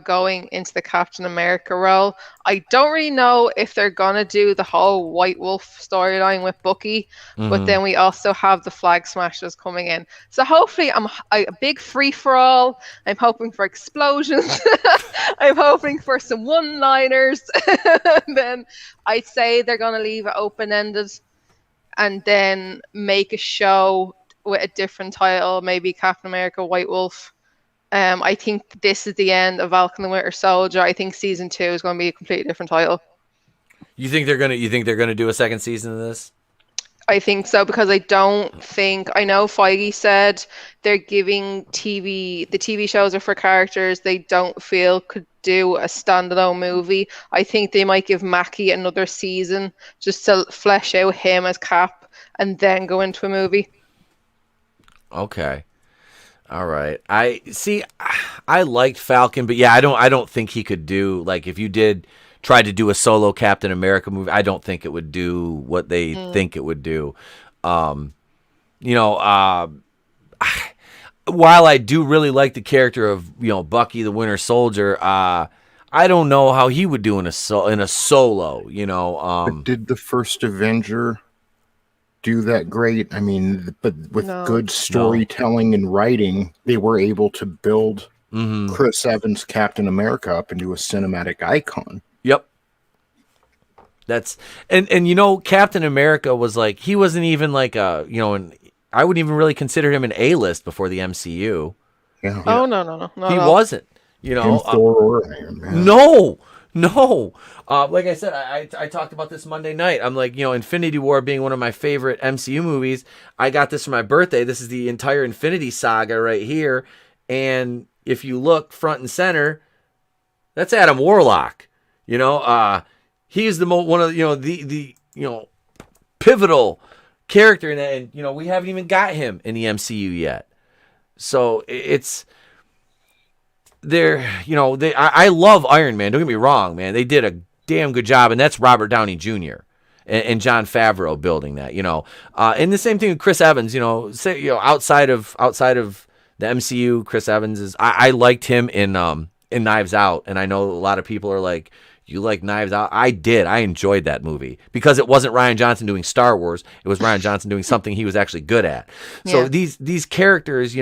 going into the Captain America role. I don't really know if they're gonna do the whole White Wolf storyline with Bucky, but then we also have the Flag Smashers coming in. So hopefully, a big free for all. I'm hoping for explosions. I'm hoping for some one-liners. Then I'd say they're gonna leave it open-ended, and then make a show with a different title, maybe Captain America, White Wolf. I think this is the end of Falcon the Winter Soldier. I think season 2 is going to be a completely different title. You think they're gonna do a second season of this? I think so, because I know Feige said they're giving the TV shows are for characters they don't feel could do a standalone movie. I think they might give Mackie another season just to flesh out him as Cap and then go into a movie. Okay. All right. I liked Falcon, but yeah, I don't think he could do, like, if you tried to do a solo Captain America movie, I don't think it would do what they think it would do. While I do really like the character of, Bucky the Winter Soldier, I don't know how he would do in a solo, But did the first Avenger do that great? I mean, but with good storytelling and writing, they were able to build Chris Evans' Captain America up into a cinematic icon. Yep. That's and Captain America was like, he wasn't even like I wouldn't even really consider him an A-list before the MCU. Yeah. Oh no. He wasn't. Thor or Iron Man. No. Like I said, I talked about this Monday night. I'm like, Infinity War being one of my favorite MCU movies. I got this for my birthday. This is the entire Infinity Saga right here. And if you look front and center, that's Adam Warlock. He's one of the pivotal character in that, and we haven't even got him in the MCU yet. So it's I love Iron Man. Don't get me wrong, man. They did a damn good job, and that's Robert Downey Jr. and Jon Favreau building that. And the same thing with Chris Evans. Outside of the MCU, Chris Evans is. I liked him in Knives Out, and I know a lot of people are like, "You like Knives Out?" I did. I enjoyed that movie because it wasn't Rian Johnson doing Star Wars. It was Rian Johnson doing something he was actually good at. So these characters,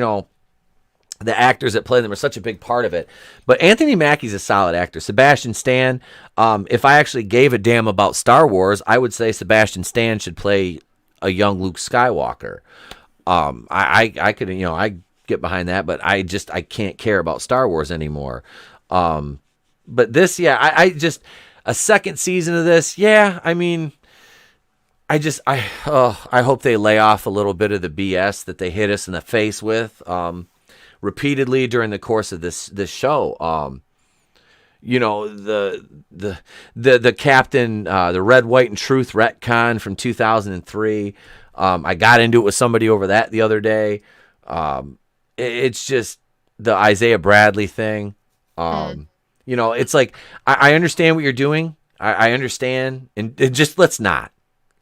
the actors that play them are such a big part of it. But Anthony Mackie's a solid actor. Sebastian Stan, if I actually gave a damn about Star Wars, I would say Sebastian Stan should play a young Luke Skywalker. I could, I get behind that, but I can't care about Star Wars anymore. But this, I just, a second season of this, I mean, I hope they lay off a little bit of the BS that they hit us in the face with, repeatedly during the course of this show. The Captain, the Red, White, and Truth retcon from 2003. I got into it with somebody over that the other day. It's just the Isaiah Bradley thing. It's like, I understand what you're doing. I understand, and just let's not.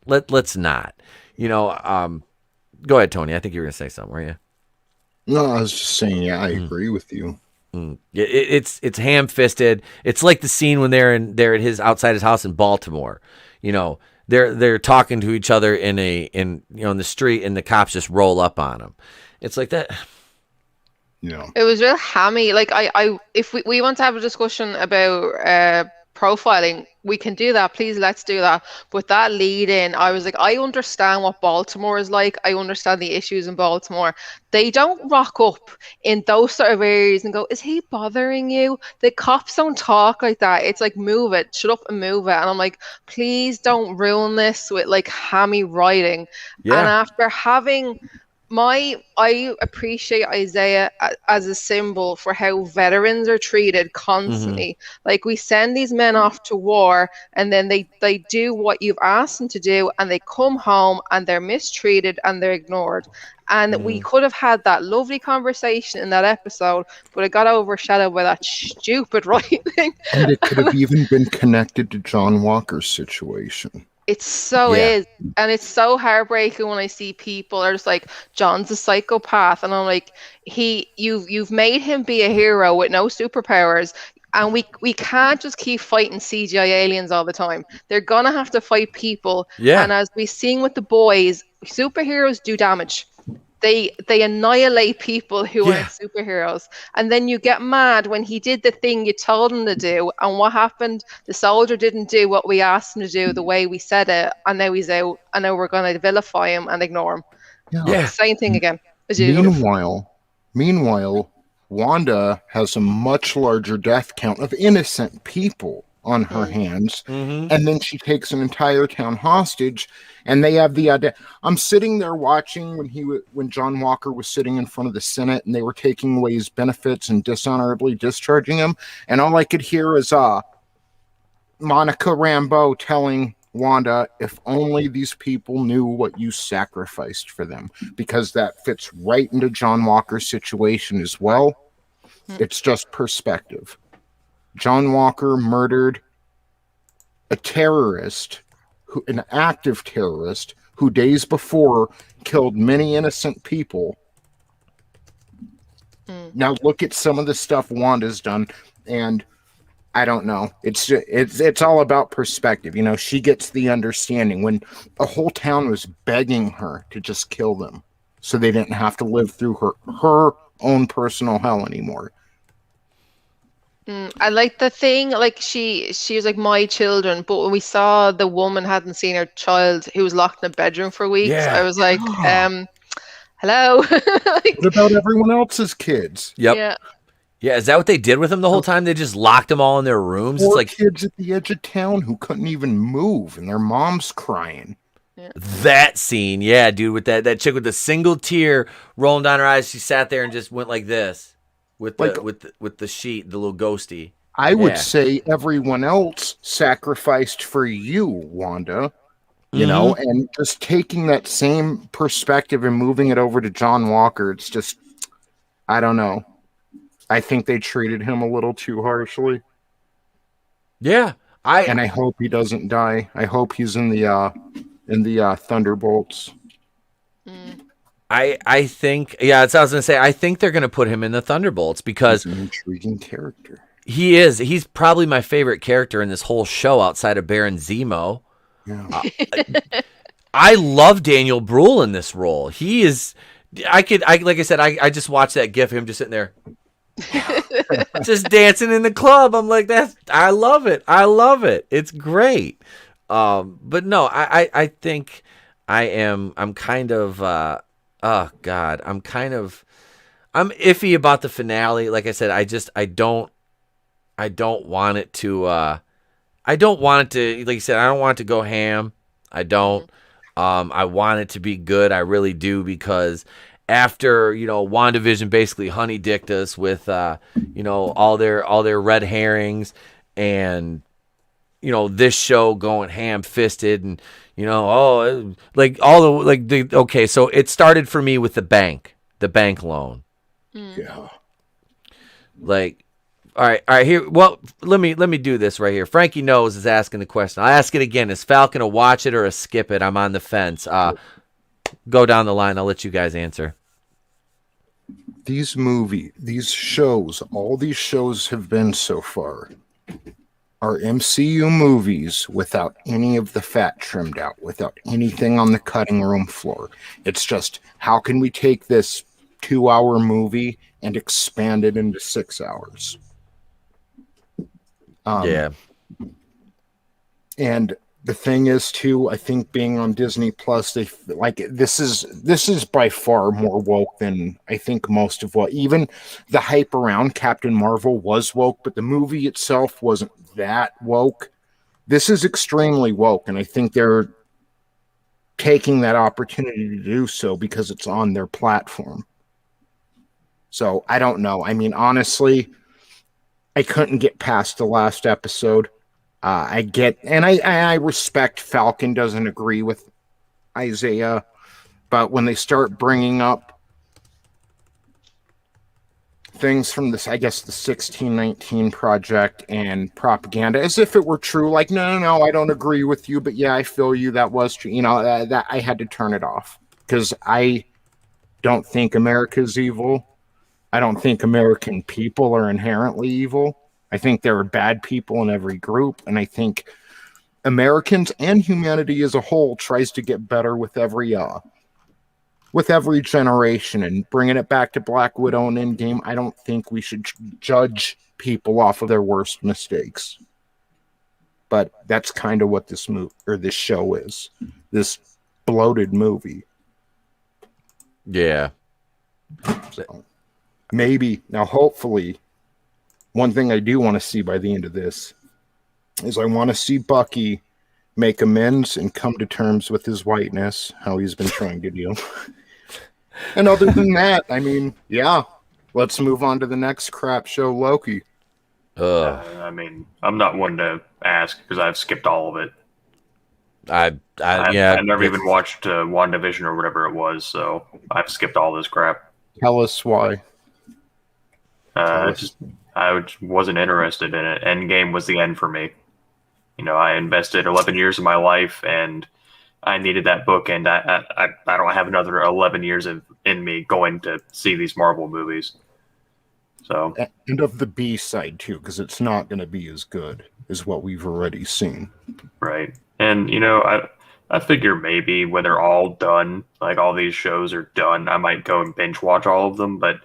Let's not. Go ahead, Tony. I think you were gonna say something, were you? No, I was just saying, I agree with you. It's ham-fisted. It's like the scene when they're at outside his house in Baltimore. they're talking to each other in in the street, and the cops just roll up on them. It's like that. It was real hammy. Like if we want to have a discussion about profiling, we can do that. Please, let's do that. But that lead in, I was like, I understand what Baltimore is like. I understand the issues in Baltimore. They don't rock up in those sort of areas and go, is he bothering you? The cops don't talk like that. It's like, move it, shut up and move it. And I'm like, please don't ruin this with like hammy writing. Yeah. And after having I appreciate Isaiah as a symbol for how veterans are treated constantly. Like, we send these men off to war, and then they do what you've asked them to do, and they come home and they're mistreated and they're ignored. And we could have had that lovely conversation in that episode, but it got overshadowed by that stupid writing. And it could have even been connected to John Walker's situation. It so is. And it's so heartbreaking when I see people are just like, John's a psychopath. And I'm like, you've made him be a hero with no superpowers. And we can't just keep fighting CGI aliens all the time. They're going to have to fight people. Yeah. And as we've seen with the boys, superheroes do damage. They annihilate people who aren't superheroes. And then you get mad when he did the thing you told him to do. And what happened? The soldier didn't do what we asked him to do the way we said it. And now he's out. And now we're going to vilify him and ignore him. Yeah. Same thing again. As usual. Meanwhile, Wanda has a much larger death count of innocent people on her hands, and then she takes an entire town hostage, and they have the idea. I'm sitting there watching when John Walker was sitting in front of the Senate, and they were taking away his benefits and dishonorably discharging him, and all I could hear is Monica Rambeau telling Wanda, if only these people knew what you sacrificed for them, because that fits right into John Walker's situation as well. It's just perspective. John Walker murdered a terrorist, an active terrorist, who days before killed many innocent people. Now look at some of the stuff Wanda's done, and I don't know. It's all about perspective. She gets the understanding when a whole town was begging her to just kill them, so they didn't have to live through her own personal hell anymore. I like the thing, like she was like, my children, but when we saw the woman hadn't seen her child who was locked in a bedroom for weeks, I was like, hello. What about everyone else's kids? Yep. Yeah, is that what they did with them the whole time? They just locked them all in their rooms? It's like kids at the edge of town who couldn't even move, and their mom's crying. That scene, yeah, dude, with that chick with the single tear rolling down her eyes, she sat there and just went like this. With the sheet, the little ghosty. I would say everyone else sacrificed for you, Wanda. And just taking that same perspective and moving it over to John Walker, it's just, I don't know. I think they treated him a little too harshly. Yeah, I hope he doesn't die. I hope he's in the Thunderbolts. I think, that's what I was gonna say. I think they're gonna put him in the Thunderbolts because he's an intriguing character. He is. He's probably my favorite character in this whole show outside of Baron Zemo. Yeah. I love Daniel Bruhl in this role. He is. Like I said, I just watched that gif of him just sitting there, just dancing in the club. I'm like, I love it. I love it. It's great. But no, I think I'm kind of. Oh God, I'm iffy about the finale. Like I said, I don't want it to, like you said, I don't want it to go ham. I don't, I want it to be good. I really do, because after, WandaVision basically honey dicked us with, all their red herrings, and, this show going ham fisted, and, okay, so it started for me with the bank loan. Yeah. Like, all right, here. Well, let me do this right here. Frankie Knows is asking the question. I'll ask it again. Is Falcon a watch it or a skip it? I'm on the fence. Go down the line. I'll let you guys answer. All these shows have been so far. are MCU movies without any of the fat trimmed out, without anything on the cutting room floor. It's just, how can we take this 2-hour movie and expand it into 6 hours? Yeah. And the thing is, too, I think being on Disney Plus, they like this is by far more woke than I think most of what, even the hype around Captain Marvel was woke, but the movie itself wasn't that woke. This is extremely woke, and I think they're taking that opportunity to do so because it's on their platform. So I don't know. I mean, honestly, I couldn't get past the last episode. I get, and I respect Falcon doesn't agree with Isaiah, but when they start bringing up things from this, I guess the 1619 project and propaganda, as if it were true, like, no, I don't agree with you, but yeah, I feel you, that was true. You know, that I had to turn it off because I don't think America's evil. I don't think American people are inherently evil. I think there are bad people in every group, and I think Americans and humanity as a whole tries to get better with every generation. And bringing it back to Black Widow and Endgame, I don't think we should judge people off of their worst mistakes. But that's kind of what this show is. This bloated movie. Yeah. So, maybe now, hopefully. One thing I do want to see by the end of this is I want to see Bucky make amends and come to terms with his whiteness, how he's been trying to do. And other than that, I mean, yeah, let's move on to the next crap show, Loki. I mean, I'm not one to ask because I've skipped all of it. I never even watched WandaVision or whatever it was, so I've skipped all this crap. Tell us why. I wasn't interested in it. Endgame was the end for me. You know, I invested 11 years of my life, and I needed that book, and I don't have another 11 years in me going to see these Marvel movies. So, and of the B side too, because it's not going to be as good as what we've already seen. Right, and you know, I figure maybe when they're all done, like all these shows are done, I might go and binge watch all of them. But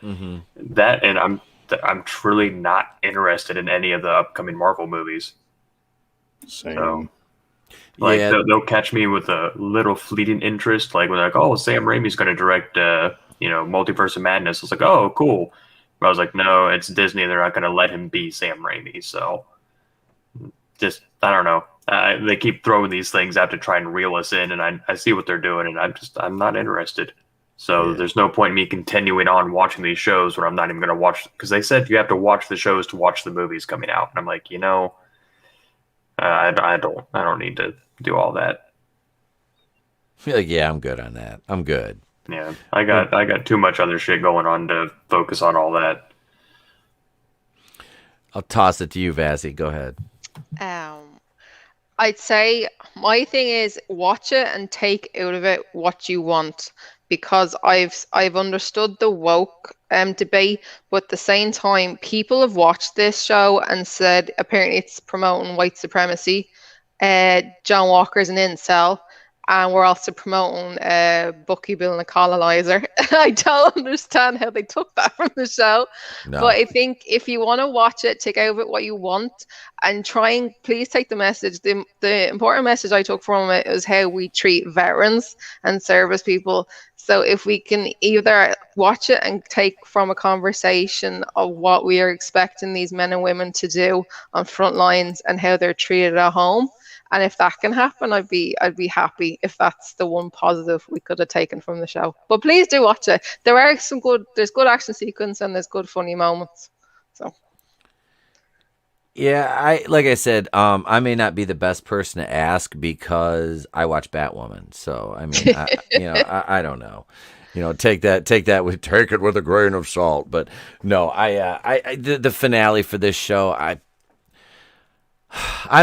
I'm truly not interested in any of the upcoming Marvel movies. Same. So, like, they'll catch me with a little fleeting interest, like when they're like, "Oh, Sam Raimi's going to direct, Multiverse of Madness." I was like, "Oh, cool." But I was like, "No, it's Disney. They're not going to let him be Sam Raimi." So, just I don't know. They keep throwing these things out to try and reel us in, and I see what they're doing, and I'm not interested. So there's no point in me continuing on watching these shows where I'm not even going to watch, because they said you have to watch the shows to watch the movies coming out. And I'm like, I don't need to do all that. Like, yeah, I'm good on that. I'm good. Yeah, I got too much other shit going on to focus on all that. I'll toss it to you, Vassy. Go ahead. I'd say my thing is watch it and take out of it what you want, because I've understood the woke debate, but at the same time, people have watched this show and said apparently it's promoting white supremacy. John Walker's an incel, and we're also promoting Bucky being a colonizer. I don't understand how they took that from the show. No. But I think if you want to watch it, take out of it what you want, and try and please take the message. The important message I took from it is how we treat veterans and service people. So if we can either watch it and take from a conversation of what we are expecting these men and women to do on front lines and how they're treated at home. And if that can happen, I'd be happy if that's the one positive we could have taken from the show. But please do watch it. There's good action sequence and there's good funny moments. So yeah, like I said, I may not be the best person to ask because I watch Batwoman. So I mean, I don't know. Take it with a grain of salt. But no, the finale for this show, I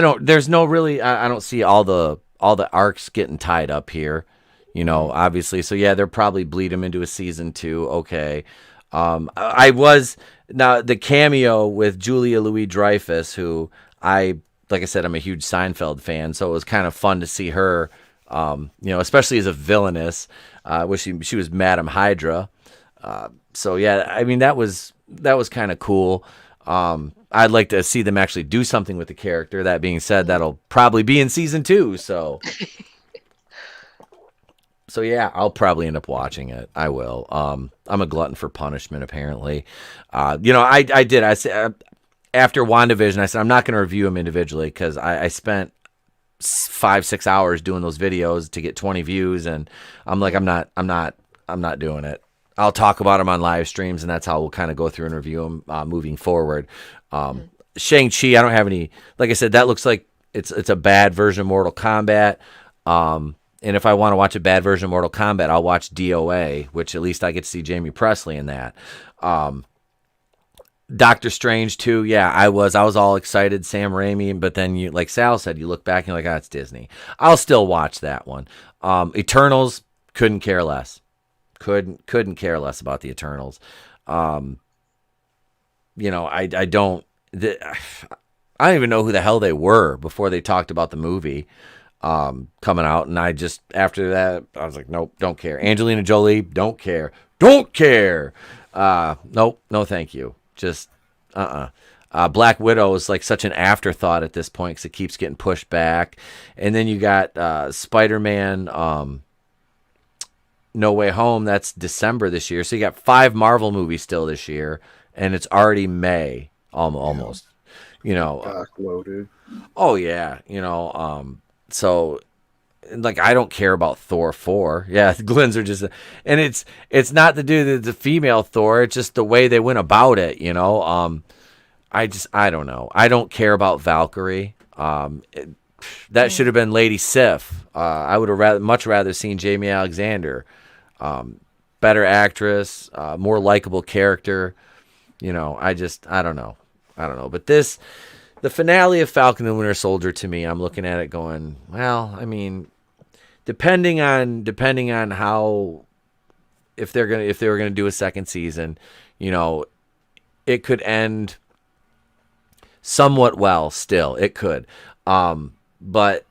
don't see all the arcs getting tied up here, obviously. So yeah, they'll probably bleed him into a season 2. Okay. Now the cameo with Julia Louis-Dreyfus, who I like I said, I'm a huge Seinfeld fan, so it was kind of fun to see her, especially as a villainess, which she was Madam Hydra. So yeah, I mean, that was kind of cool. I'd like to see them actually do something with the character. That being said, that'll probably be in season 2. So yeah, I'll probably end up watching it. I will. I'm a glutton for punishment, apparently. I said after WandaVision, I said I'm not going to review them individually because I spent 5-6 hours doing those videos to get 20 views, and I'm like, I'm not doing it. I'll talk about them on live streams, and that's how we'll kind of go through and review them moving forward. Shang Chi, I don't have any. Like I said, that looks like it's a bad version of Mortal Kombat. And if I want to watch a bad version of Mortal Kombat, I'll watch DOA, which at least I get to see Jamie Presley in that. Doctor Strange 2, yeah, I was all excited, Sam Raimi, but then you, like Sal said, you look back and you're like, it's Disney. I'll still watch that one. Eternals, couldn't care less. Couldn't care less about the Eternals. I don't even know who the hell they were before they talked about the movie coming out, and I just, after that, I was like, nope, don't care. Angelina Jolie, don't care. Nope, no thank you. Just Black Widow is like such an afterthought at this point because it keeps getting pushed back. And then you got Spider-Man No Way Home. That's December this year. So you got 5 Marvel movies still this year, and it's already May almost. Backloaded. Oh yeah, so like I don't care about Thor 4. Yeah, Glenn's are just, and it's not to do the female Thor. It's just the way they went about it. I don't know. I don't care about Valkyrie. That should have been Lady Sif. I would have much rather seen Jamie Alexander. Better actress, more likable character. I don't know. But the finale of Falcon and Winter Soldier, to me, I'm looking at it going, well, I mean, depending on how, if they were gonna do a second season, it could end somewhat well. Still, it could, but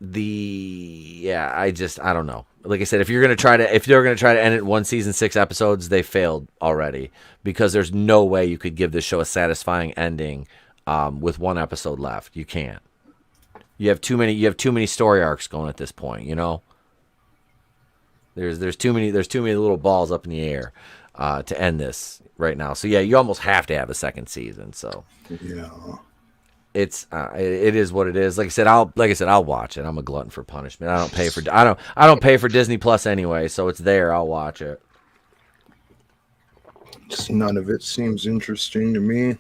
I don't know. Like I said, if they're gonna try to end it in 1 season, 6 episodes, they failed already because there's no way you could give this show a satisfying ending with 1 episode left. You can't. You have too many story arcs going at this point. There's too many little balls up in the air to end this right now. So yeah, you almost have to have a second season. So yeah. It is what it is. Like I said, I'll watch it. I'm a glutton for punishment. I don't pay for Disney Plus anyway, so it's there. I'll watch it. Just none of it seems interesting to me.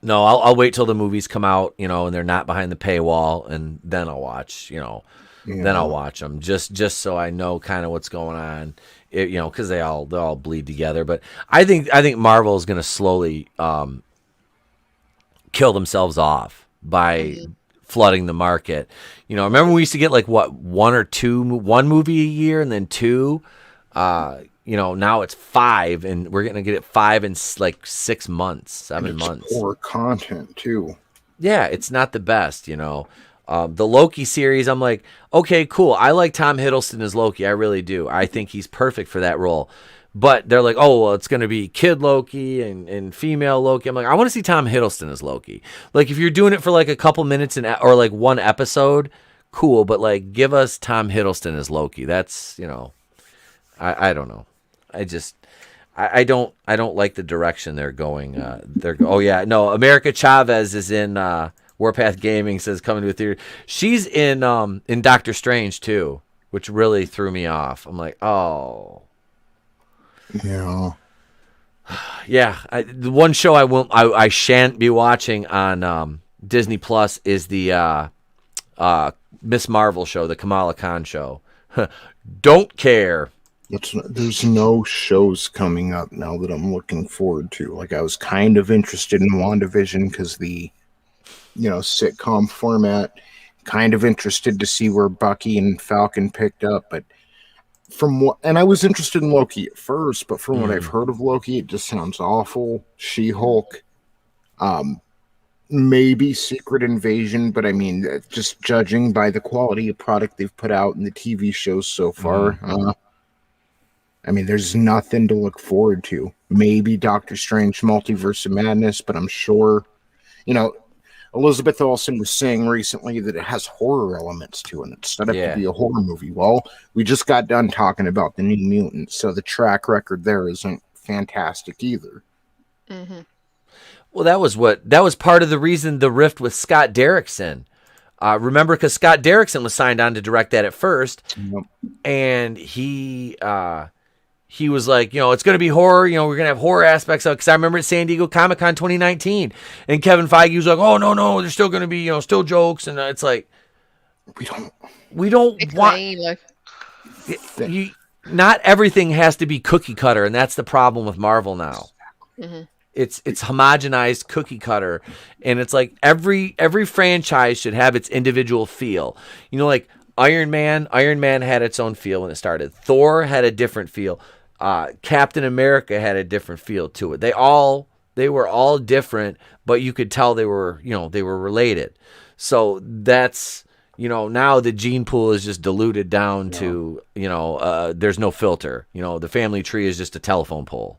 No, I'll wait till the movies come out, and they're not behind the paywall, and then I'll watch, then I'll watch them just so I know kind of what's going on, because they'll all bleed together. But I think Marvel is going to slowly kill themselves off by flooding the market. Remember we used to get like one movie a year and then 2. Now it's 5, and we're gonna get it 5 in like 6 months, 7 months. Poor content too. Yeah, it's not the best. The Loki series, I'm like, okay, cool. I like Tom Hiddleston as Loki. I really do. I think he's perfect for that role. But they're like, oh, well, it's gonna be kid Loki and female Loki. I'm like, I want to see Tom Hiddleston as Loki. Like, if you're doing it for like a couple minutes or like 1 episode, cool. But like, give us Tom Hiddleston as Loki. That's I don't know. I don't like the direction they're going. America Chavez is in Warpath Gaming, says coming to a theater. She's in Doctor Strange too, which really threw me off. I'm like, oh. Yeah. Yeah. The one show I shan't be watching on Disney Plus is the Miss Marvel show, the Kamala Khan show. Don't care. There's no shows coming up now that I'm looking forward to. Like, I was kind of interested in WandaVision because the, sitcom format. Kind of interested to see where Bucky and Falcon picked up, but and I was interested in Loki at first, but from what I've heard of Loki, it just sounds awful. She-Hulk, maybe Secret Invasion, but I mean, just judging by the quality of product they've put out in the TV shows so far, I mean, there's nothing to look forward to. Maybe Doctor Strange Multiverse of Madness, but I'm sure, Elizabeth Olsen was saying recently that it has horror elements to it. It's set up to be a horror movie. Well, we just got done talking about the New Mutants, so the track record there isn't fantastic either. Mm-hmm. Well, that was part of the reason the rift with Scott Derrickson. Remember, because Scott Derrickson was signed on to direct that at first, and he was like, it's going to be horror. We're going to have horror aspects of it. Because I remember at San Diego Comic-Con 2019, and Kevin Feige was like, oh, no, there's still going to be, still jokes. And it's like, we don't want... Not everything has to be cookie cutter, and that's the problem with Marvel now. Mm-hmm. It's homogenized cookie cutter, and it's like every franchise should have its individual feel. Like Iron Man had its own feel when it started. Thor had a different feel. Captain America had a different feel to it. They were all different, but you could tell they were related. So that's, now the gene pool is just diluted down to, there's no filter. The family tree is just a telephone pole.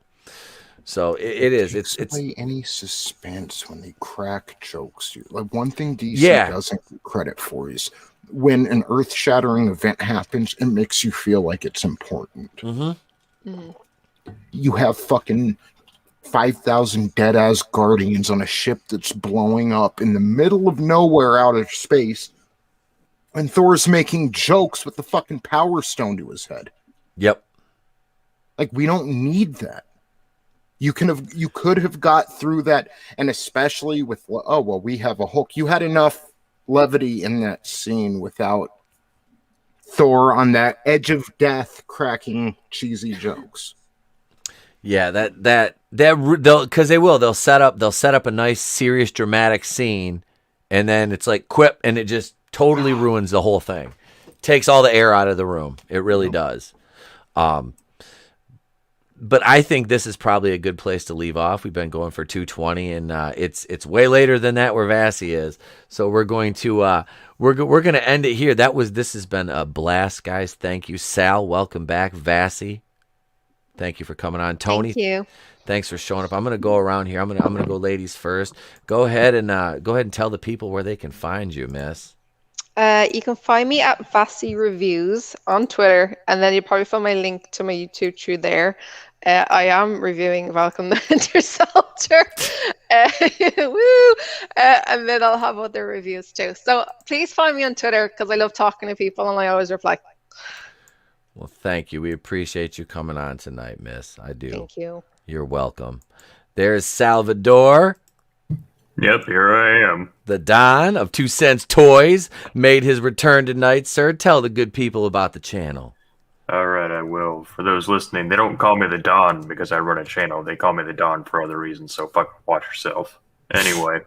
So it is. It's any suspense when they crack jokes. Like one thing DC doesn't get credit for is when an earth-shattering event happens, it makes you feel like it's important. Mm-hmm. Mm-hmm. You have fucking 5,000 dead-ass Guardians on a ship that's blowing up in the middle of nowhere out of space, and Thor's making jokes with the fucking Power Stone to his head. Yep. Like, we don't need that. You could have got through that, and especially with, we have a Hulk. You had enough levity in that scene without Thor on that edge of death cracking cheesy jokes. Yeah, they'll set up a nice serious dramatic scene, and then it's like quip, and it just totally ruins the whole thing. Takes all the air out of the room. It really does. But I think this is probably a good place to leave off. We've been going for 2:20, and it's way later than that where Vassy is. So we're going to we're going to end it here. This has been a blast, guys. Thank you, Sal. Welcome back, Vassy. Thank you for coming on, Tony. Thank you. Thanks for showing up. I'm going to go around here. I'm going to go ladies first. Go ahead and tell the people where they can find you, Miss. You can find me at Vassu Reviews on Twitter, and then you'll probably find my link to my YouTube through there. I am reviewing Falcon the Winter Soldier. Woo! And then I'll have other reviews too. So please find me on Twitter because I love talking to people and I always reply. Well, thank you. We appreciate you coming on tonight, Miss. I do. Thank you. You're welcome. There's Sal Vador. Yep, here I am. The Don of 2 Cents Toys made his return tonight, sir. Tell the good people about the channel. All right, I will. For those listening, they don't call me the Don because I run a channel. They call me the Don for other reasons, so watch yourself. Anyway,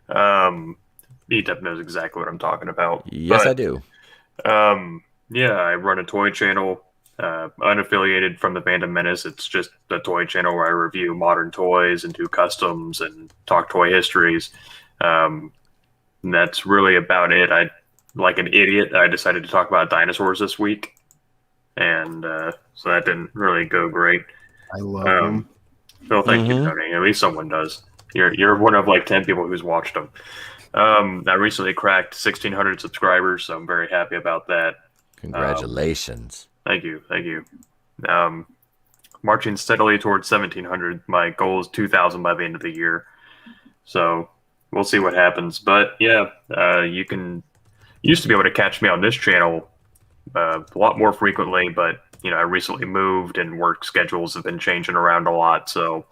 ETEP knows exactly what I'm talking about. Yes, I do. Yeah, I run a toy channel, unaffiliated from the Phantom Menace. It's just a toy channel where I review modern toys and do customs and talk toy histories. And that's really about it. Like an idiot, I decided to talk about dinosaurs this week. And so that didn't really go great. I love them. Phil, thank you, Tony. At least someone does. You're one of like 10 people who's watched them. I recently cracked 1,600 subscribers, so I'm very happy about that. Congratulations. Thank you. Marching steadily towards 1,700. My goal is 2,000 by the end of the year. So we'll see what happens. But yeah, you used to be able to catch me on this channel a lot more frequently, but I recently moved and work schedules have been changing around a lot, so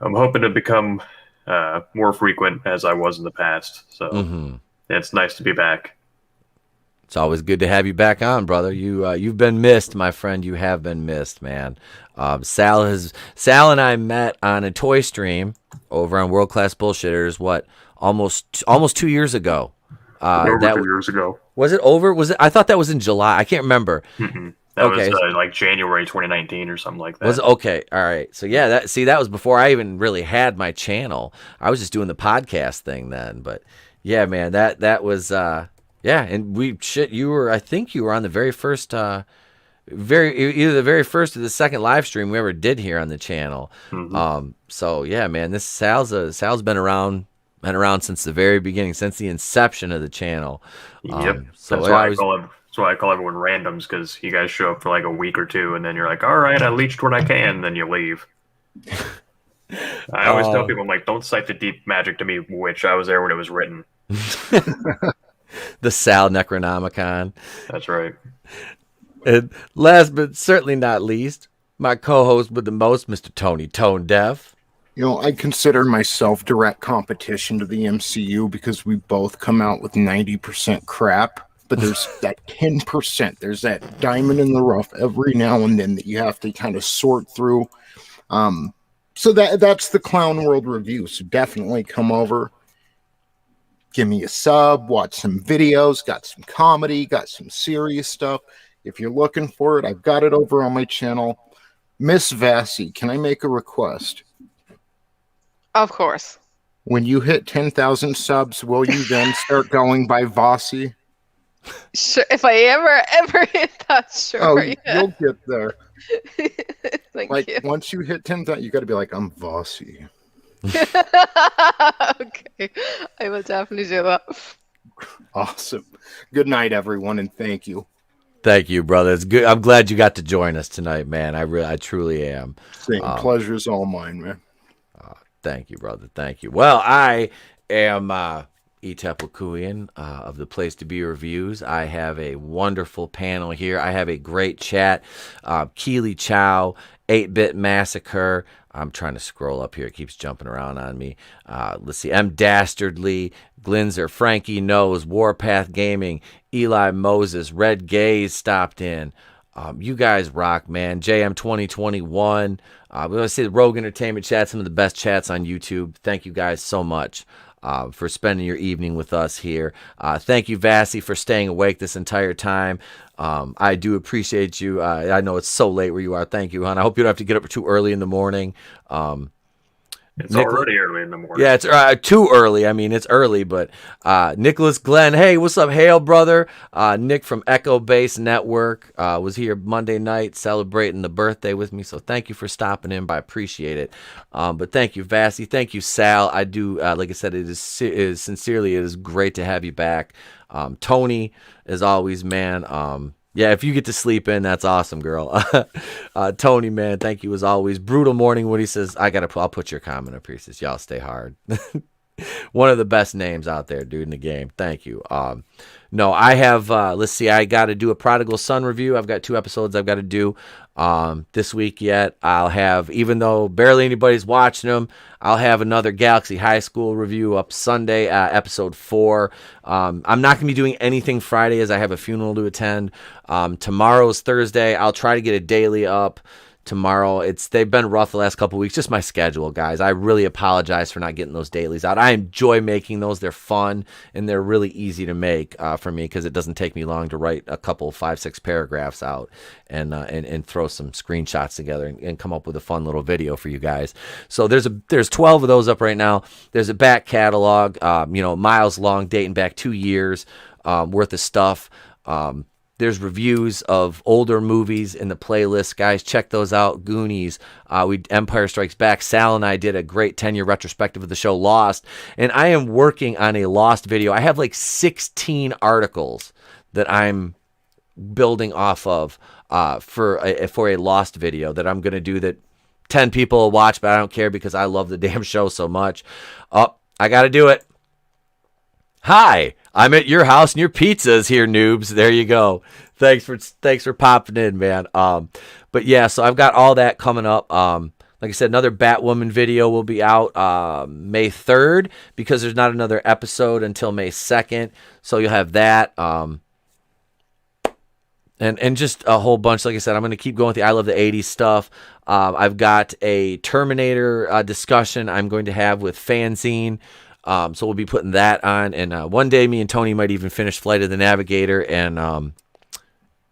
I'm hoping to become more frequent as I was in the past. So it's nice to be back. It's always good to have you back on, brother. You've been missed, my friend. You have been missed, man. Sal and I met on a toy stream over on World Class Bullshitters. Almost 2 years ago. Over 2 years ago. Was it over? I thought that was in July. I can't remember. That Okay. was like January 2019 or something like that. Was okay. All right. So yeah, that was before I even really had my channel. I was just doing the podcast thing then. But yeah, man, that was yeah. And I think you were on the very first either the very first or the second live stream we ever did here on the channel. Mm-hmm. So yeah, man, this Sal's been around since the very beginning, since the inception of the channel. Yep. So That's why I call everyone randoms, because you guys show up for like a week or two, and then you're like, all right, I leached what I can, and then you leave. I always tell people, I'm like, don't cite the deep magic to me, which I was there when it was written. The Sal Necronomicon. That's right. And last but certainly not least, my co-host with the most, Mr. Tony ToneDef. You know, I consider myself direct competition to the MCU because we both come out with 90% crap. But there's that 10%. There's that diamond in the rough every now and then that you have to kind of sort through. So that's the Clown World Review. So definitely come over, give me a sub, watch some videos, got some comedy, got some serious stuff. If you're looking for it, I've got it over on my channel. Miss Vassy, can I make a request? Of course. When you hit 10,000 subs, will you then start going by Vassy? Sure, if I ever hit that, sure. Oh, yeah. you'll get there. Thank you. Once you hit 10,000, you got to be like, I'm Vassy. Okay, I will definitely do that. Awesome. Good night, everyone, and thank you. Thank you, brother. It's good. I'm glad you got to join us tonight, man. I truly am. Same pleasure's all mine, man. Thank you, brother. Thank you. Well, I am Itepukuian of the Place to Be Reviews. I have a wonderful panel here. I have a great chat. Keely Chow, 8-Bit Massacre. I'm trying to scroll up here. It keeps jumping around on me. Let's see. M. Dastardly, Glinzer, Frankie Knows, Warpath Gaming, Eli Moses, Red Gaze stopped in. You guys rock, man. JM 2021. We want to say the Rogue Entertainment Chat, some of the best chats on YouTube. Thank you guys so much for spending your evening with us here. Thank you, Vassy, for staying awake this entire time. I do appreciate you. I know it's so late where you are. Thank you, hon. I hope you don't have to get up too early in the morning. It's already early in the morning. Yeah, it's too early. I mean, it's early, but Nicholas Glenn, hey, what's up, Hale, brother? Nick from Echo Base Network was here Monday night celebrating the birthday with me, so thank you for stopping in. I appreciate it. But thank you, Vassy. Thank you, Sal. I do, like I said, it is great to have you back. Tony, as always, man. Yeah, if you get to sleep in, that's awesome, girl. Tony, man, thank you as always. Brutal Morning Woody says, I'll put your comment up here. He says, y'all stay hard. One of the best names out there, dude, in the game. Thank you. No, I have, let's see, I got to do a Prodigal Son review. I've got 2 episodes I've got to do this week yet. I'll have, even though barely anybody's watching them, I'll have another Galaxy High School review up Sunday, episode 4. I'm not going to be doing anything Friday as I have a funeral to attend. Tomorrow's Thursday. I'll try to get a daily up tomorrow. They've been rough the last couple weeks, just my schedule, guys. I really apologize for not getting those dailies out. I enjoy making those. They're fun and they're really easy to make for me because it doesn't take me long to write a couple 5-6 paragraphs out and throw some screenshots together and come up with a fun little video for you guys. So there's 12 of those up right now. There's a back catalog, miles long, dating back 2 years worth of stuff. There's reviews of older movies in the playlist. Guys, check those out. Goonies, Empire Strikes Back. Sal and I did a great 10-year retrospective of the show Lost. And I am working on a Lost video. I have like 16 articles that I'm building off of for a Lost video that I'm going to do that 10 people will watch, but I don't care because I love the damn show so much. I got to do it. Hi, I'm at your house and your pizza is here, noobs. There you go. Thanks for popping in, man. But yeah, so I've got all that coming up. Like I said, another Batwoman video will be out May 3rd because there's not another episode until May 2nd. So you'll have that. And just a whole bunch. Like I said, I'm going to keep going with the I Love the 80s stuff. I've got a Terminator discussion I'm going to have with Fanzine. So we'll be putting that on, and one day me and Tony might even finish Flight of the Navigator and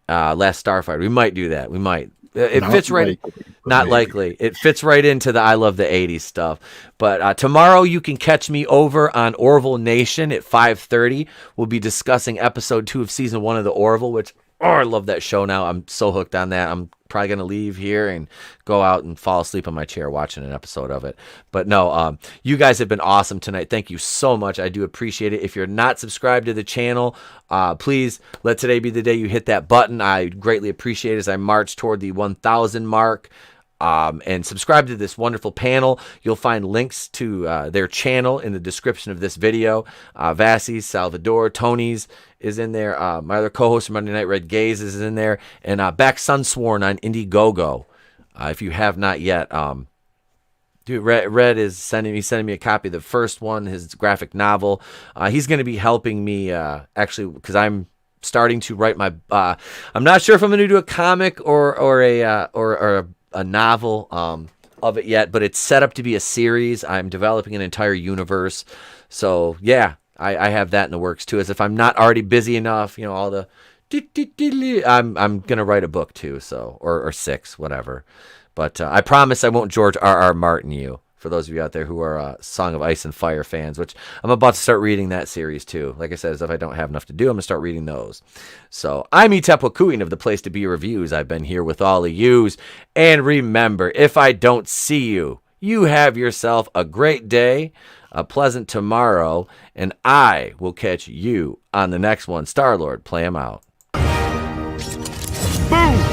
Last Starfighter. We might do that. We might. It Not fits right. likely, but Not maybe. likely. It fits right into the I love the 80s stuff. But tomorrow you can catch me over on Orville Nation at 5:30. We'll be discussing episode 2 of season 1 of the Orville, which I love that show now. I'm so hooked on that. I'm probably going to leave here and go out and fall asleep on my chair watching an episode of it. But no, you guys have been awesome tonight. Thank you so much. I do appreciate it. If you're not subscribed to the channel, please let today be the day you hit that button. I greatly appreciate it as I march toward the 1,000 mark. And subscribe to this wonderful panel. You'll find links to their channel in the description of this video. Vassy's, Sal Vador, Tony's is in there. My other co-host from Monday Night Red Gaze is in there. And back SUNSWORN on IndieGoGo. If you have not yet, dude, Red is sending me a copy of the first one, his graphic novel. He's going to be helping me actually because I'm starting to write my. I'm not sure if I'm going to do a comic or a novel of it yet, but it's set up to be a series. I'm developing an entire universe. So yeah, I have that in the works too, as if I'm not already busy enough, all the I'm gonna write a book too, so or 6, whatever. But I promise I won't George R.R. Martin you, for those of you out there who are Song of Ice and Fire fans, which I'm about to start reading that series too. Like I said, as if I don't have enough to do, I'm going to start reading those. So I'm Itepukuin of the Place to Be Reviews. I've been here with all of yous. And remember, if I don't see you, you have yourself a great day, a pleasant tomorrow, and I will catch you on the next one. Star-Lord, play him out. Boom!